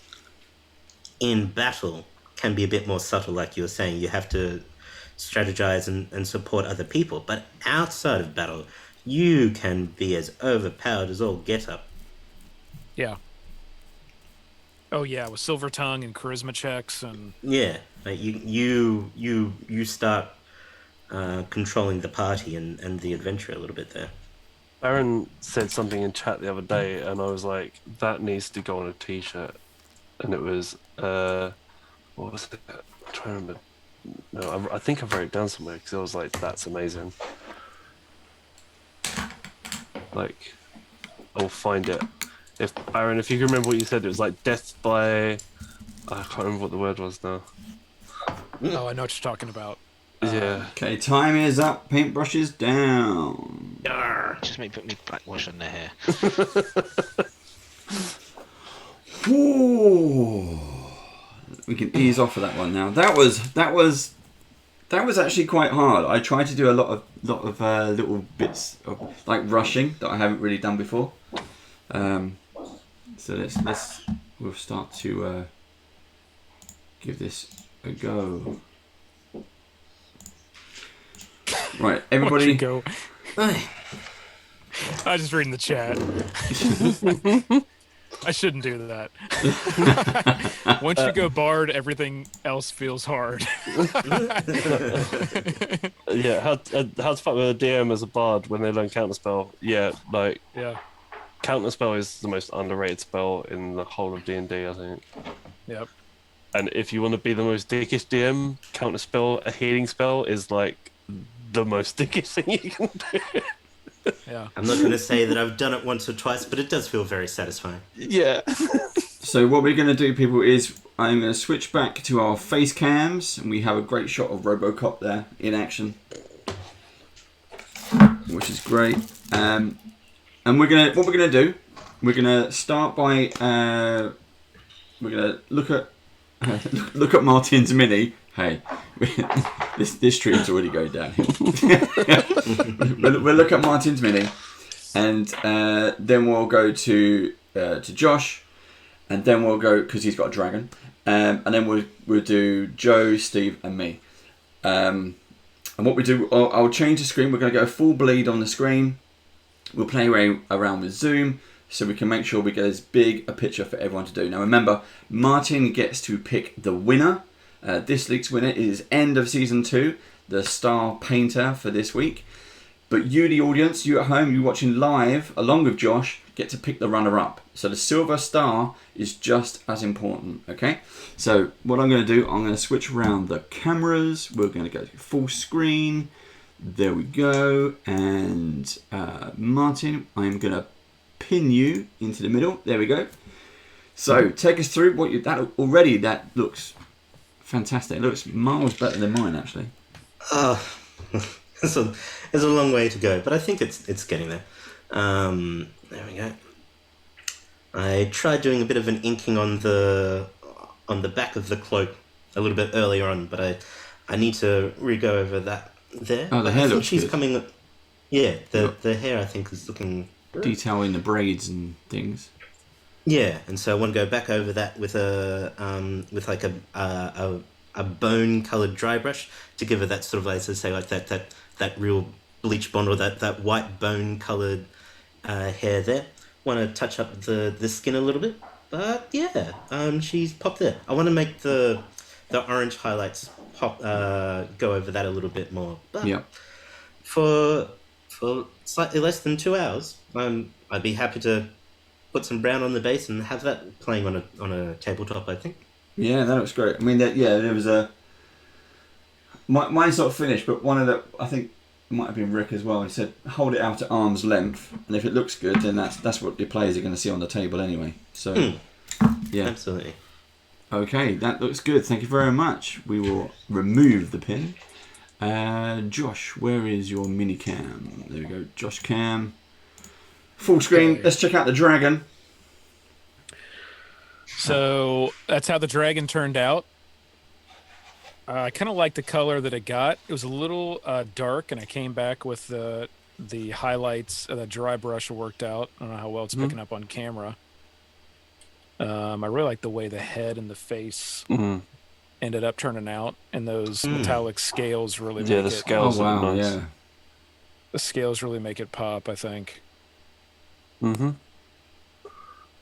[SPEAKER 7] in battle can be a bit more subtle, like you were saying. You have to strategize and support other people, but outside of battle, you can be as overpowered as all get up.
[SPEAKER 6] Yeah. Oh yeah, with silver tongue and charisma checks and.
[SPEAKER 7] Yeah, like you start controlling the party and the adventure a little bit there.
[SPEAKER 8] Aaron said something in chat the other day, and I was like, that needs to go on a t-shirt. And it was, what was it? I'm trying to remember. No, I think I wrote it down somewhere because I was like, that's amazing. Like, I'll find it. If Aaron, if you can remember what you said, it was like death by. I can't remember what the word was now.
[SPEAKER 6] Oh, I know what you're talking about.
[SPEAKER 8] Yeah.
[SPEAKER 4] Okay, time is up. Paintbrushes down.
[SPEAKER 5] Just put me black wash on their hair.
[SPEAKER 4] Ooh. We can ease off of that one now. That was actually quite hard. I tried to do a lot of little bits of like rushing that I haven't really done before. So we'll start to give this a go. Right, everybody.
[SPEAKER 6] Go. I was just reading the chat. I shouldn't do that. Once you go bard, everything else feels hard.
[SPEAKER 8] Yeah, how to fight with a DM as a bard when they learn counterspell? Yeah, like counterspell is the most underrated spell in the whole of D&D, I think.
[SPEAKER 6] Yep.
[SPEAKER 8] And if you want to be the most dickish DM, counterspell, a healing spell, is like the most dickish thing you can do.
[SPEAKER 6] Yeah.
[SPEAKER 7] I'm not going to say that I've done it once or twice, but it does feel very satisfying.
[SPEAKER 8] Yeah.
[SPEAKER 4] So what we're going to do, people, is I'm going to switch back to our face cams, and we have a great shot of RoboCop there in action, which is great. And what we're gonna do, we're gonna start by we're gonna look at Martin's mini. Hey, this stream's already going downhill. We'll look at Martin's mini, and then we'll go to Josh, and then we'll go, because he's got a dragon, and then we'll do Joe, Steve, and me. And what we do, I'll change the screen. We're going to go full bleed on the screen. We'll play around with zoom so we can make sure we get as big a picture for everyone to do. Now remember, Martin gets to pick the winner. This week's winner is end of season 2, the star painter for this week. But you, the audience, you at home, you watching live along with Josh, get to pick the runner-up. So the silver star is just as important, okay? So what I'm going to do, I'm going to switch around the cameras. We're going to go to full screen. There we go. And Martin, I'm going to pin you into the middle. There we go. So take us through what that looks fantastic. It looks miles better than mine, actually.
[SPEAKER 7] It's a long way to go, but I think it's getting there. There we go. I tried doing a bit of an inking on the back of the cloak a little bit earlier on, but I need to re-go over that there.
[SPEAKER 4] Oh, the hair looks
[SPEAKER 7] she's
[SPEAKER 4] good.
[SPEAKER 7] coming. Yeah, the hair I think is looking
[SPEAKER 4] detail in the braids and things.
[SPEAKER 7] Yeah, and so I want to go back over that with a bone coloured dry brush to give her that sort of, as I say, like that real bleach blonde, or that white bone coloured hair there. Want to touch up the skin a little bit, but yeah, she's popped there. I want to make the orange highlights pop, go over that a little bit more. But
[SPEAKER 4] yeah,
[SPEAKER 7] for slightly less than 2 hours, I'd be happy to put some brown on the base and have that playing on a tabletop, I think.
[SPEAKER 4] Yeah, that looks great. I mean, there was a... Mine's not finished, but one of the... I think it might have been Rick as well. He said, hold it out at arm's length, and if it looks good, then that's what your players are going to see on the table anyway. So, yeah.
[SPEAKER 7] Absolutely.
[SPEAKER 4] Okay, that looks good. Thank you very much. We will remove the pin. Josh, where is your mini cam? There we go. Josh cam. Full screen. Okay. Let's check out the dragon.
[SPEAKER 6] So that's how the dragon turned out. I kind of like the color that it got. It was a little dark, and I came back with the highlights. The dry brush worked out. I don't know how well it's picking up on camera. I really like the way the head and the face ended up turning out, and those metallic scales really make it.
[SPEAKER 8] Yeah, the scales are nice.
[SPEAKER 4] Yeah.
[SPEAKER 6] The scales really make it pop, I think.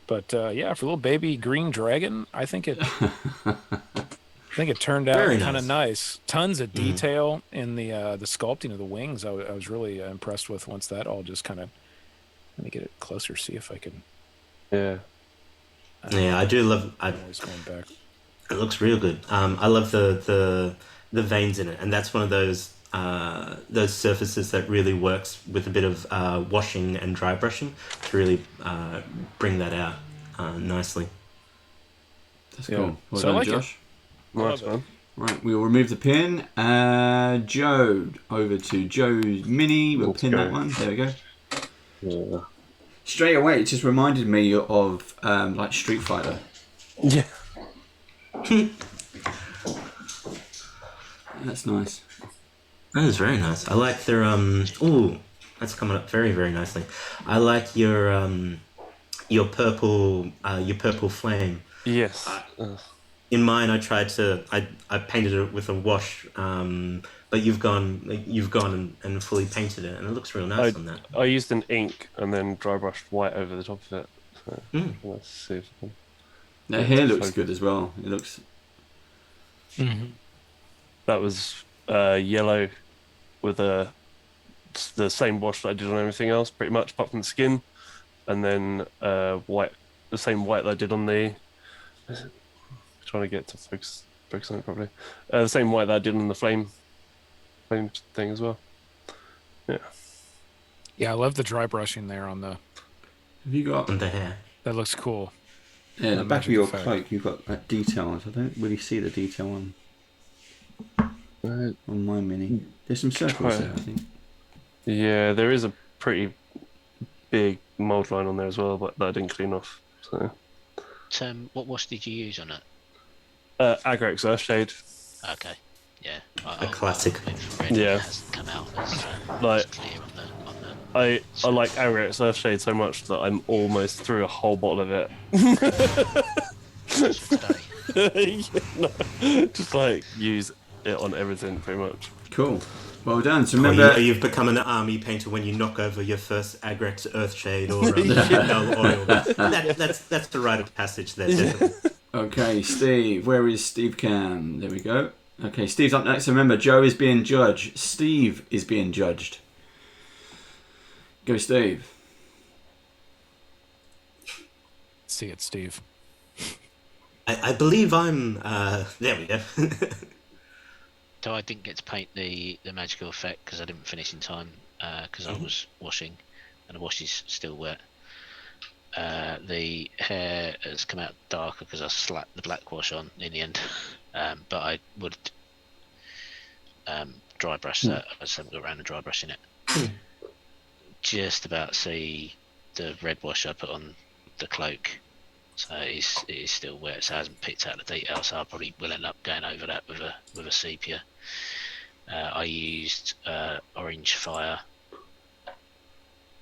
[SPEAKER 6] But yeah, for a little baby green dragon, I think it turned out kind of nice. Tons of detail in the sculpting of the wings. I was really impressed with once that all just kind of. Let me get it closer, see if I can.
[SPEAKER 8] Yeah.
[SPEAKER 7] Yeah, I do love.
[SPEAKER 6] I'm always going back.
[SPEAKER 7] It looks real good. I love the veins in it, and that's one of those surfaces that really works with a bit of washing and dry brushing to really bring that out nicely.
[SPEAKER 4] That's cool. Well
[SPEAKER 6] so
[SPEAKER 4] done,
[SPEAKER 6] I like
[SPEAKER 4] Josh.
[SPEAKER 8] Nice one.
[SPEAKER 4] Right, we'll remove the pin. Joe, over to Joe's mini. We'll pin that one. There we go.
[SPEAKER 8] Yeah.
[SPEAKER 4] Straight away, it just reminded me of like Street Fighter.
[SPEAKER 8] Yeah.
[SPEAKER 4] That's nice.
[SPEAKER 7] That is very nice. I like their ooh, that's coming up very, very nicely. I like your purple flame.
[SPEAKER 8] Yes.
[SPEAKER 7] In mine, I painted it with a wash, but you've gone and fully painted it, and it looks real nice on that.
[SPEAKER 8] I used an ink and then dry brushed white over the top of it. So let's see if I can...
[SPEAKER 4] The hair looks good as well. It looks.
[SPEAKER 8] That was yellow with the same wash that I did on everything else, pretty much, apart from the skin, and then white, the same white that I did on the. Trying to get to focus on it properly. The same white that I did on the flame thing as well. Yeah.
[SPEAKER 6] Yeah, I love the dry brushing there on the.
[SPEAKER 4] Have you got
[SPEAKER 7] on the hair?
[SPEAKER 6] That looks cool.
[SPEAKER 4] Yeah, the
[SPEAKER 6] that
[SPEAKER 4] back of
[SPEAKER 6] magic
[SPEAKER 4] your
[SPEAKER 6] effect.
[SPEAKER 4] cloak, you've got that detail. I don't really see the detail on my mini. There's some circles there, I think.
[SPEAKER 8] Yeah, there is a pretty big mold line on there as well, but that I didn't clean off. So,
[SPEAKER 5] What wash did you use on it?
[SPEAKER 8] Agrex Earthshade.
[SPEAKER 5] Okay. Yeah.
[SPEAKER 7] A classic.
[SPEAKER 5] With red,
[SPEAKER 8] Yeah.
[SPEAKER 5] it hasn't come out as
[SPEAKER 8] Like-
[SPEAKER 5] clear on the.
[SPEAKER 8] I like Agrex Earthshade so much that I'm almost through a whole bottle of it.
[SPEAKER 5] Just for today.
[SPEAKER 8] No, just like use it on everything pretty much.
[SPEAKER 4] Cool. Well done. So
[SPEAKER 7] Or
[SPEAKER 4] remember,
[SPEAKER 7] you've become an army painter when you knock over your first Agrex Earthshade or Dull Oil. That's the rite of passage there. Definitely.
[SPEAKER 4] okay, Steve. Where is Steve Cam? There we go. Okay, Steve's up next. So remember, Joe is being judged. Steve is being judged. Go, Steve.
[SPEAKER 6] See it, Steve.
[SPEAKER 7] I believe I'm. There we go.
[SPEAKER 5] So I didn't get to paint the magical effect because I didn't finish in time because I was washing and the wash is still wet. The hair has come out darker because I slapped the black wash on in the end, but I would dry brush that. I just haven't got around to dry brushing it. Just about see the red wash I put on the cloak, so it is still wet, so it hasn't picked out the detail, so I probably will end up going over that with a sepia. I used orange fire,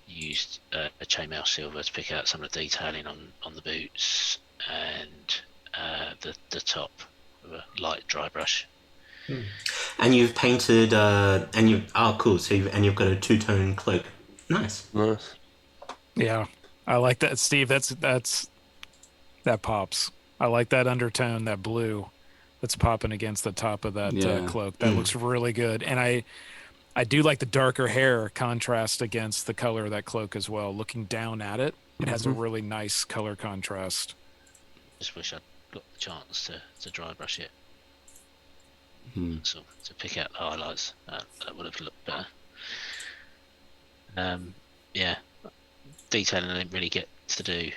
[SPEAKER 5] used a chainmail silver to pick out some of the detailing on the boots, and the top with a light dry brush.
[SPEAKER 7] And you've painted. Cool. So you've got a two-tone cloak. Nice.
[SPEAKER 8] Nice.
[SPEAKER 6] Yeah, I like that, Steve. That pops. I like that undertone, that blue, that's popping against the top of that cloak. That looks really good, and I do like the darker hair contrast against the color of that cloak as well. Looking down at it, it has a really nice color contrast.
[SPEAKER 5] Just wish I'd got the chance to dry brush it. So to pick out the highlights, that would have looked better. Yeah, detailing I didn't really get to do,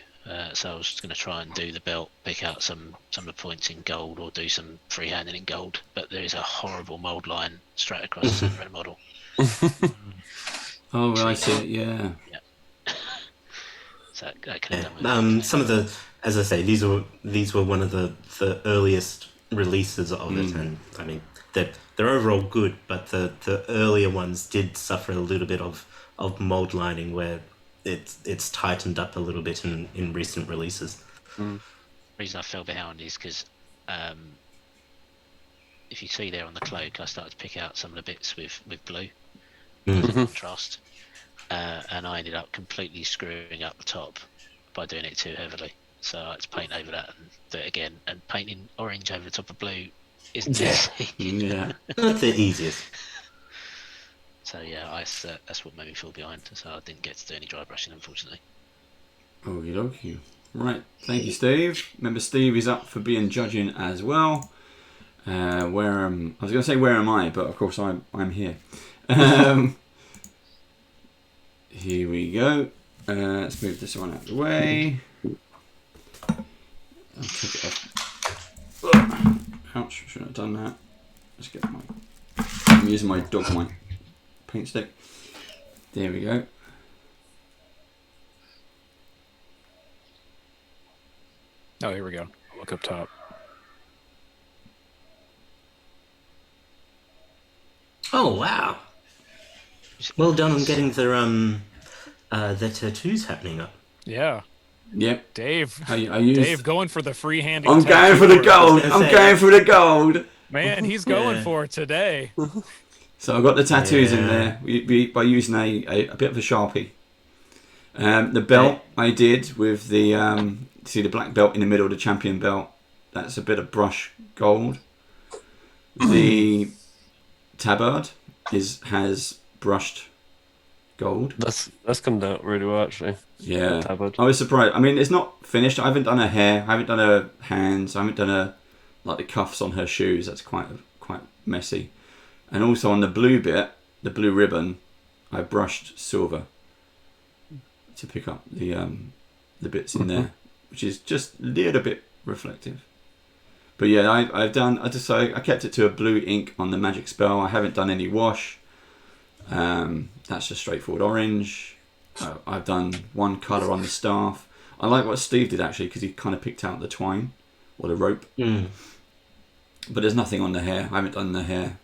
[SPEAKER 5] so I was just going to try and do the belt, pick out some of the points in gold, or do some freehanding in gold. But there is a horrible mold line straight across the centre of the model.
[SPEAKER 4] Oh, I see it. Yeah.
[SPEAKER 5] So that could have done with
[SPEAKER 7] Some of the, as I say, these were one of the earliest releases of it, and I mean they're overall good, but the earlier ones did suffer a little bit of mold lining where it's tightened up a little bit in recent releases.
[SPEAKER 5] The reason I fell behind is because if you see there on the cloak, I started to pick out some of the bits with blue as a contrast, and I ended up completely screwing up the top by doing it too heavily. So I had to paint over that and do it again. And painting orange over the top of blue isn't easy.
[SPEAKER 4] Yeah.
[SPEAKER 7] Not the easiest.
[SPEAKER 5] So yeah, that's what made me fall behind. So I didn't get to do any dry brushing, unfortunately.
[SPEAKER 4] Okie dokie. Right. Thank you, Steve. Remember, Steve is up for being judging as well. I was going to say, where am I? But of course, I'm here. Here we go. Let's move this one out of the way. I'll take it off. Ouch, shouldn't have done that. Let's get I'm using my dog paint stick. There we go.
[SPEAKER 6] Oh, here we go. Look up top.
[SPEAKER 7] Oh wow! Well done on getting the tattoos happening up.
[SPEAKER 6] Yeah.
[SPEAKER 4] Yep.
[SPEAKER 6] Dave.
[SPEAKER 4] Dave
[SPEAKER 6] going for the free-handing.
[SPEAKER 4] I'm going for the gold. I'm going for the gold.
[SPEAKER 6] Man, he's going for it today.
[SPEAKER 4] So I've got the tattoos in there by using a bit of a Sharpie. The belt I did with the see the black belt in the middle of the champion belt. That's a bit of brush gold. The tabard has brushed gold.
[SPEAKER 8] That's come out really well actually.
[SPEAKER 4] Yeah,
[SPEAKER 8] tabard.
[SPEAKER 4] I was surprised. I mean, it's not finished. I haven't done her hair. I haven't done her hands. I haven't done the cuffs on her shoes. That's quite messy. And also on the blue bit, the blue ribbon, I brushed silver to pick up the bits in there, which is just a little bit reflective. But yeah, I kept it to a blue ink on the magic spell. I haven't done any wash. That's just straightforward orange. I've done one colour on the staff. I like what Steve did actually, because he kind of picked out the twine or the rope. But there's nothing on the hair. I haven't done the hair.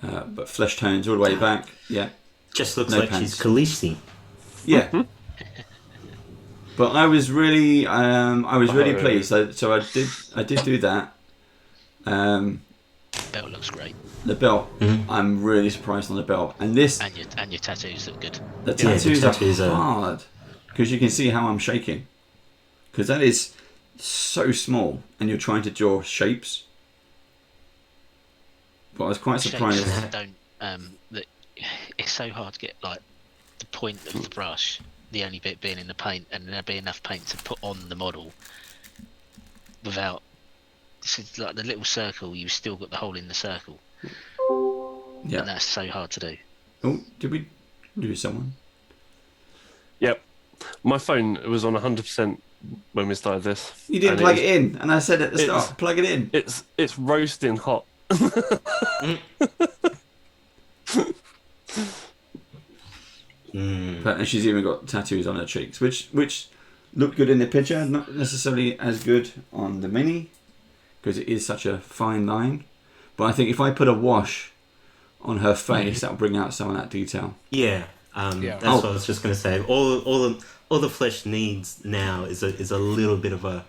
[SPEAKER 4] But flesh tones all the way back. Yeah.
[SPEAKER 7] Just looks
[SPEAKER 4] No
[SPEAKER 7] like
[SPEAKER 4] pants.
[SPEAKER 7] she's Khaleesi.
[SPEAKER 4] Yeah. But I was really pleased. So I did do that.
[SPEAKER 5] Belt looks great,
[SPEAKER 4] The belt, I'm really surprised on the belt. And this,
[SPEAKER 5] and your tattoos look good.
[SPEAKER 4] the
[SPEAKER 7] Yeah, the
[SPEAKER 4] tattoos
[SPEAKER 7] tattoos
[SPEAKER 4] are
[SPEAKER 7] are-
[SPEAKER 4] hard because you can see how I'm shaking. Because that is so small, and you're trying to draw shapes. But I was quite surprised.
[SPEAKER 5] Shapes that don't that it's so hard to get like the point of the brush, the only bit being in the paint, and there be enough paint to put on the model without. It's like the little circle, you've still got the hole in the circle,
[SPEAKER 4] Yeah.
[SPEAKER 5] and that's so hard to do.
[SPEAKER 4] Oh, did we lose someone?
[SPEAKER 8] Yep. My phone was on 100% when we started this.
[SPEAKER 4] You didn't
[SPEAKER 8] and
[SPEAKER 4] plug it in, and I said at the
[SPEAKER 8] it's-
[SPEAKER 4] start, plug it in.
[SPEAKER 8] It's roasting hot.
[SPEAKER 4] And she's even got tattoos on her cheeks, which look good in the picture, not necessarily as good on the mini, because it is such a fine line. But I think if I put a wash on her face, that'll bring out some of that detail.
[SPEAKER 7] Yeah,
[SPEAKER 6] Yeah.
[SPEAKER 7] that's what I was just going to say. All the flesh needs now is a little bit of a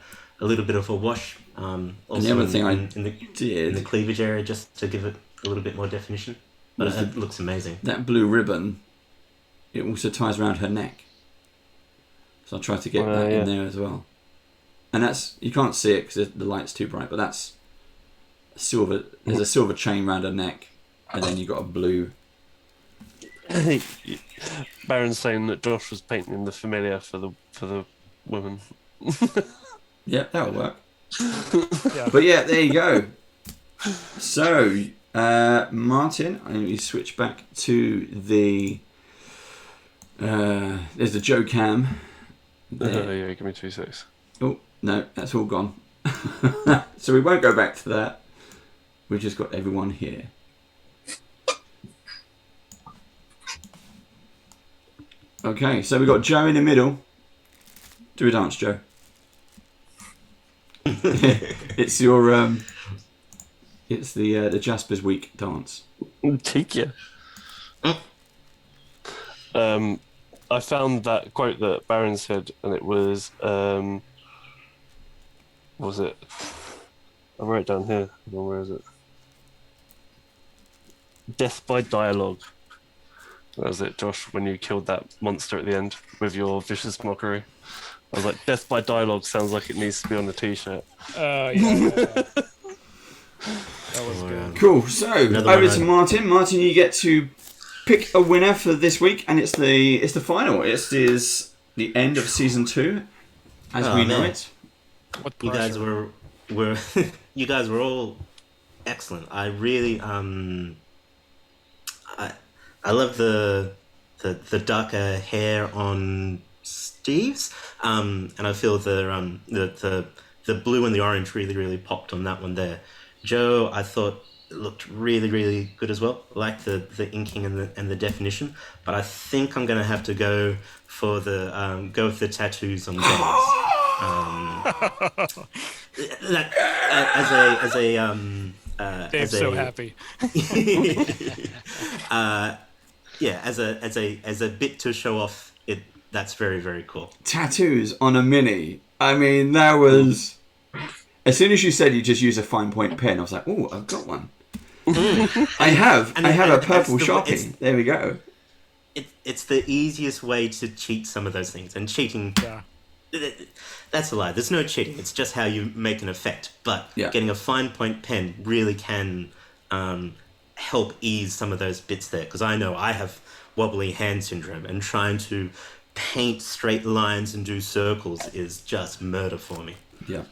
[SPEAKER 7] wash. Also
[SPEAKER 4] and the other thing I
[SPEAKER 7] in the
[SPEAKER 4] did,
[SPEAKER 7] cleavage area, just to give it a little bit more definition. But it looks amazing.
[SPEAKER 4] that blue ribbon, it also ties around her neck. So I tried to get that in there as well. And that's, you can't see it because the light's too bright, but that's silver. There's a silver chain around her neck, and then you got a blue.
[SPEAKER 8] Baron's saying that Josh was painting the familiar for the woman.
[SPEAKER 4] Yeah, that'll work.
[SPEAKER 6] Yeah.
[SPEAKER 4] But yeah, there you go. So, Martin, I need to switch back to the. There's the Joe Cam. There.
[SPEAKER 8] Yeah, give me 2 secs.
[SPEAKER 4] Oh, no, that's all gone. So we won't go back to that. We've just got everyone here. Okay, so we've got Joe in the middle. Do a dance, Joe. It's your it's the Jasper's Week dance.
[SPEAKER 8] Take you. I found that quote that Baron said, and it was what was it? I wrote it down here. Hold on, where is it? Death by dialogue. That was it, Josh, when you killed that monster at the end with your vicious mockery. I was like, death by dialogue sounds like it needs to be on the t-shirt.
[SPEAKER 6] Yeah. That was good.
[SPEAKER 4] Cool. So
[SPEAKER 7] Another
[SPEAKER 4] over
[SPEAKER 7] one
[SPEAKER 4] to Martin. Martin, you get to pick a winner for this week, and it's the final. It is the end of season 2, as we know
[SPEAKER 7] man.
[SPEAKER 4] it.
[SPEAKER 6] What
[SPEAKER 7] You guys
[SPEAKER 6] pressure.
[SPEAKER 7] were you guys were all excellent. I really I love the darker hair on Steve's, and I feel the blue and the orange really popped on that one there. Joe, I thought it looked really good as well. I like the inking and the definition, but I think I'm gonna have to go for go with the tattoos on James.
[SPEAKER 6] Dave's so happy.
[SPEAKER 7] Yeah, as a bit to show off it. That's very cool.
[SPEAKER 4] Tattoos on a mini. I mean, that was. As soon as you said you just use a fine point pen, I was like, "Oh, I've got one. I have a purple Sharpie. There we go."
[SPEAKER 7] It's the easiest way to cheat some of those things, and cheating.
[SPEAKER 6] Yeah.
[SPEAKER 7] That's a lie. There's no cheating. It's just how you make an effect. But getting a fine point pen really can help ease some of those bits there. Because I know I have wobbly hand syndrome, and trying to paint straight lines and do circles is just murder for me.
[SPEAKER 4] Yeah.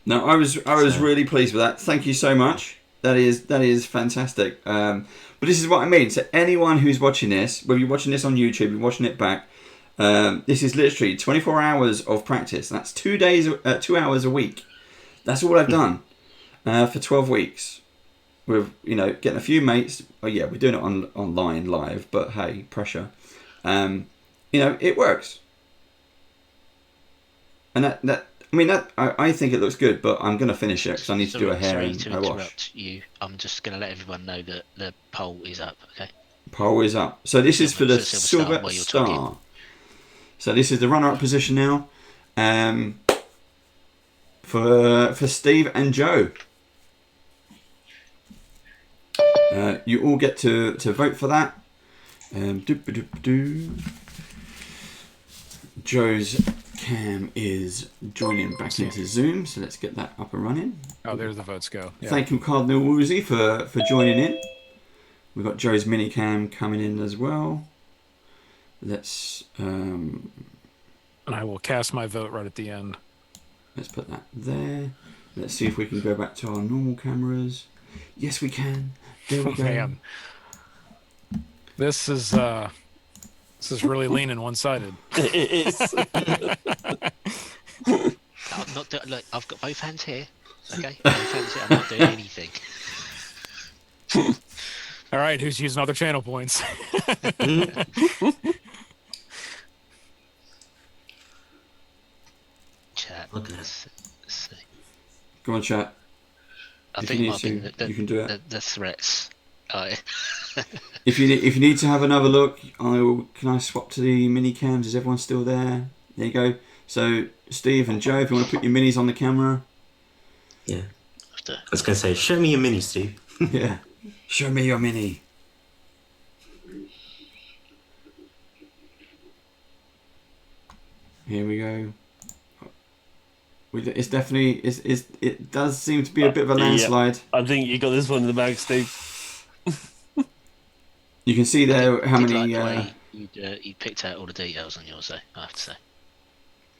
[SPEAKER 4] No, I was really pleased with that. Thank you so much. That is fantastic. But this is what I mean. So anyone who's watching this, whether you're watching this on YouTube, you're watching it back, This is literally 24 hours of practice. That's 2 days, 2 hours a week. That's all I've done for 12 weeks. With getting a few mates. Oh yeah, we're doing it online live, but hey, pressure. It works. And I think it looks good, but I'm going to finish it because I need to do a hair and a wash.
[SPEAKER 5] Interrupt you. I'm just going to let everyone know that the poll is up. Okay.
[SPEAKER 4] Poll is up. So this is for the Silver Star. So this is the runner-up position now. For Steve and Joe. You all get to vote for that. Joe's cam is joining back into Zoom, so let's get that up and running.
[SPEAKER 6] Oh, there's the votes go. Yeah.
[SPEAKER 4] Thank you, Cardinal Woozy, for joining in. We've got Joe's mini cam coming in as well. Let's...
[SPEAKER 6] and I will cast my vote right at the end.
[SPEAKER 4] Let's put that there. Let's see if we can go back to our normal cameras. Yes, we can. There we go.
[SPEAKER 6] Man. This is really leaning one-sided.
[SPEAKER 8] It is.
[SPEAKER 5] I'm not doing. Look, I've got both hands here. Okay, both hands here. I'm not doing anything.
[SPEAKER 6] All right, who's using other channel points?
[SPEAKER 5] Chat. Let's see.
[SPEAKER 4] Go on, chat.
[SPEAKER 5] I
[SPEAKER 4] If
[SPEAKER 5] think
[SPEAKER 4] you
[SPEAKER 5] it might
[SPEAKER 4] need
[SPEAKER 5] be
[SPEAKER 4] to, you can do it.
[SPEAKER 5] the threats.
[SPEAKER 4] If you need to have another look, can I swap to the mini cams? Is everyone still there? There you go. So Steve and Joe, if you want to put your minis on the camera.
[SPEAKER 7] Yeah. I was going to say, show me your mini, Steve.
[SPEAKER 4] Yeah. Show me your mini. Here we go. It's definitely it does seem to be a bit of a landslide.
[SPEAKER 8] Yeah, I think you got this one in the bag, Steve.
[SPEAKER 4] You can see there how many.
[SPEAKER 5] Like the way you picked out all the details on yours, though. I have to say.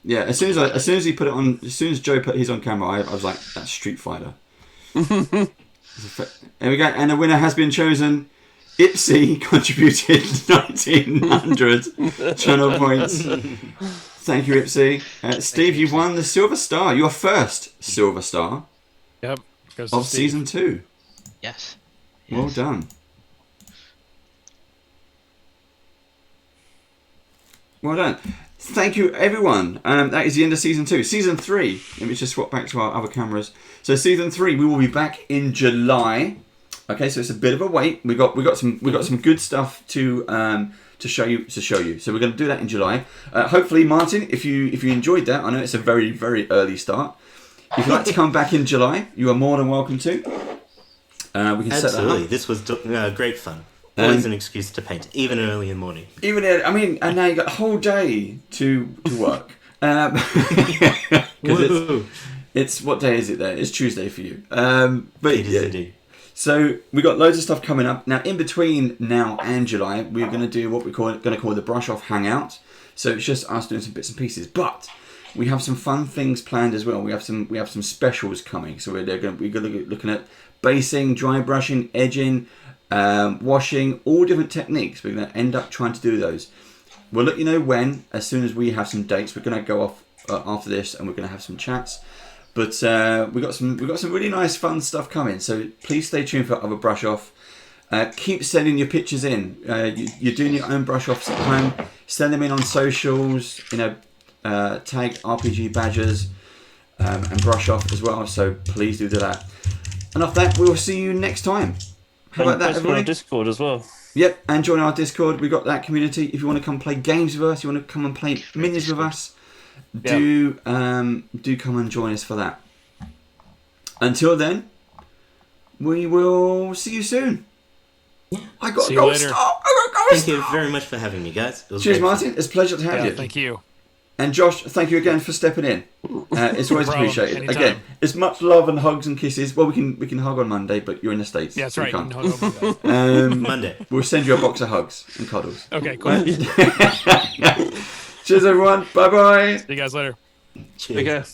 [SPEAKER 4] Yeah, as soon as he put it on, as soon as Joe put his on camera, I was like, that's Street Fighter. There we go, and the winner has been chosen. Ipsy contributed 1900 channel points. Thank you, Ipsy. Steve, you've won the Silver Star. Your first Silver Star.
[SPEAKER 6] Yep.
[SPEAKER 4] Of season 2.
[SPEAKER 5] Yes.
[SPEAKER 4] Well done. Well done. Thank you, everyone. That is the end of season 2. Season 3. Let me just swap back to our other cameras. So season 3, we will be back in July. Okay, so it's a bit of a wait. We got some good stuff to show you. So we're going to do that in July. Hopefully, Martin, if you enjoyed that, I know it's a very, very early start. If you'd like to come back in July, you are more than welcome to. We can set that
[SPEAKER 7] Absolutely,
[SPEAKER 4] up.
[SPEAKER 7] this was great fun. Always an excuse to paint, even early in the morning.
[SPEAKER 4] And now you got a whole day to work. It's what day is it there? It's Tuesday for you. But
[SPEAKER 7] it is indeed.
[SPEAKER 4] So we got loads of stuff coming up. Now in between now and July, we're going to do what we're going to call the Brush Off Hangout. So it's just us doing some bits and pieces, but we have some fun things planned as well. We have some specials coming. So we're going to be looking at basing, dry brushing, edging, washing, all different techniques. We're going to end up trying to do those. We'll let you know when, as soon as we have some dates. We're going to go off after this, and we're going to have some chats. But we got some really nice fun stuff coming. So please stay tuned for other brush off. Keep sending your pictures in. You're doing your own brush offs at home. Send them in on socials. Tag RPG Badgers and brush off as well. So please do that. And off that, we'll see you next time. How about that, everybody?
[SPEAKER 8] On Discord as well.
[SPEAKER 4] Yep, and join our Discord. We've got that community. If you want to come play games with us, you want to come and play minis with us, do come and join us for that. Until then, we will see you soon. I got a gold star.
[SPEAKER 7] Thank you very much for having me, guys.
[SPEAKER 4] Cheers, Martin. It's a pleasure to have you.
[SPEAKER 6] Thank you.
[SPEAKER 4] And Josh, thank you again for stepping in. It's always appreciated.
[SPEAKER 6] Anytime.
[SPEAKER 4] Again, it's much love and hugs and kisses. Well, we can hug on Monday, but you're in the States.
[SPEAKER 6] Yeah, that's
[SPEAKER 4] so
[SPEAKER 6] right.
[SPEAKER 4] you can't.
[SPEAKER 6] You can hug on
[SPEAKER 7] Monday.
[SPEAKER 4] We'll send you a box of hugs and cuddles.
[SPEAKER 6] Okay, cool.
[SPEAKER 4] Cheers, everyone. Bye-bye.
[SPEAKER 6] See you guys later.
[SPEAKER 7] Cheers.
[SPEAKER 8] Take care.